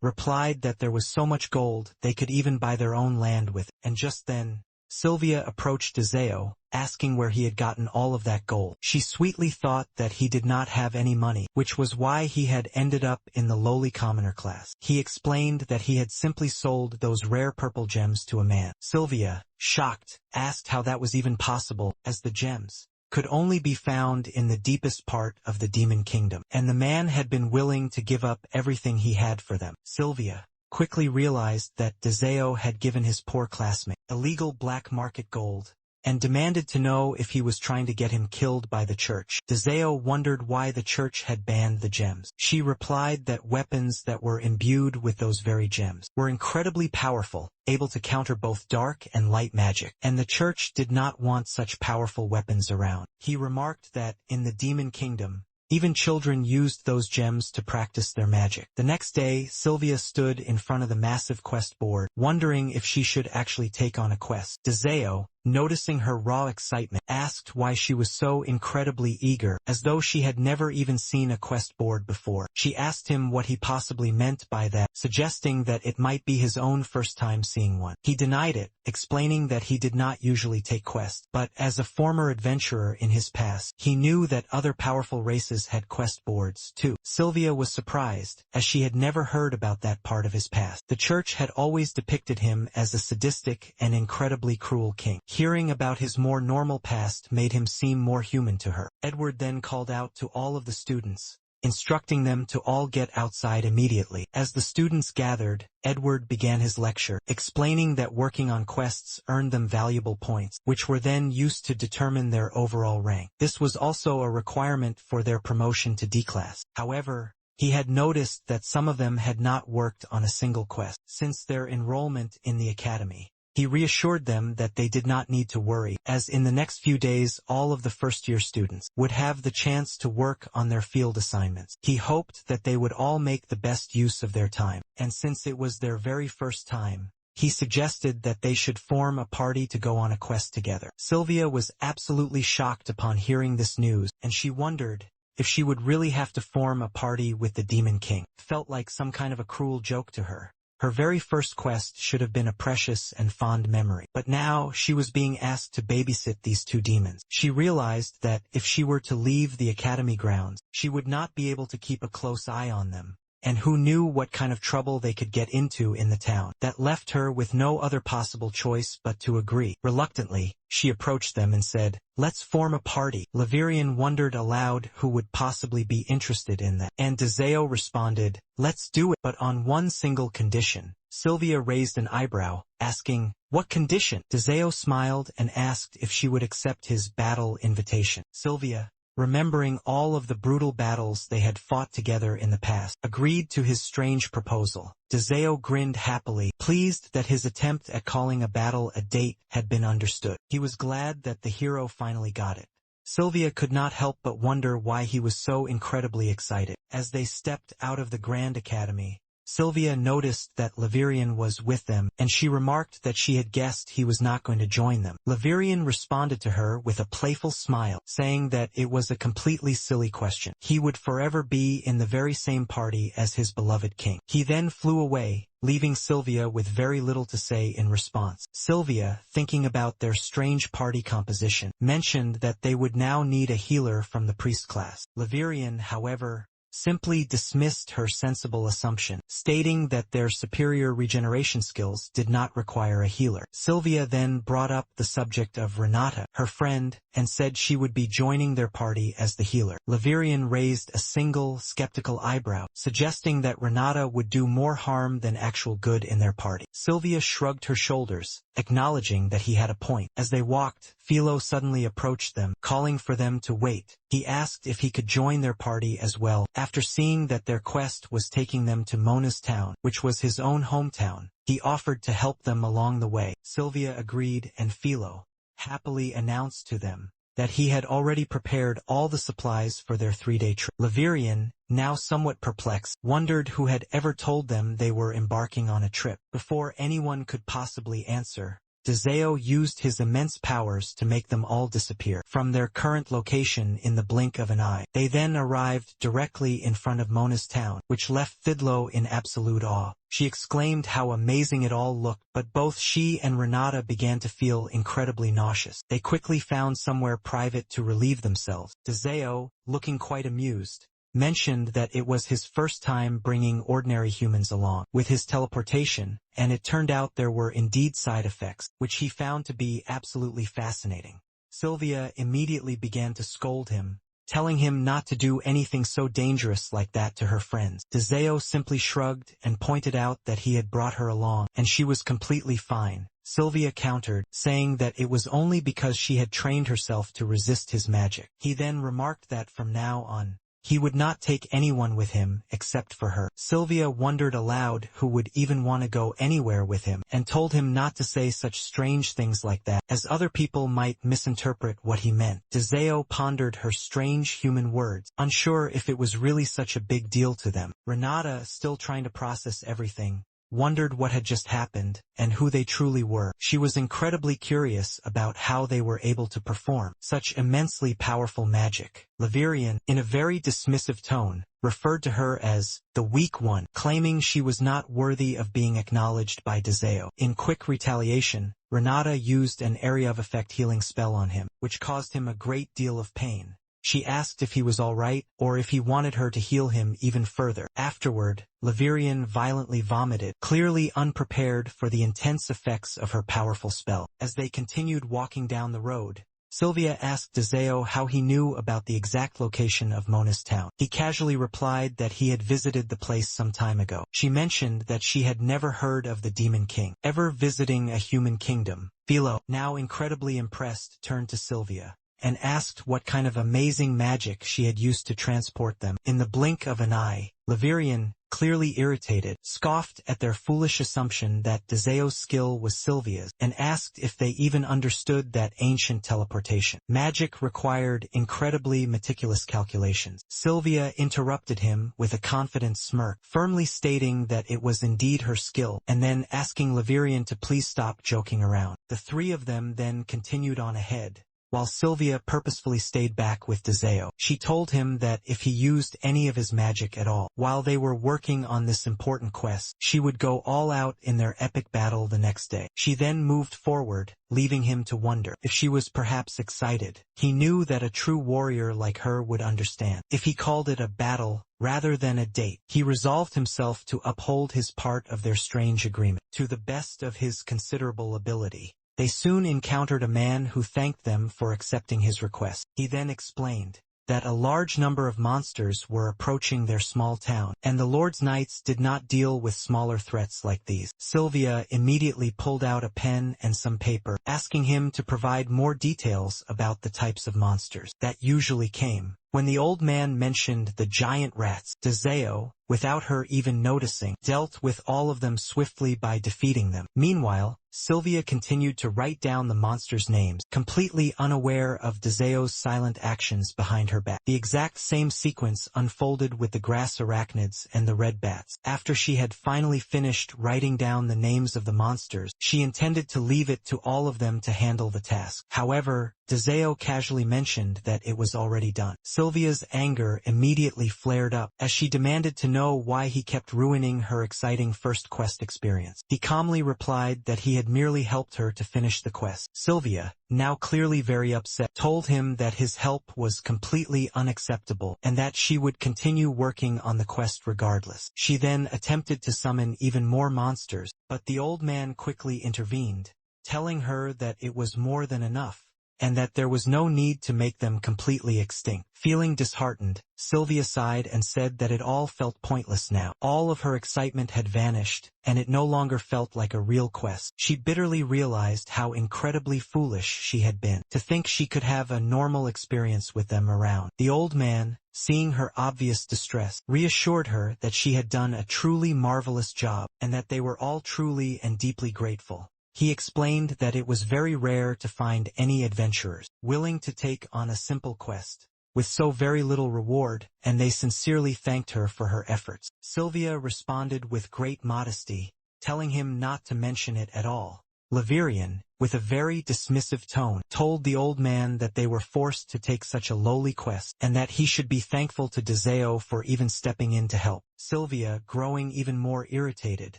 replied that there was so much gold they could even buy their own land with it. And just then, Sylvia approached Dezeo, asking where he had gotten all of that gold. She sweetly thought that he did not have any money, which was why he had ended up in the lowly commoner class. He explained that he had simply sold those rare purple gems to a man. Sylvia, shocked, asked how that was even possible, as the gems could only be found in the deepest part of the demon kingdom, and the man had been willing to give up everything he had for them. Sylvia quickly realized that Dezeo had given his poor classmate illegal black market gold, and demanded to know if he was trying to get him killed by the church. Dezeo wondered why the church had banned the gems. She replied that weapons that were imbued with those very gems were incredibly powerful, able to counter both dark and light magic, and the church did not want such powerful weapons around. He remarked that, in the demon kingdom, even children used those gems to practice their magic. The next day, Sylvia stood in front of the massive quest board, wondering if she should actually take on a quest. Dezeo, noticing her raw excitement, asked why she was so incredibly eager, as though she had never even seen a quest board before. She asked him what he possibly meant by that, suggesting that it might be his own first time seeing one. He denied it, explaining that he did not usually take quests, but as a former adventurer in his past, he knew that other powerful races had quest boards too. Sylvia was surprised, as she had never heard about that part of his past. The church had always depicted him as a sadistic and incredibly cruel king. Hearing about his more normal past made him seem more human to her. Edward then called out to all of the students, instructing them to all get outside immediately. As the students gathered, Edward began his lecture, explaining that working on quests earned them valuable points, which were then used to determine their overall rank. This was also a requirement for their promotion to D-class. However, he had noticed that some of them had not worked on a single quest since their enrollment in the academy. He reassured them that they did not need to worry, as in the next few days all of the first-year students would have the chance to work on their field assignments. He hoped that they would all make the best use of their time, and since it was their very first time, he suggested that they should form a party to go on a quest together. Sylvia was absolutely shocked upon hearing this news, and she wondered if she would really have to form a party with the Demon King. It felt like some kind of a cruel joke to her. Her very first quest should have been a precious and fond memory, but now she was being asked to babysit these two demons. She realized that if she were to leave the academy grounds, she would not be able to keep a close eye on them, and who knew what kind of trouble they could get into in the town. That left her with no other possible choice but to agree. Reluctantly, she approached them and said, "Let's form a party." Laverian wondered aloud who would possibly be interested in that, and Dezeo responded, "Let's do it, but on one single condition." Sylvia raised an eyebrow, asking, "What condition?" Dezeo smiled and asked if she would accept his battle invitation. Sylvia, remembering all of the brutal battles they had fought together in the past, agreed to his strange proposal. Dezeo grinned happily, pleased that his attempt at calling a battle a date had been understood. He was glad that the hero finally got it. Sylvia could not help but wonder why he was so incredibly excited. As they stepped out of the Grand Academy, Sylvia noticed that Laverian was with them, and she remarked that she had guessed he was not going to join them. Laverian responded to her with a playful smile, saying that it was a completely silly question. He would forever be in the very same party as his beloved king. He then flew away, leaving Sylvia with very little to say in response. Sylvia, thinking about their strange party composition, mentioned that they would now need a healer from the priest class. Laverian, however, simply dismissed her sensible assumption, stating that their superior regeneration skills did not require a healer. Sylvia then brought up the subject of Renata, her friend, and said she would be joining their party as the healer. Laverian raised a single, skeptical eyebrow, suggesting that Renata would do more harm than actual good in their party. Sylvia shrugged her shoulders, acknowledging that he had a point. As they walked, Philo suddenly approached them, calling for them to wait. He asked if he could join their party as well. After seeing that their quest was taking them to Mona's town, which was his own hometown, he offered to help them along the way. Sylvia agreed, and Philo happily announced to them that he had already prepared all the supplies for their 3-day trip. Levirian, now somewhat perplexed, wondered who had ever told them they were embarking on a trip. Before anyone could possibly answer, Dezeo used his immense powers to make them all disappear from their current location in the blink of an eye. They then arrived directly in front of Mona's town, which left Thidlo in absolute awe. She exclaimed how amazing it all looked, but both she and Renata began to feel incredibly nauseous. They quickly found somewhere private to relieve themselves. Dezeo, looking quite amused, mentioned that it was his first time bringing ordinary humans along with his teleportation, and it turned out there were indeed side effects, which he found to be absolutely fascinating. Sylvia immediately began to scold him, telling him not to do anything so dangerous like that to her friends. Dezeo simply shrugged and pointed out that he had brought her along, and she was completely fine. Sylvia countered, saying that it was only because she had trained herself to resist his magic. He then remarked that from now on, he would not take anyone with him except for her. Sylvia wondered aloud who would even want to go anywhere with him, and told him not to say such strange things like that, as other people might misinterpret what he meant. Dezeo pondered her strange human words, unsure if it was really such a big deal to them. Renata, still trying to process everything, wondered what had just happened, and who they truly were. She was incredibly curious about how they were able to perform such immensely powerful magic. Levirian, in a very dismissive tone, referred to her as the weak one, claiming she was not worthy of being acknowledged by Dezeo. In quick retaliation, Renata used an area of effect healing spell on him, which caused him a great deal of pain. She asked if he was all right, or if he wanted her to heal him even further. Afterward, Levirian violently vomited, clearly unprepared for the intense effects of her powerful spell. As they continued walking down the road, Sylvia asked Dezeo how he knew about the exact location of Mona's town. He casually replied that he had visited the place some time ago. She mentioned that she had never heard of the Demon King ever visiting a human kingdom. Philo, now incredibly impressed, turned to Sylvia and asked what kind of amazing magic she had used to transport them. In the blink of an eye, Levirian, clearly irritated, scoffed at their foolish assumption that Dezeo's skill was Sylvia's, and asked if they even understood that ancient teleportation magic required incredibly meticulous calculations. Sylvia interrupted him with a confident smirk, firmly stating that it was indeed her skill, and then asking Levirian to please stop joking around. The three of them then continued on ahead, while Sylvia purposefully stayed back with Dezeo. She told him that if he used any of his magic at all while they were working on this important quest, she would go all out in their epic battle the next day. She then moved forward, leaving him to wonder if she was perhaps excited. He knew that a true warrior like her would understand if he called it a battle rather than a date. He resolved himself to uphold his part of their strange agreement to the best of his considerable ability. They soon encountered a man who thanked them for accepting his request. He then explained that a large number of monsters were approaching their small town, and the Lord's Knights did not deal with smaller threats like these. Sylvia immediately pulled out a pen and some paper, asking him to provide more details about the types of monsters that usually came. When the old man mentioned the giant rats, Dezeo, without her even noticing, dealt with all of them swiftly by defeating them. Meanwhile, Sylvia continued to write down the monsters' names, completely unaware of Dezeo's silent actions behind her back. The exact same sequence unfolded with the grass arachnids and the red bats. After she had finally finished writing down the names of the monsters, she intended to leave it to all of them to handle the task. However, Dezeo casually mentioned that it was already done. Sylvia's anger immediately flared up as she demanded to know why he kept ruining her exciting first quest experience. He calmly replied that he had merely helped her to finish the quest. Sylvia, now clearly very upset, told him that his help was completely unacceptable and that she would continue working on the quest regardless. She then attempted to summon even more monsters, but the old man quickly intervened, telling her that it was more than enough, and that there was no need to make them completely extinct. Feeling disheartened, Sylvia sighed and said that it all felt pointless now. All of her excitement had vanished, and it no longer felt like a real quest. She bitterly realized how incredibly foolish she had been to think she could have a normal experience with them around. The old man, seeing her obvious distress, reassured her that she had done a truly marvelous job, and that they were all truly and deeply grateful. He explained that it was very rare to find any adventurers willing to take on a simple quest with so very little reward, and they sincerely thanked her for her efforts. Sylvia responded with great modesty, telling him not to mention it at all. Laverian, with a very dismissive tone, told the old man that they were forced to take such a lowly quest, and that he should be thankful to Deseo for even stepping in to help. Sylvia, growing even more irritated,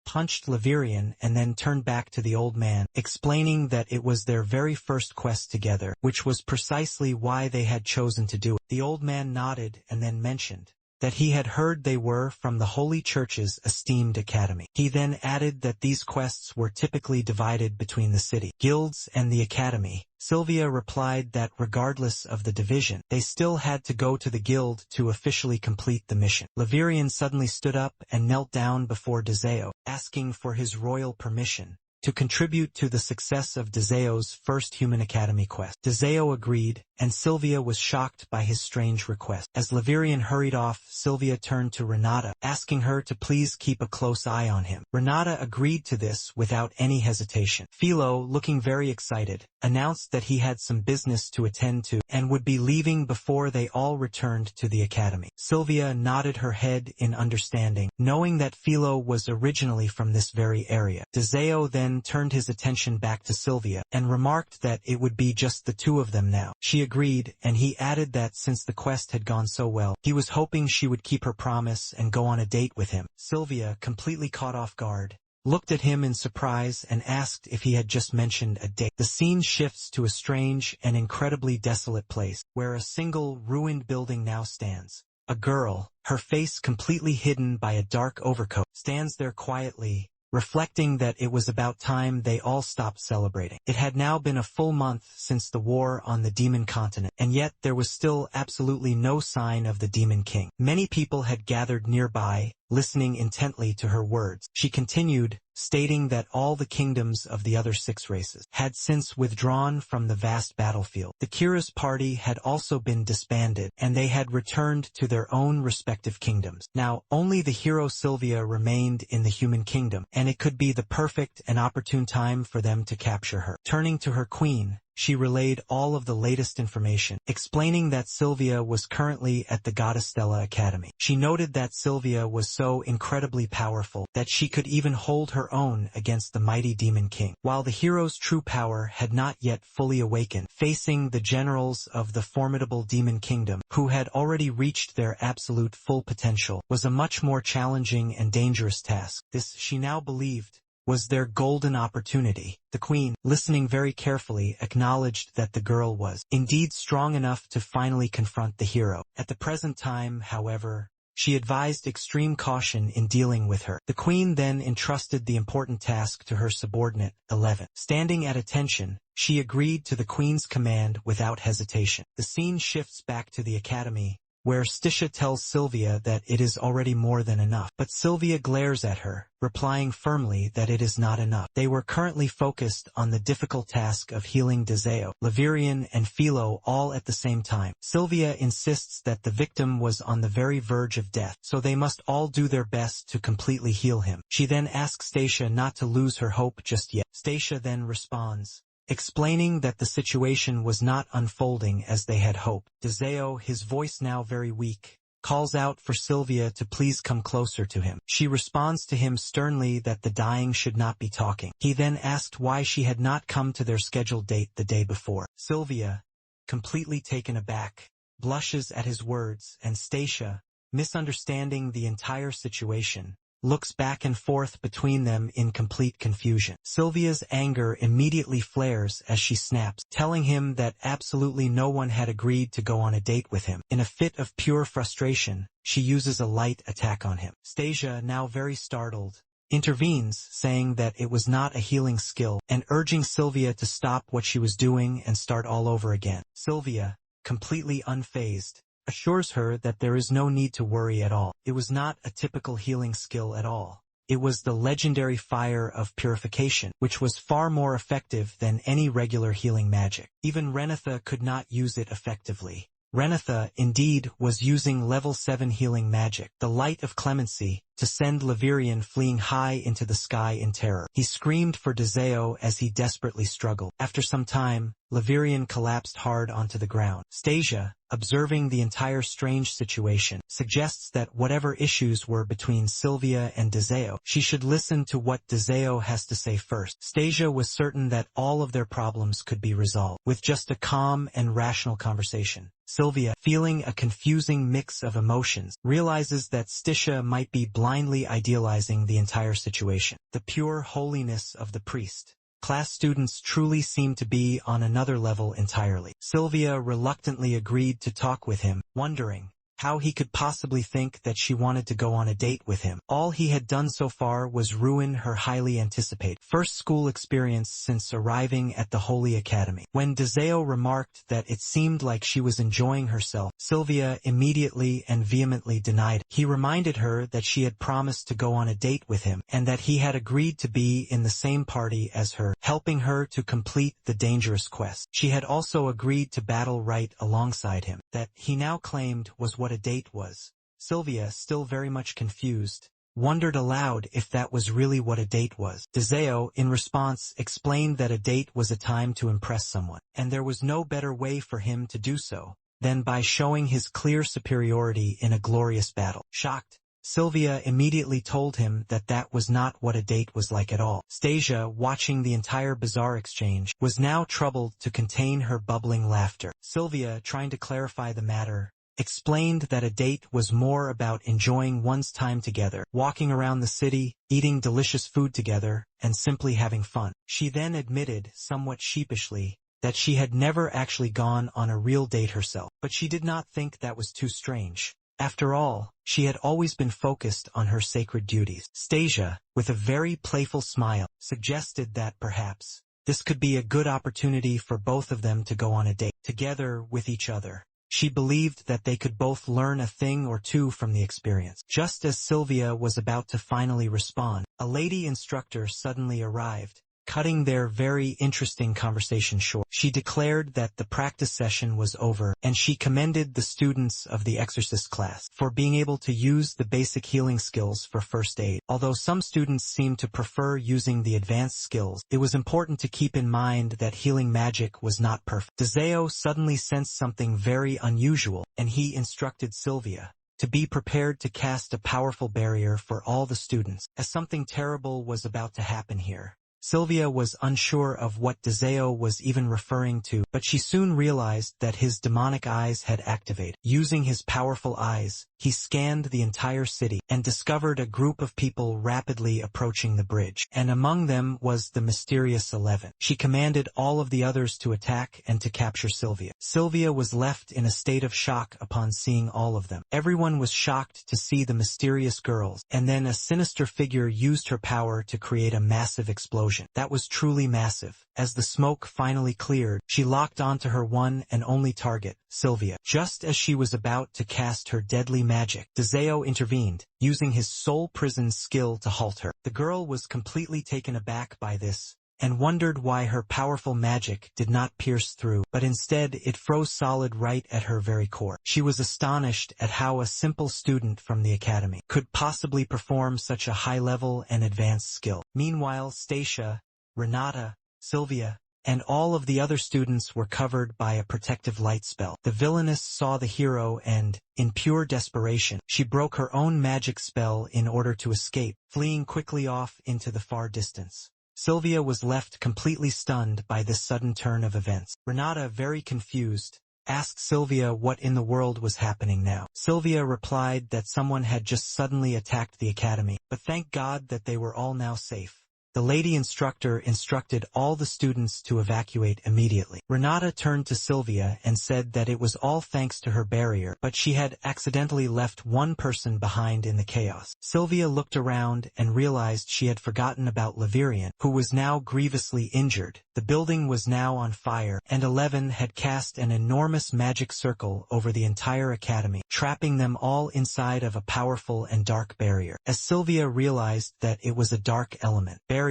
punched Laverian and then turned back to the old man, explaining that it was their very first quest together, which was precisely why they had chosen to do it. The old man nodded and then mentioned that he had heard they were from the Holy Church's esteemed academy. He then added that these quests were typically divided between the city guilds and the academy. Sylvia replied that regardless of the division, they still had to go to the guild to officially complete the mission. Laverian suddenly stood up and knelt down before Deseo, asking for his royal permission to contribute to the success of Deseo's first human academy quest. Deseo agreed, and Sylvia was shocked by his strange request. As Laverian hurried off, Sylvia turned to Renata, asking her to please keep a close eye on him. Renata agreed to this without any hesitation. Philo, looking very excited, announced that he had some business to attend to and would be leaving before they all returned to the academy. Sylvia nodded her head in understanding, knowing that Philo was originally from this very area. Deseo then turned his attention back to Sylvia and remarked that it would be just the two of them now. She agreed, and he added that since the quest had gone so well, he was hoping she would keep her promise and go on a date with him. Sylvia, completely caught off guard, looked at him in surprise and asked if he had just mentioned a date. The scene shifts to a strange and incredibly desolate place, where a single ruined building now stands. A girl, her face completely hidden by a dark overcoat, stands there quietly, reflecting that it was about time they all stopped celebrating. It had now been a full month since the war on the demon continent, and yet there was still absolutely no sign of the demon king. Many people had gathered nearby, listening intently to her words. She continued, stating that all the kingdoms of the other 6 races had since withdrawn from the vast battlefield. The Kira's party had also been disbanded, and they had returned to their own respective kingdoms. Now, only the hero Sylvia remained in the human kingdom, and it could be the perfect and opportune time for them to capture her. Turning to her queen, she relayed all of the latest information, explaining that Sylvia was currently at the Goddess-Stella Academy. She noted that Sylvia was so incredibly powerful that she could even hold her own against the mighty Demon King, while the hero's true power had not yet fully awakened. Facing the generals of the formidable Demon Kingdom, who had already reached their absolute full potential, was a much more challenging and dangerous task. This, she now believed, was their golden opportunity. The queen, listening very carefully, acknowledged that the girl was indeed strong enough to finally confront the hero. At the present time, however, she advised extreme caution in dealing with her. The queen then entrusted the important task to her subordinate, 11. Standing at attention, she agreed to the queen's command without hesitation. The scene shifts back to the academy, where Stisha tells Sylvia that it is already more than enough. But Sylvia glares at her, replying firmly that it is not enough. They were currently focused on the difficult task of healing Deseo, Laverian, and Philo all at the same time. Sylvia insists that the victim was on the very verge of death, so they must all do their best to completely heal him. She then asks Stacia not to lose her hope just yet. Stacia then responds, explaining that the situation was not unfolding as they had hoped. Deseo, his voice now very weak, calls out for Sylvia to please come closer to him. She responds to him sternly that the dying should not be talking. He then asked why she had not come to their scheduled date the day before. Sylvia, completely taken aback, blushes at his words, and Stacia, misunderstanding the entire situation, looks back and forth between them in complete confusion. Sylvia's anger immediately flares as she snaps, telling him that absolutely no one had agreed to go on a date with him. In a fit of pure frustration, she uses a light attack on him. Stacia, now very startled, intervenes, saying that it was not a healing skill, and urging Sylvia to stop what she was doing and start all over again. Sylvia, completely unfazed, assures her that there is no need to worry at all. It was not a typical healing skill at all. It was the legendary fire of purification, which was far more effective than any regular healing magic. Even Renatha could not use it effectively. Renatha, indeed, was using level 7 healing magic, the Light of Clemency, to send Levirian fleeing high into the sky in terror. He screamed for Deseo as he desperately struggled. After some time, Levirian collapsed hard onto the ground. Stasia, observing the entire strange situation, suggests that whatever issues were between Sylvia and Deseo, she should listen to what Deseo has to say first. Stasia was certain that all of their problems could be resolved with just a calm and rational conversation. Sylvia, feeling a confusing mix of emotions, realizes that Stasia might be blindly idealizing the entire situation. The pure holiness of the priest. Class students truly seemed to be on another level entirely. Sylvia reluctantly agreed to talk with him, wondering how he could possibly think that she wanted to go on a date with him. All he had done so far was ruin her highly anticipated first school experience since arriving at the Holy Academy. When Deseo remarked that it seemed like she was enjoying herself, Sylvia immediately and vehemently denied it. He reminded her that she had promised to go on a date with him, and that he had agreed to be in the same party as her, helping her to complete the dangerous quest. She had also agreed to battle right alongside him. That, he now claimed, was what a date was. Sylvia, still very much confused, wondered aloud if that was really what a date was. Deseo, in response, explained that a date was a time to impress someone, and there was no better way for him to do so than by showing his clear superiority in a glorious battle. Shocked, Sylvia immediately told him that that was not what a date was like at all. Stasia, watching the entire bizarre exchange, was now troubled to contain her bubbling laughter. Sylvia, trying to clarify the matter, explained that a date was more about enjoying one's time together, walking around the city, eating delicious food together, and simply having fun. She then admitted, somewhat sheepishly, that she had never actually gone on a real date herself, but she did not think that was too strange. After all, she had always been focused on her sacred duties. Stasia, with a very playful smile, suggested that perhaps this could be a good opportunity for both of them to go on a date together with each other. She believed that they could both learn a thing or two from the experience. Just as Sylvia was about to finally respond, a lady instructor suddenly arrived, cutting their very interesting conversation short. She declared that the practice session was over, and she commended the students of the exorcist class for being able to use the basic healing skills for first aid. Although some students seemed to prefer using the advanced skills, it was important to keep in mind that healing magic was not perfect. Deseo suddenly sensed something very unusual, and he instructed Sylvia to be prepared to cast a powerful barrier for all the students, as something terrible was about to happen here. Sylvia was unsure of what Deseo was even referring to, but she soon realized that his demonic eyes had activated. Using his powerful eyes, he scanned the entire city and discovered a group of people rapidly approaching the bridge, and among them was the mysterious 11. She commanded all of the others to attack and to capture Sylvia. Sylvia was left in a state of shock upon seeing all of them. Everyone was shocked to see the mysterious girls, and then a sinister figure used her power to create a massive explosion. That was truly massive. As the smoke finally cleared, she locked onto her one and only target, Sylvia. Just as she was about to cast her deadly magic, Deseo intervened, using his soul prison skill to halt her. The girl was completely taken aback by this, and wondered why her powerful magic did not pierce through, but instead it froze solid right at her very core. She was astonished at how a simple student from the academy could possibly perform such a high-level and advanced skill. Meanwhile, Stasia, Renata, Sylvia, and all of the other students were covered by a protective light spell. The villainess saw the hero and, in pure desperation, she broke her own magic spell in order to escape, fleeing quickly off into the far distance. Sylvia was left completely stunned by this sudden turn of events. Renata, very confused, asked Sylvia what in the world was happening now. Sylvia replied that someone had just suddenly attacked the academy, but thank God that they were all now safe. The lady instructor instructed all the students to evacuate immediately. Renata turned to Sylvia and said that it was all thanks to her barrier, but she had accidentally left one person behind in the chaos. Sylvia looked around and realized she had forgotten about Levirian, who was now grievously injured. The building was now on fire, and 11 had cast an enormous magic circle over the entire academy, trapping them all inside of a powerful and dark barrier. As Sylvia realized that it was a dark element barrier,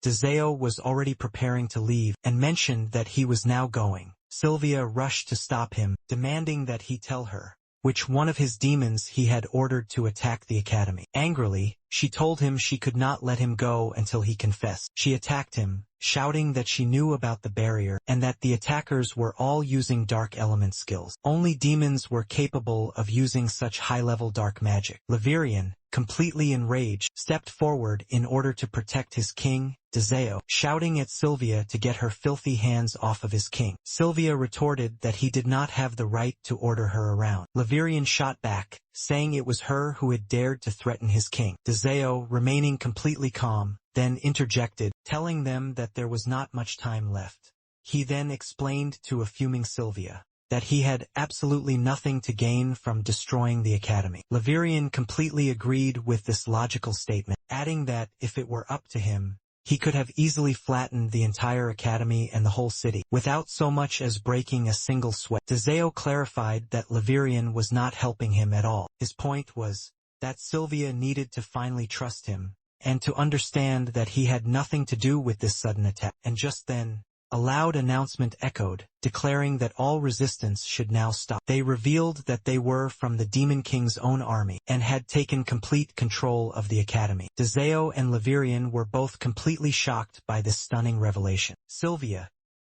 Deseo was already preparing to leave, and mentioned that he was now going. Sylvia rushed to stop him, demanding that he tell her which one of his demons he had ordered to attack the academy. Angrily, she told him she could not let him go until he confessed. She attacked him, shouting that she knew about the barrier and that the attackers were all using dark element skills. Only demons were capable of using such high-level dark magic. Levirian, completely enraged, stepped forward in order to protect his king, Dazeo, shouting at Sylvia to get her filthy hands off of his king. Sylvia retorted that he did not have the right to order her around. Levirian shot back, saying it was her who had dared to threaten his king. Dazeo, remaining completely calm, then interjected, telling them that there was not much time left. He then explained to a fuming Sylvia that he had absolutely nothing to gain from destroying the academy. Levirian completely agreed with this logical statement, adding that if it were up to him, he could have easily flattened the entire academy and the whole city, without so much as breaking a single sweat. Dazeo clarified that Levirian was not helping him at all. His point was that Sylvia needed to finally trust him, and to understand that he had nothing to do with this sudden attack. And just then, a loud announcement echoed, declaring that all resistance should now stop. They revealed that they were from the Demon King's own army, and had taken complete control of the academy. Dazeo and Levirian were both completely shocked by this stunning revelation. Sylvia,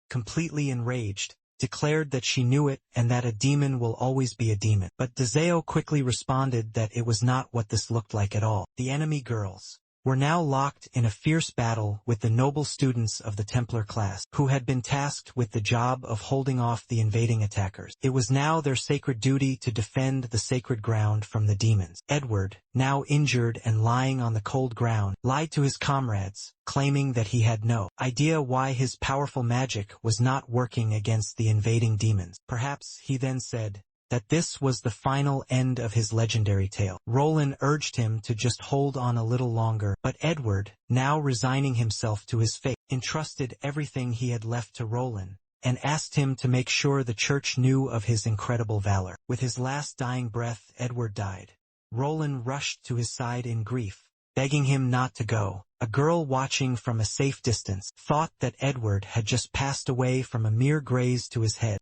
completely enraged, declared that she knew it and that a demon will always be a demon. But Dazeo quickly responded that it was not what this looked like at all. The enemy girls were now locked in a fierce battle with the noble students of the Templar class, who had been tasked with the job of holding off the invading attackers. It was now their sacred duty to defend the sacred ground from the demons. Edward, now injured and lying on the cold ground, lied to his comrades, claiming that he had no idea why his powerful magic was not working against the invading demons. Perhaps, he then said, that this was the final end of his legendary tale. Roland urged him to just hold on a little longer, but Edward, now resigning himself to his fate, entrusted everything he had left to Roland, and asked him to make sure the church knew of his incredible valor. With his last dying breath, Edward died. Roland rushed to his side in grief, begging him not to go. A girl watching from a safe distance thought that Edward had just passed away from a mere graze to his head.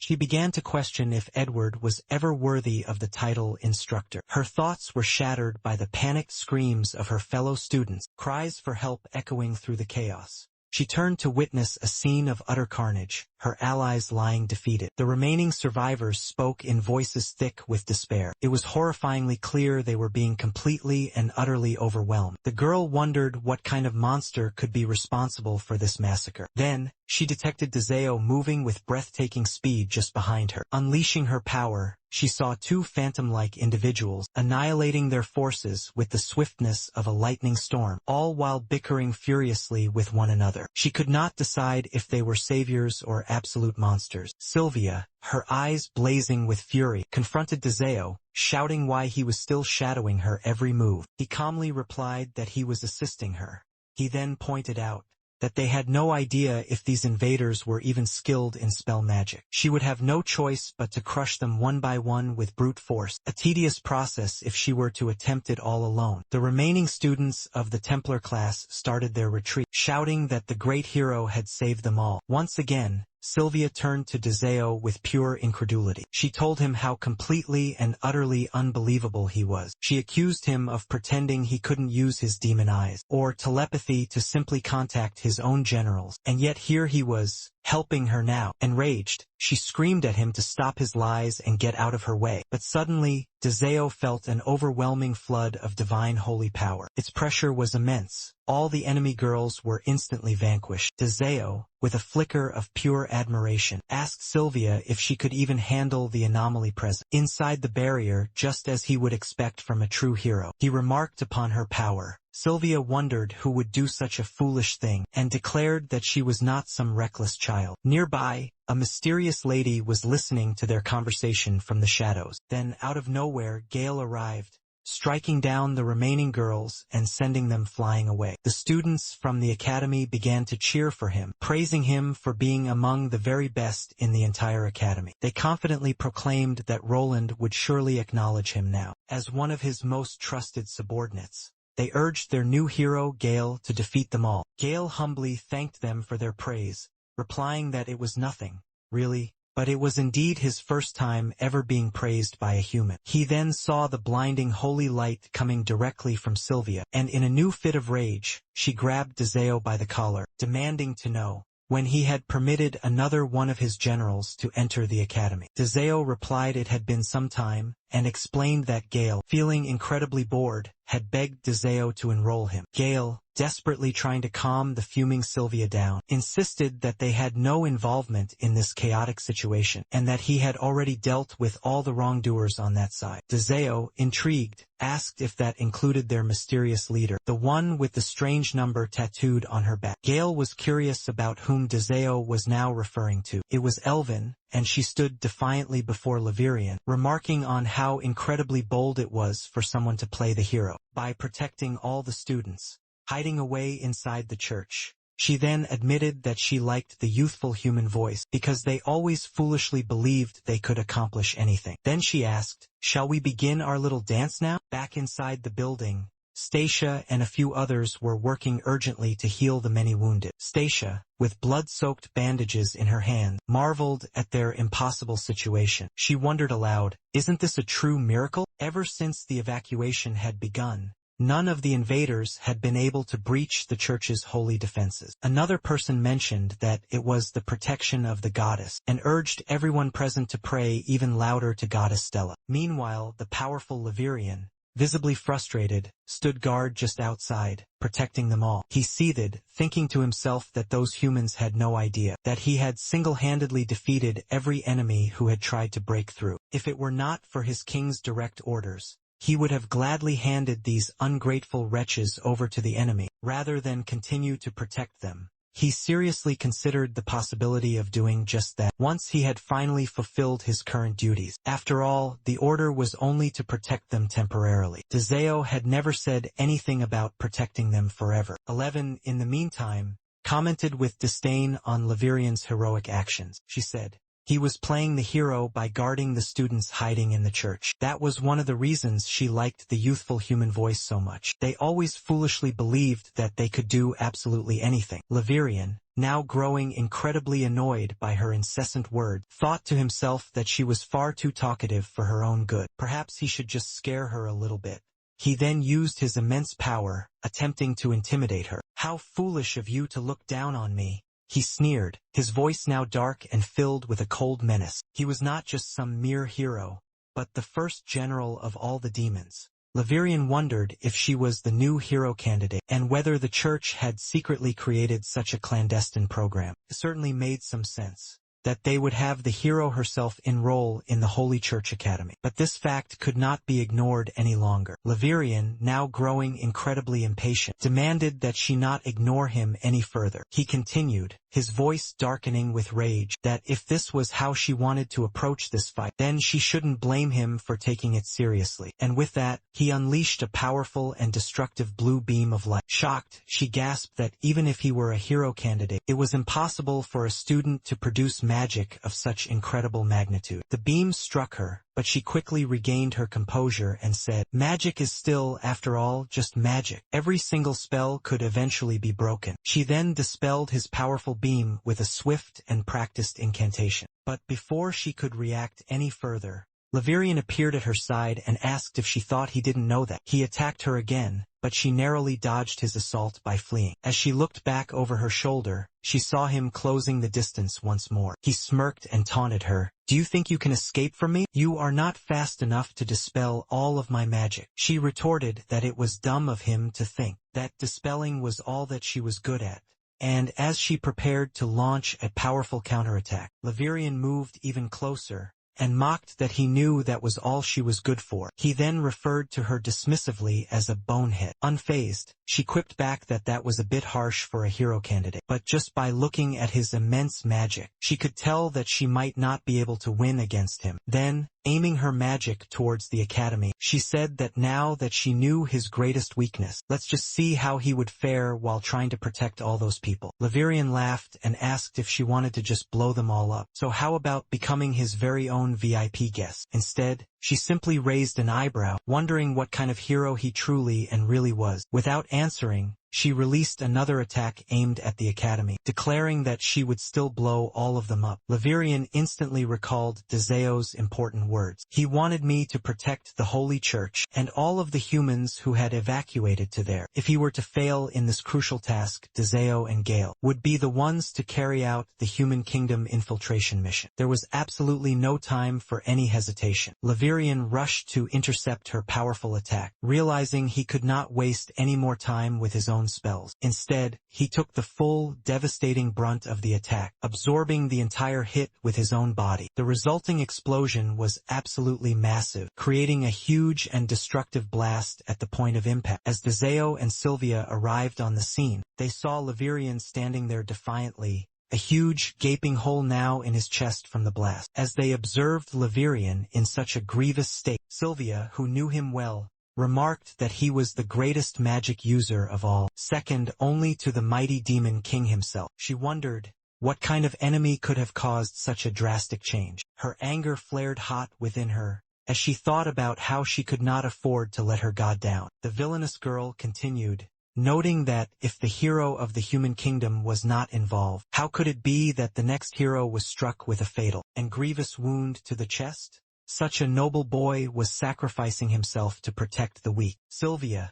She began to question if Edward was ever worthy of the title instructor. Her thoughts were shattered by the panicked screams of her fellow students, cries for help echoing through the chaos. She turned to witness a scene of utter carnage, her allies lying defeated. The remaining survivors spoke in voices thick with despair. It was horrifyingly clear they were being completely and utterly overwhelmed. The girl wondered what kind of monster could be responsible for this massacre. Then, she detected Dazeo moving with breathtaking speed just behind her. Unleashing her power, she saw two phantom-like individuals, annihilating their forces with the swiftness of a lightning storm, all while bickering furiously with one another. She could not decide if they were saviors or absolute monsters. Sylvia, her eyes blazing with fury, confronted Dazeo, shouting why he was still shadowing her every move. He calmly replied that he was assisting her. He then pointed out that they had no idea if these invaders were even skilled in spell magic. She would have no choice but to crush them one by one with brute force, a tedious process if she were to attempt it all alone. The remaining students of the Templar class started their retreat, shouting that the great hero had saved them all. Once again, Sylvia turned to Dazeo with pure incredulity. She told him how completely and utterly unbelievable he was. She accused him of pretending he couldn't use his demon eyes, or telepathy to simply contact his own generals, and yet here he was, helping her now. Enraged, she screamed at him to stop his lies and get out of her way. But suddenly, Dazeo felt an overwhelming flood of divine holy power. Its pressure was immense. All the enemy girls were instantly vanquished. Dazeo, with a flicker of pure admiration, asked Sylvia if she could even handle the anomaly present inside the barrier, just as he would expect from a true hero. He remarked upon her power. Sylvia wondered who would do such a foolish thing, and declared that she was not some reckless child. Nearby, a mysterious lady was listening to their conversation from the shadows. Then, out of nowhere, Gale arrived, striking down the remaining girls and sending them flying away. The students from the academy began to cheer for him, praising him for being among the very best in the entire academy. They confidently proclaimed that Roland would surely acknowledge him now as one of his most trusted subordinates. They urged their new hero, Gale, to defeat them all. Gale humbly thanked them for their praise, replying that it was nothing, really, but it was indeed his first time ever being praised by a human. He then saw the blinding holy light coming directly from Sylvia, and in a new fit of rage, she grabbed Dezeo by the collar, demanding to know when he had permitted another one of his generals to enter the academy. Dezeo replied it had been some time, and explained that Gale, feeling incredibly bored, had begged Dezeo to enroll him. Gale, desperately trying to calm the fuming Sylvia down, insisted that they had no involvement in this chaotic situation, and that he had already dealt with all the wrongdoers on that side. Dezeo, intrigued, asked if that included their mysterious leader, the one with the strange number tattooed on her back. Gale was curious about whom Dezeo was now referring to. It was Elvin, and she stood defiantly before Laverian, remarking on how incredibly bold it was for someone to play the hero by protecting all the students, hiding away inside the church. She then admitted that she liked the youthful human voice because they always foolishly believed they could accomplish anything. Then she asked, "Shall we begin our little dance now?" Back inside the building, Stacia and a few others were working urgently to heal the many wounded. Stacia, with blood-soaked bandages in her hand, marveled at their impossible situation. She wondered aloud, "Isn't this a true miracle?" Ever since the evacuation had begun, none of the invaders had been able to breach the church's holy defenses. Another person mentioned that it was the protection of the goddess, and urged everyone present to pray even louder to Goddess Stella. Meanwhile, the powerful Laverian, visibly frustrated, stood guard just outside, protecting them all. He seethed, thinking to himself that those humans had no idea that he had single-handedly defeated every enemy who had tried to break through. If it were not for his king's direct orders, he would have gladly handed these ungrateful wretches over to the enemy, rather than continue to protect them. He seriously considered the possibility of doing just that once he had finally fulfilled his current duties. After all, the order was only to protect them temporarily. Dezeo had never said anything about protecting them forever. 11, in the meantime, commented with disdain on Laverian's heroic actions. She said, "He was playing the hero by guarding the students hiding in the church. That was one of the reasons she liked the youthful human voice so much. They always foolishly believed that they could do absolutely anything." Laverian, now growing incredibly annoyed by her incessant words, thought to himself that she was far too talkative for her own good. Perhaps he should just scare her a little bit. He then used his immense power, attempting to intimidate her. "How foolish of you to look down on me," he sneered, his voice now dark and filled with a cold menace. He was not just some mere hero, but the first general of all the demons. Laverian wondered if she was the new hero candidate, and whether the church had secretly created such a clandestine program. It certainly made some sense that they would have the hero herself enroll in the Holy Church Academy. But this fact could not be ignored any longer. Laverian, now growing incredibly impatient, demanded that she not ignore him any further. He continued, his voice darkening with rage, that if this was how she wanted to approach this fight, then she shouldn't blame him for taking it seriously. And with that, he unleashed a powerful and destructive blue beam of light. Shocked, she gasped that even if he were a hero candidate, it was impossible for a student to produce magic of such incredible magnitude. The beam struck her, but she quickly regained her composure and said, "Magic is still, after all, just magic. Every single spell could eventually be broken." She then dispelled his powerful beam with a swift and practiced incantation. But before she could react any further, Laverian appeared at her side and asked if she thought he didn't know that. He attacked her again, but she narrowly dodged his assault by fleeing. As she looked back over her shoulder, she saw him closing the distance once more. He smirked and taunted her. "Do you think you can escape from me? You are not fast enough to dispel all of my magic." She retorted that it was dumb of him to think that dispelling was all that she was good at. And as she prepared to launch a powerful counterattack, Laverian moved even closer, and mocked that he knew that was all she was good for. He then referred to her dismissively as a bonehead. Unfazed, she quipped back that that was a bit harsh for a hero candidate, but just by looking at his immense magic, she could tell that she might not be able to win against him. Then, aiming her magic towards the academy, she said that now that she knew his greatest weakness, let's just see how he would fare while trying to protect all those people. Laverian laughed and asked if she wanted to just blow them all up. So how about becoming his very own VIP guest? Instead, she simply raised an eyebrow, wondering what kind of hero he truly and really was. Without answering, she released another attack aimed at the academy, declaring that she would still blow all of them up. Levirian instantly recalled Dezeo's important words. He wanted me to protect the Holy Church and all of the humans who had evacuated to there. If he were to fail in this crucial task, Dezeo and Gale would be the ones to carry out the Human Kingdom infiltration mission. There was absolutely no time for any hesitation. Levirian rushed to intercept her powerful attack, realizing he could not waste any more time with his own spells. Instead, he took the full, devastating brunt of the attack, absorbing the entire hit with his own body. The resulting explosion was absolutely massive, creating a huge and destructive blast at the point of impact. As Dezeo and Sylvia arrived on the scene, they saw Levirian standing there defiantly, a huge, gaping hole now in his chest from the blast. As they observed Levirian in such a grievous state, Sylvia, who knew him well, remarked that he was the greatest magic user of all, second only to the mighty demon king himself. She wondered what kind of enemy could have caused such a drastic change. Her anger flared hot within her as she thought about how she could not afford to let her god down. The villainous girl continued, noting that if the hero of the human kingdom was not involved, how could it be that the next hero was struck with a fatal and grievous wound to the chest? Such a noble boy was sacrificing himself to protect the weak. Sylvia,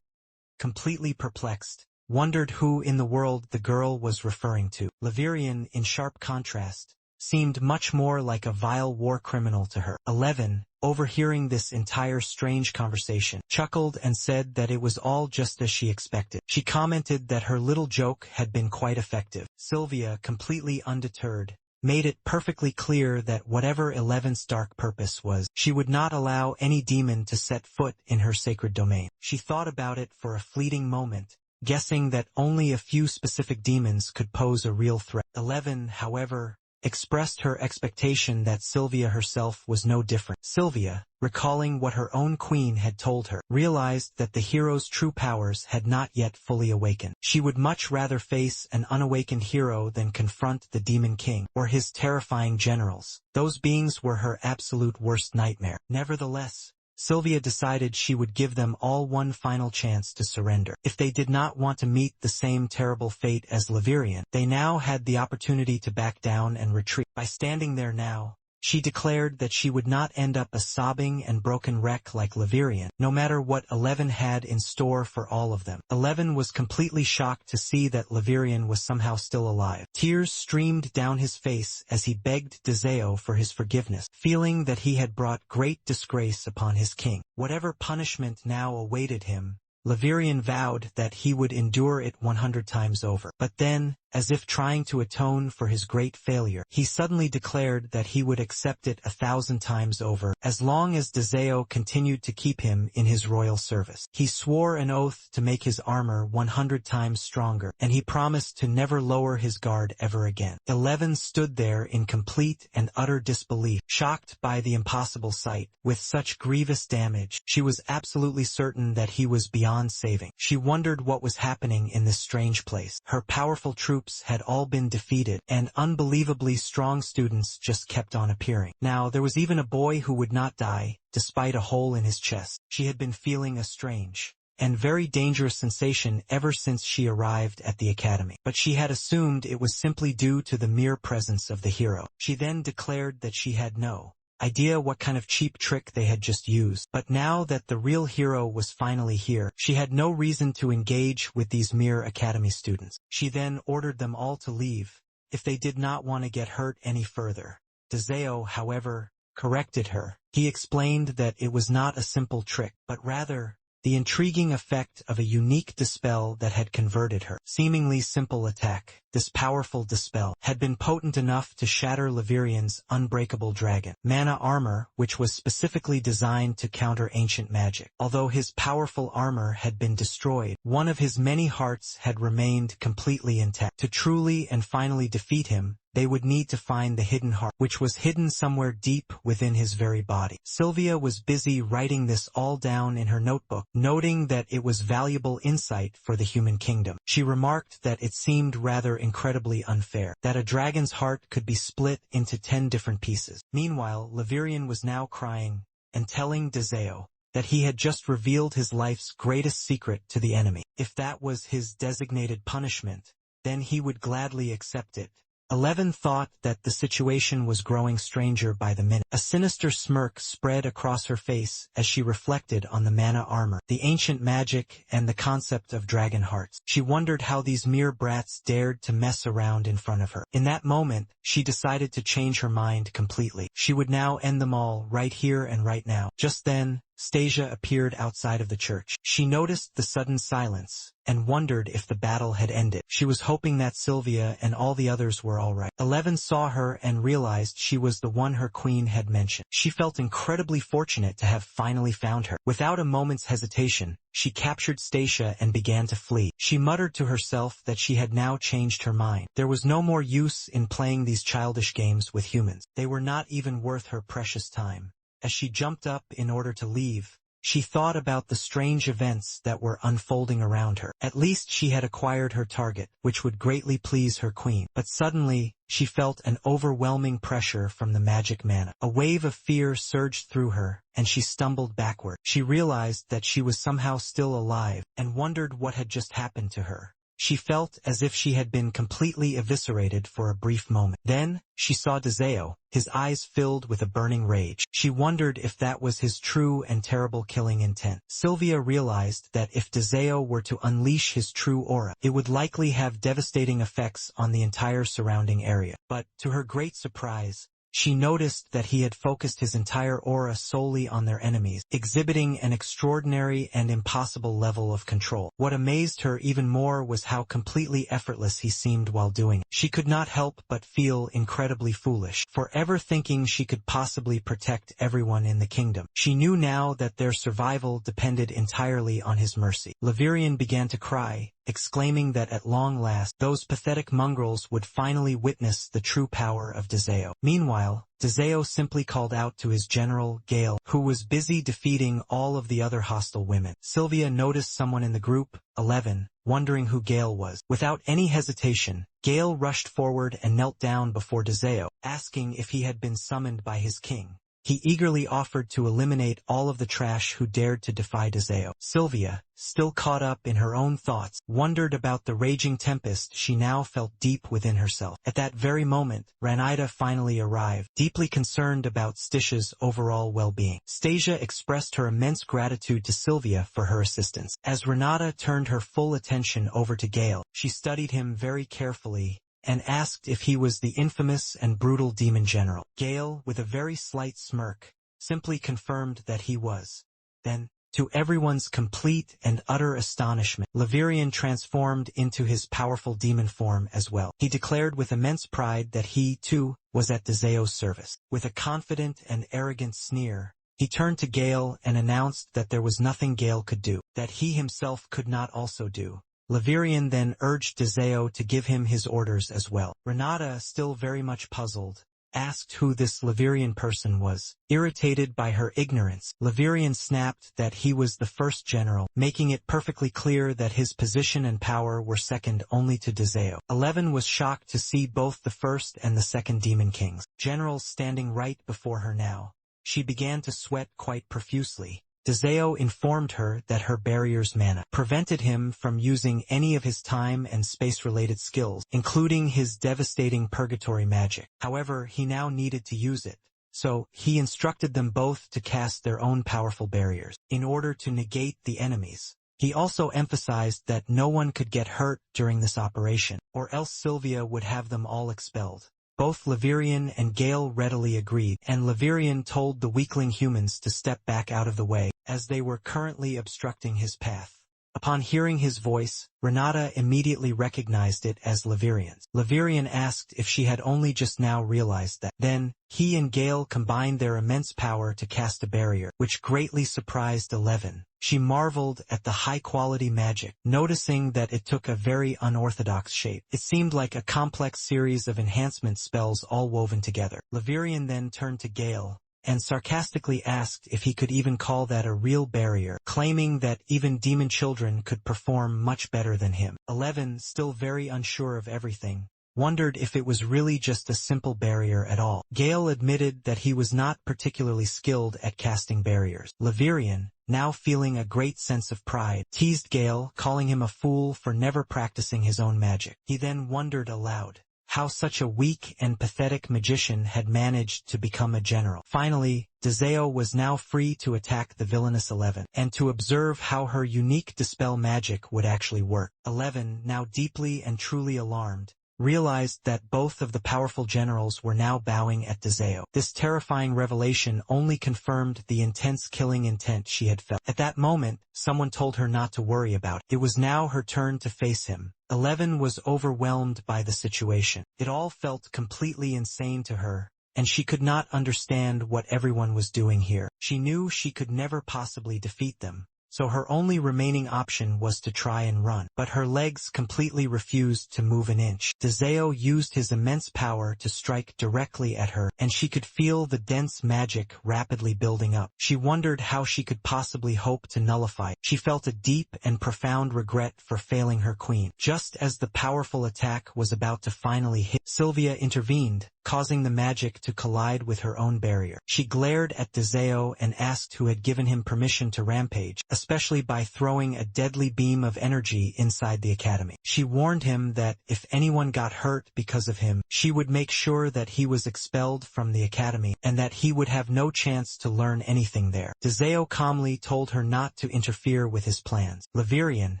completely perplexed, wondered who in the world the girl was referring to. Levirian, in sharp contrast, seemed much more like a vile war criminal to her. 11, overhearing this entire strange conversation, chuckled and said that it was all just as she expected. She commented that her little joke had been quite effective. Sylvia, completely undeterred, made it perfectly clear that whatever 11's dark purpose was, she would not allow any demon to set foot in her sacred domain. She thought about it for a fleeting moment, guessing that only a few specific demons could pose a real threat. 11, however, expressed her expectation that Sylvia herself was no different. Sylvia, recalling what her own queen had told her, realized that the hero's true powers had not yet fully awakened. She would much rather face an unawakened hero than confront the Demon King or his terrifying generals. Those beings were her absolute worst nightmare. Nevertheless, Sylvia decided she would give them all one final chance to surrender. If they did not want to meet the same terrible fate as Levirian, they now had the opportunity to back down and retreat. By standing there now, she declared that she would not end up a sobbing and broken wreck like Levirian, no matter what 11 had in store for all of them. 11 was completely shocked to see that Levirian was somehow still alive. Tears streamed down his face as he begged Dezeo for his forgiveness, feeling that he had brought great disgrace upon his king. Whatever punishment now awaited him, Levirian vowed that he would endure it 100 times over. But then, as if trying to atone for his great failure, he suddenly declared that he would accept it 1,000 times over, as long as Dezeo continued to keep him in his royal service. He swore an oath to make his armor 100 times stronger, and he promised to never lower his guard ever again. 11 stood there in complete and utter disbelief, shocked by the impossible sight. With such grievous damage, she was absolutely certain that he was beyond saving. She wondered what was happening in this strange place. Her powerful troops had all been defeated, and unbelievably strong students just kept on appearing. Now there was even a boy who would not die, despite a hole in his chest. She had been feeling a strange and very dangerous sensation ever since she arrived at the academy, but she had assumed it was simply due to the mere presence of the hero. She then declared that she had no idea what kind of cheap trick they had just used, but now that the real hero was finally here, she had no reason to engage with these mere academy students. She then ordered them all to leave, if they did not want to get hurt any further. Dezeo, however, corrected her. He explained that it was not a simple trick, but rather the intriguing effect of a unique dispel that had converted her seemingly simple attack. This powerful dispel had been potent enough to shatter Levirian's unbreakable dragon mana armor, which was specifically designed to counter ancient magic. Although his powerful armor had been destroyed, one of his many hearts had remained completely intact. To truly and finally defeat him, they would need to find the hidden heart, which was hidden somewhere deep within his very body. Sylvia was busy writing this all down in her notebook, noting that it was valuable insight for the human kingdom. She remarked that it seemed rather incredibly unfair that a dragon's heart could be split into 10 different pieces. Meanwhile, Levirian was now crying and telling Dezeo that he had just revealed his life's greatest secret to the enemy. If that was his designated punishment, then he would gladly accept it. 11 thought that the situation was growing stranger by the minute. A sinister smirk spread across her face as she reflected on the mana armor, the ancient magic, and the concept of dragon hearts. She wondered how these mere brats dared to mess around in front of her. In that moment, she decided to change her mind completely. She would now end them all right here and right now. Just then, Stasia appeared outside of the church. She noticed the sudden silence and wondered if the battle had ended. She was hoping that Sylvia and all the others were all right. 11 saw her and realized she was the one her queen had mentioned. She felt incredibly fortunate to have finally found her. Without a moment's hesitation, she captured Stasia and began to flee. She muttered to herself that she had now changed her mind. There was no more use in playing these childish games with humans. They were not even worth her precious time. As she jumped up in order to leave, she thought about the strange events that were unfolding around her. At least she had acquired her target, which would greatly please her queen. But suddenly, she felt an overwhelming pressure from the magic mana. A wave of fear surged through her, and she stumbled backward. She realized that she was somehow still alive, and wondered what had just happened to her. She felt as if she had been completely eviscerated for a brief moment. Then, she saw Dezeo, his eyes filled with a burning rage. She wondered if that was his true and terrible killing intent. Sylvia realized that if Dezeo were to unleash his true aura, it would likely have devastating effects on the entire surrounding area. But, to her great surprise, she noticed that he had focused his entire aura solely on their enemies, exhibiting an extraordinary and impossible level of control. What amazed her even more was how completely effortless he seemed while doing it. She could not help but feel incredibly foolish, forever thinking she could possibly protect everyone in the kingdom. She knew now that their survival depended entirely on his mercy. Lavirian began to cry, exclaiming that at long last, those pathetic mongrels would finally witness the true power of Dezeo. Meanwhile, Dezeo simply called out to his general, Gale, who was busy defeating all of the other hostile women. Sylvia noticed someone in the group, 11, wondering who Gale was. Without any hesitation, Gale rushed forward and knelt down before Dezeo, asking if he had been summoned by his king. He eagerly offered to eliminate all of the trash who dared to defy Dezeo. Sylvia, still caught up in her own thoughts, wondered about the raging tempest she now felt deep within herself. At that very moment, Ranida finally arrived, deeply concerned about Stasia's overall well-being. Stasia expressed her immense gratitude to Sylvia for her assistance. As Renata turned her full attention over to Gale, she studied him very carefully and asked if he was the infamous and brutal demon general. Gale, with a very slight smirk, simply confirmed that he was. Then, to everyone's complete and utter astonishment, Lavirian transformed into his powerful demon form as well. He declared with immense pride that he, too, was at Dezeo's service. With a confident and arrogant sneer, he turned to Gale and announced that there was nothing Gale could do, that he himself could not also do. Lavirian then urged Dezeo to give him his orders as well. Renata, still very much puzzled, asked who this Lavirian person was. Irritated by her ignorance, Lavirian snapped that he was the first general, making it perfectly clear that his position and power were second only to Dezeo. 11 was shocked to see both the first and the second demon kings, generals standing right before her now. She began to sweat quite profusely. Dezeo informed her that her barrier's mana prevented him from using any of his time and space-related skills, including his devastating purgatory magic. However, he now needed to use it, so he instructed them both to cast their own powerful barriers in order to negate the enemies. He also emphasized that no one could get hurt during this operation, or else Sylvia would have them all expelled. Both Lavirian and Gale readily agreed, and Lavirian told the weakling humans to step back out of the way, as they were currently obstructing his path. Upon hearing his voice, Renata immediately recognized it as Lavirian's. Lavirian asked if she had only just now realized that. Then, he and Gale combined their immense power to cast a barrier, which greatly surprised 11. She marveled at the high-quality magic, noticing that it took a very unorthodox shape. It seemed like a complex series of enhancement spells all woven together. Lavirian then turned to Gale and sarcastically asked if he could even call that a real barrier, claiming that even demon children could perform much better than him. 11, still very unsure of everything, wondered if it was really just a simple barrier at all. Gale admitted that he was not particularly skilled at casting barriers. Laverian, now feeling a great sense of pride, teased Gale, calling him a fool for never practicing his own magic. He then wondered aloud how such a weak and pathetic magician had managed to become a general. Finally, Dezeo was now free to attack the villainous 11, and to observe how her unique dispel magic would actually work. 11, now deeply and truly alarmed, realized that both of the powerful generals were now bowing at Dezeo. This terrifying revelation only confirmed the intense killing intent she had felt. At that moment, someone told her not to worry about it. It was now her turn to face him. 11 was overwhelmed by the situation. It all felt completely insane to her, and she could not understand what everyone was doing here. She knew she could never possibly defeat them, so her only remaining option was to try and run. But her legs completely refused to move an inch. Dezeo used his immense power to strike directly at her, and she could feel the dense magic rapidly building up. She wondered how she could possibly hope to nullify it. She felt a deep and profound regret for failing her queen. Just as the powerful attack was about to finally hit, Sylvia intervened, causing the magic to collide with her own barrier. She glared at Dezeo and asked who had given him permission to rampage, especially by throwing a deadly beam of energy inside the academy. She warned him that if anyone got hurt because of him, she would make sure that he was expelled from the academy and that he would have no chance to learn anything there. Dezeo calmly told her not to interfere with his plans. Laverian,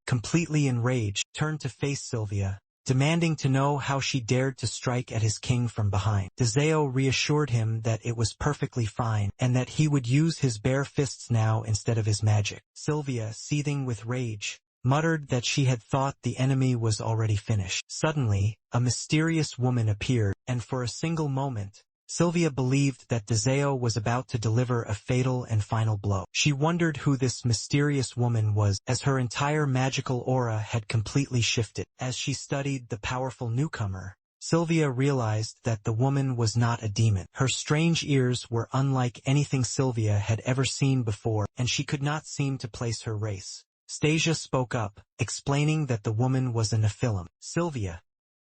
completely enraged, turned to face Sylvia, demanding to know how she dared to strike at his king from behind. Dezeo reassured him that it was perfectly fine, and that he would use his bare fists now instead of his magic. Sylvia, seething with rage, muttered that she had thought the enemy was already finished. Suddenly, a mysterious woman appeared, and for a single moment, Sylvia believed that Dezeo was about to deliver a fatal and final blow. She wondered who this mysterious woman was, as her entire magical aura had completely shifted. As she studied the powerful newcomer, Sylvia realized that the woman was not a demon. Her strange ears were unlike anything Sylvia had ever seen before, and she could not seem to place her race. Stasia spoke up, explaining that the woman was a Nephilim. Sylvia,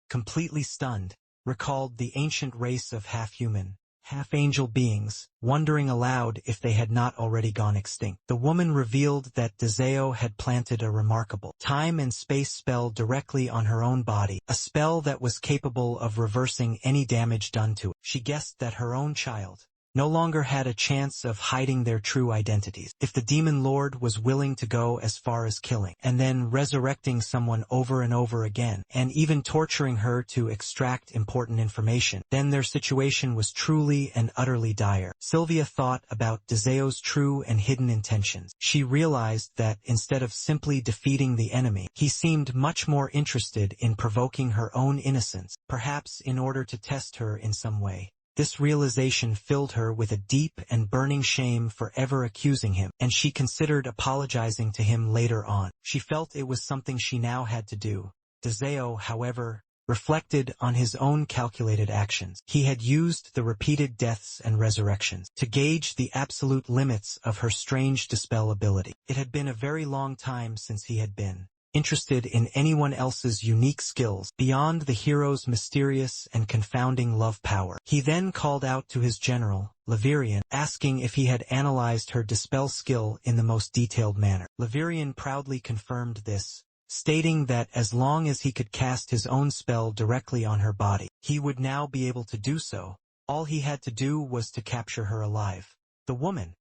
completely stunned, recalled the ancient race of half-human, half-angel beings, wondering aloud if they had not already gone extinct. The woman revealed that Dezeo had planted a remarkable time and space spell directly on her own body, a spell that was capable of reversing any damage done to it. She guessed that her own child no longer had a chance of hiding their true identities. If the demon lord was willing to go as far as killing, and then resurrecting someone over and over again, and even torturing her to extract important information, then their situation was truly and utterly dire. Sylvia thought about Dezeo's true and hidden intentions. She realized that instead of simply defeating the enemy, he seemed much more interested in provoking her own innocence, perhaps in order to test her in some way. This realization filled her with a deep and burning shame for ever accusing him, and she considered apologizing to him later on. She felt it was something she now had to do. Dezeo, however, reflected on his own calculated actions. He had used the repeated deaths and resurrections to gauge the absolute limits of her strange dispel ability. It had been a very long time since he had been interested in anyone else's unique skills beyond the hero's mysterious and confounding love power. He then called out to his general, Laverian, asking if he had analyzed her dispel skill in the most detailed manner. Laverian proudly confirmed this, stating that as long as he could cast his own spell directly on her body, he would now be able to do so. All he had to do was to capture her alive. The woman,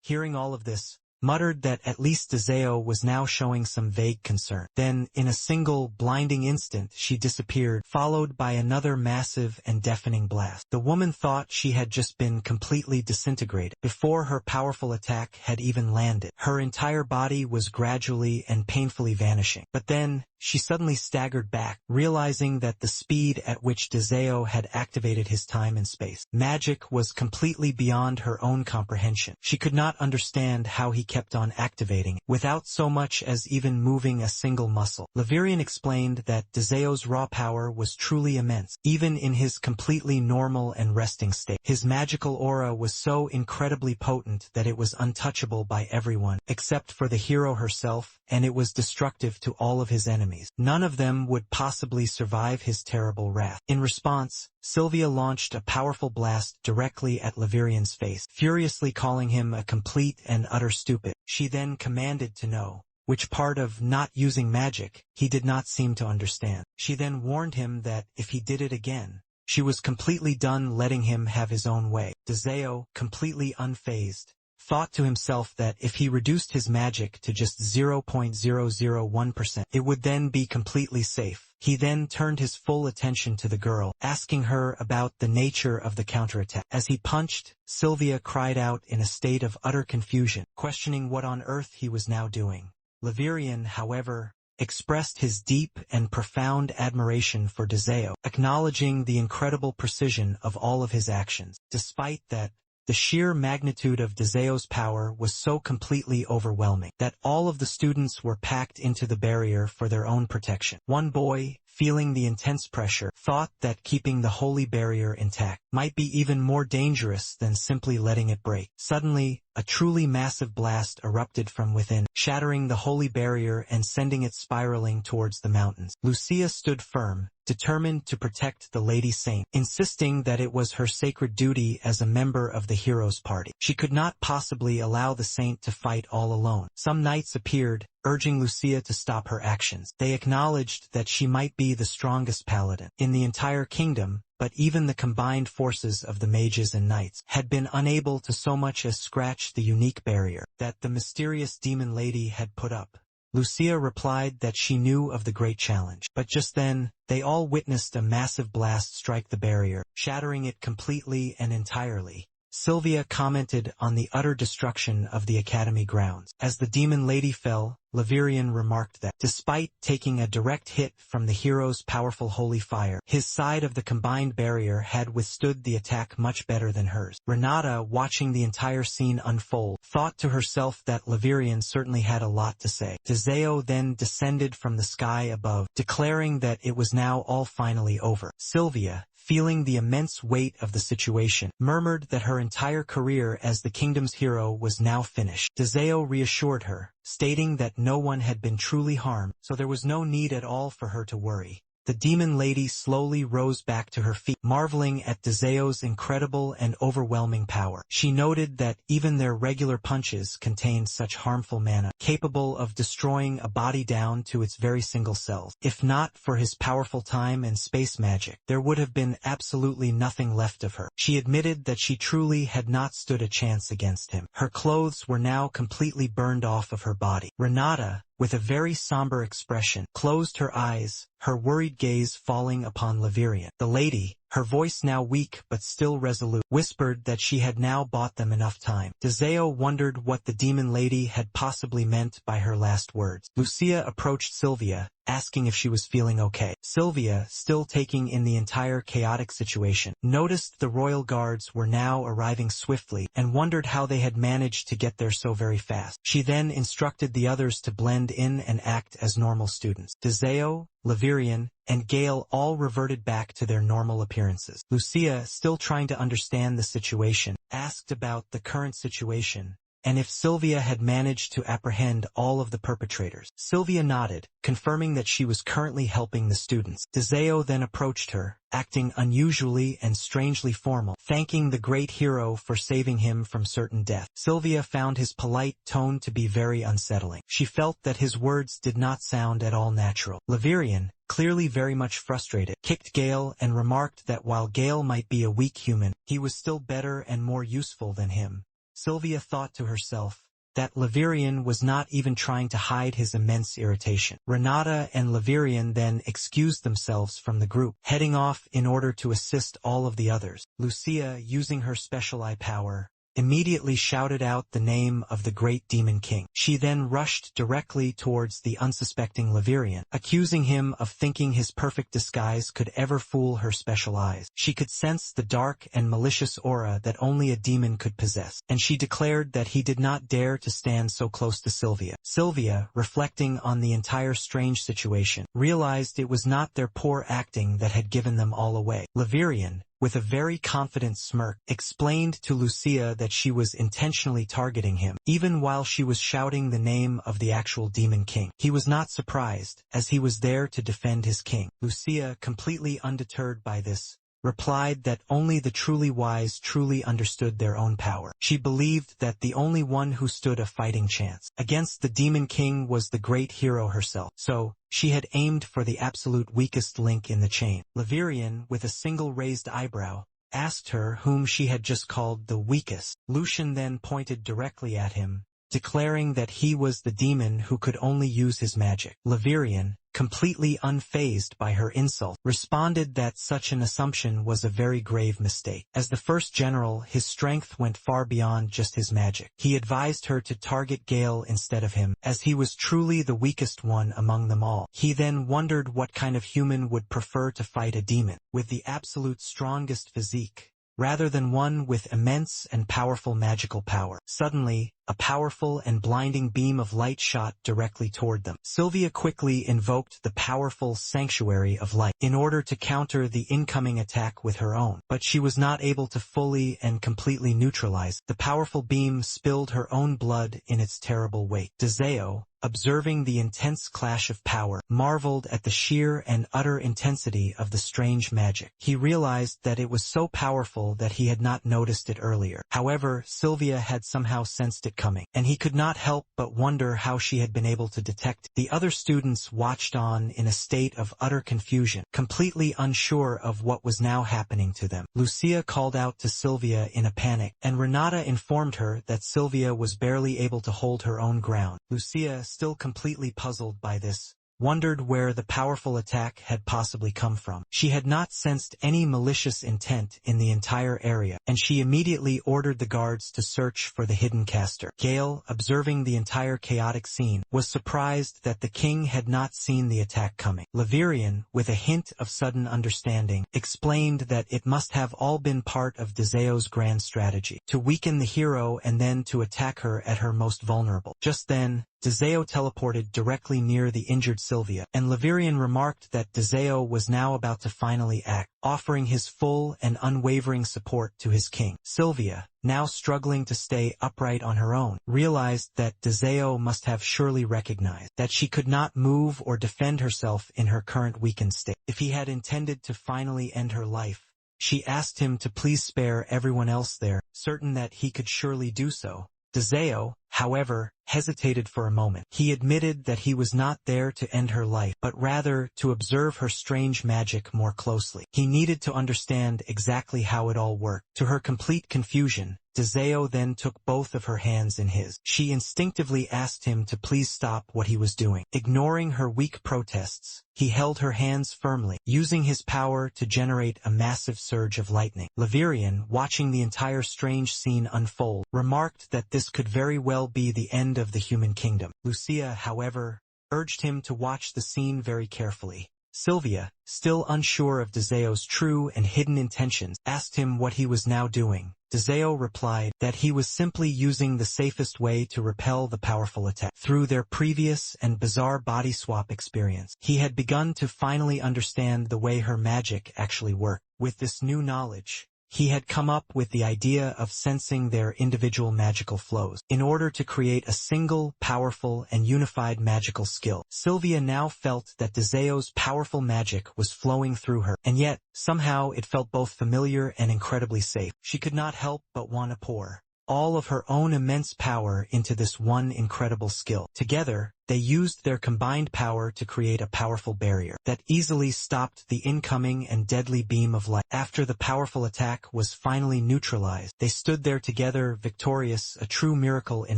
hearing all of this, muttered that at least Dezeo was now showing some vague concern. Then, in a single, blinding instant, she disappeared, followed by another massive and deafening blast. The woman thought she had just been completely disintegrated before her powerful attack had even landed. Her entire body was gradually and painfully vanishing. But then, she suddenly staggered back, realizing that the speed at which Dezeo had activated his time and space magic was completely beyond her own comprehension. She could not understand how he kept on activating it, without so much as even moving a single muscle. Laverian explained that Dezeo's raw power was truly immense, even in his completely normal and resting state. His magical aura was so incredibly potent that it was untouchable by everyone, except for the hero herself, and it was destructive to all of his enemies. enemies. None of them would possibly survive his terrible wrath. In response, Sylvia launched a powerful blast directly at Laverian's face, furiously calling him a complete and utter stupid. She then commanded to know which part of not using magic he did not seem to understand. She then warned him that if he did it again, she was completely done letting him have his own way. Dezeo, completely unfazed, thought to himself that if he reduced his magic to just 0.001%, it would then be completely safe. He then turned his full attention to the girl, asking her about the nature of the counterattack. As he punched, Sylvia cried out in a state of utter confusion, questioning what on earth he was now doing. Laverian, however, expressed his deep and profound admiration for Dezeo, acknowledging the incredible precision of all of his actions. Despite that, the sheer magnitude of Dezeo's power was so completely overwhelming that all of the students were packed into the barrier for their own protection. One boy, feeling the intense pressure, thought that keeping the holy barrier intact might be even more dangerous than simply letting it break. Suddenly, a truly massive blast erupted from within, shattering the holy barrier and sending it spiraling towards the mountains. Lucia stood firm, determined to protect the Lady Saint, insisting that it was her sacred duty as a member of the heroes' party. She could not possibly allow the saint to fight all alone. Some knights appeared, urging Lucia to stop her actions. They acknowledged that she might be the strongest paladin in the entire kingdom, but even the combined forces of the mages and knights had been unable to so much as scratch the unique barrier that the mysterious demon lady had put up. Lucia replied that she knew of the great challenge, but just then, they all witnessed a massive blast strike the barrier, shattering it completely and entirely. Sylvia commented on the utter destruction of the academy grounds. As the demon lady fell, Laverian remarked that, despite taking a direct hit from the hero's powerful holy fire, his side of the combined barrier had withstood the attack much better than hers. Renata, watching the entire scene unfold, thought to herself that Laverian certainly had a lot to say. Dezeo then descended from the sky above, declaring that it was now all finally over. Sylvia, feeling the immense weight of the situation, murmured that her entire career as the kingdom's hero was now finished. Dezeo reassured her, stating that no one had been truly harmed, so there was no need at all for her to worry. The demon lady slowly rose back to her feet, marveling at Dezeo's incredible and overwhelming power. She noted that even their regular punches contained such harmful mana, capable of destroying a body down to its very single cells. If not for his powerful time and space magic, there would have been absolutely nothing left of her. She admitted that she truly had not stood a chance against him. Her clothes were now completely burned off of her body. Renata, with a very somber expression, closed her eyes, her worried gaze falling upon Laverian. The lady, her voice now weak but still resolute, whispered that she had now bought them enough time. Dezeo wondered what the demon lady had possibly meant by her last words. Lucia approached Sylvia, asking if she was feeling okay. Sylvia, still taking in the entire chaotic situation, noticed the royal guards were now arriving swiftly and wondered how they had managed to get there so very fast. She then instructed the others to blend in and act as normal students. Dezeo, Laverian, and Gale all reverted back to their normal appearances. Lucia, still trying to understand the situation, asked about the current situation, and if Sylvia had managed to apprehend all of the perpetrators. Sylvia nodded, confirming that she was currently helping the students. Dezeo then approached her, acting unusually and strangely formal, thanking the great hero for saving him from certain death. Sylvia found his polite tone to be very unsettling. She felt that his words did not sound at all natural. Laverian, clearly very much frustrated, kicked Gale and remarked that while Gale might be a weak human, he was still better and more useful than him. Sylvia thought to herself that Laverian was not even trying to hide his immense irritation. Renata and Laverian then excused themselves from the group, heading off in order to assist all of the others. Lucia, using her special eye power, immediately shouted out the name of the great demon king. She then rushed directly towards the unsuspecting Laverian, accusing him of thinking his perfect disguise could ever fool her special eyes. She could sense the dark and malicious aura that only a demon could possess, and she declared that he did not dare to stand so close to Sylvia. Sylvia, reflecting on the entire strange situation, realized it was not their poor acting that had given them all away. Laverian, with a very confident smirk, explained to Lucia that she was intentionally targeting him, even while she was shouting the name of the actual Demon King. He was not surprised, as he was there to defend his king. Lucia, completely undeterred by this, replied that only the truly wise truly understood their own power. She believed that the only one who stood a fighting chance against the Demon King was the great hero herself. So, she had aimed for the absolute weakest link in the chain. Laverian, with a single raised eyebrow, asked her whom she had just called the weakest. Lucian then pointed directly at him, declaring that he was the demon who could only use his magic. Laverian, completely unfazed by her insult, responded that such an assumption was a very grave mistake. As the first general, his strength went far beyond just his magic. He advised her to target Gale instead of him, as he was truly the weakest one among them all. He then wondered what kind of human would prefer to fight a demon with the absolute strongest physique, rather than one with immense and powerful magical power. Suddenly, a powerful and blinding beam of light shot directly toward them. Sylvia quickly invoked the powerful Sanctuary of Light in order to counter the incoming attack with her own, but she was not able to fully and completely neutralize. The powerful beam spilled her own blood in its terrible weight. Dezeo, observing the intense clash of power, marveled at the sheer and utter intensity of the strange magic. He realized that it was so powerful that he had not noticed it earlier. However, Sylvia had somehow sensed it coming, and he could not help but wonder how she had been able to detect it. The other students watched on in a state of utter confusion, completely unsure of what was now happening to them. Lucia called out to Sylvia in a panic, and Renata informed her that Sylvia was barely able to hold her own ground. Lucia, still completely puzzled by this, wondered where the powerful attack had possibly come from. She had not sensed any malicious intent in the entire area, and she immediately ordered the guards to search for the hidden caster. Gale, observing the entire chaotic scene, was surprised that the king had not seen the attack coming. Laverian, with a hint of sudden understanding, explained that it must have all been part of Dezeo's grand strategy, to weaken the hero and then to attack her at her most vulnerable. Just then, Dezeo teleported directly near the injured Sylvia, and Laverian remarked that Dezeo was now about to finally act, offering his full and unwavering support to his king. Sylvia, now struggling to stay upright on her own, realized that Dezeo must have surely recognized that she could not move or defend herself in her current weakened state. If he had intended to finally end her life, she asked him to please spare everyone else there, certain that he could surely do so. Dezeo, however, hesitated for a moment. He admitted that he was not there to end her life, but rather to observe her strange magic more closely. He needed to understand exactly how it all worked. To her complete confusion, Dezeo then took both of her hands in his. She instinctively asked him to please stop what he was doing. Ignoring her weak protests, he held her hands firmly, using his power to generate a massive surge of lightning. Laverian, watching the entire strange scene unfold, remarked that this could very well be the end of the human kingdom. Lucia, however, urged him to watch the scene very carefully. Sylvia, still unsure of Dezeo's true and hidden intentions, asked him what he was now doing. Dezeo replied that he was simply using the safest way to repel the powerful attack. Through their previous and bizarre body swap experience, he had begun to finally understand the way her magic actually worked. With this new knowledge, he had come up with the idea of sensing their individual magical flows in order to create a single, powerful, and unified magical skill. Sylvia now felt that Dezeo's powerful magic was flowing through her, and yet, somehow it felt both familiar and incredibly safe. She could not help but want to pour all of her own immense power into this one incredible skill. Together, they used their combined power to create a powerful barrier that easily stopped the incoming and deadly beam of light. After the powerful attack was finally neutralized, they stood there together, victorious, a true miracle in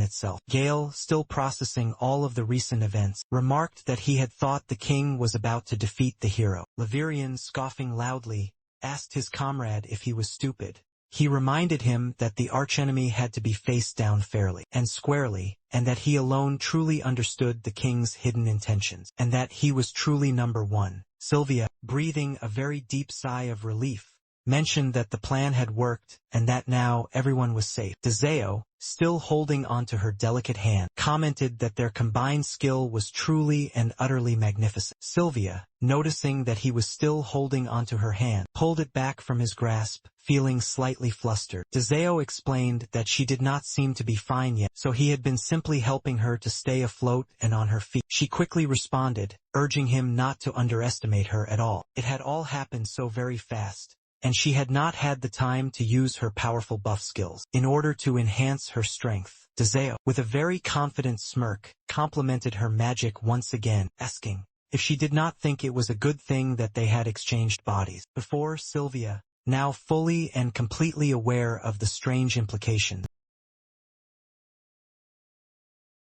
itself. Gale, still processing all of the recent events, remarked that he had thought the king was about to defeat the hero. Laverian, scoffing loudly, asked his comrade if he was stupid. He reminded him that the archenemy had to be faced down fairly and squarely, and that he alone truly understood the king's hidden intentions, and that he was truly number one. Sylvia, breathing a very deep sigh of relief, mentioned that the plan had worked and that now everyone was safe. Dezeo, still holding onto her delicate hand, commented that their combined skill was truly and utterly magnificent. Sylvia, noticing that he was still holding onto her hand, pulled it back from his grasp, feeling slightly flustered. Dezeo explained that she did not seem to be fine yet, so he had been simply helping her to stay afloat and on her feet. She quickly responded, urging him not to underestimate her at all. It had all happened so very fast, and she had not had the time to use her powerful buff skills in order to enhance her strength. Dezeo, with a very confident smirk, complimented her magic once again, asking if she did not think it was a good thing that they had exchanged bodies. Before Sylvia, now fully and completely aware of the strange implications,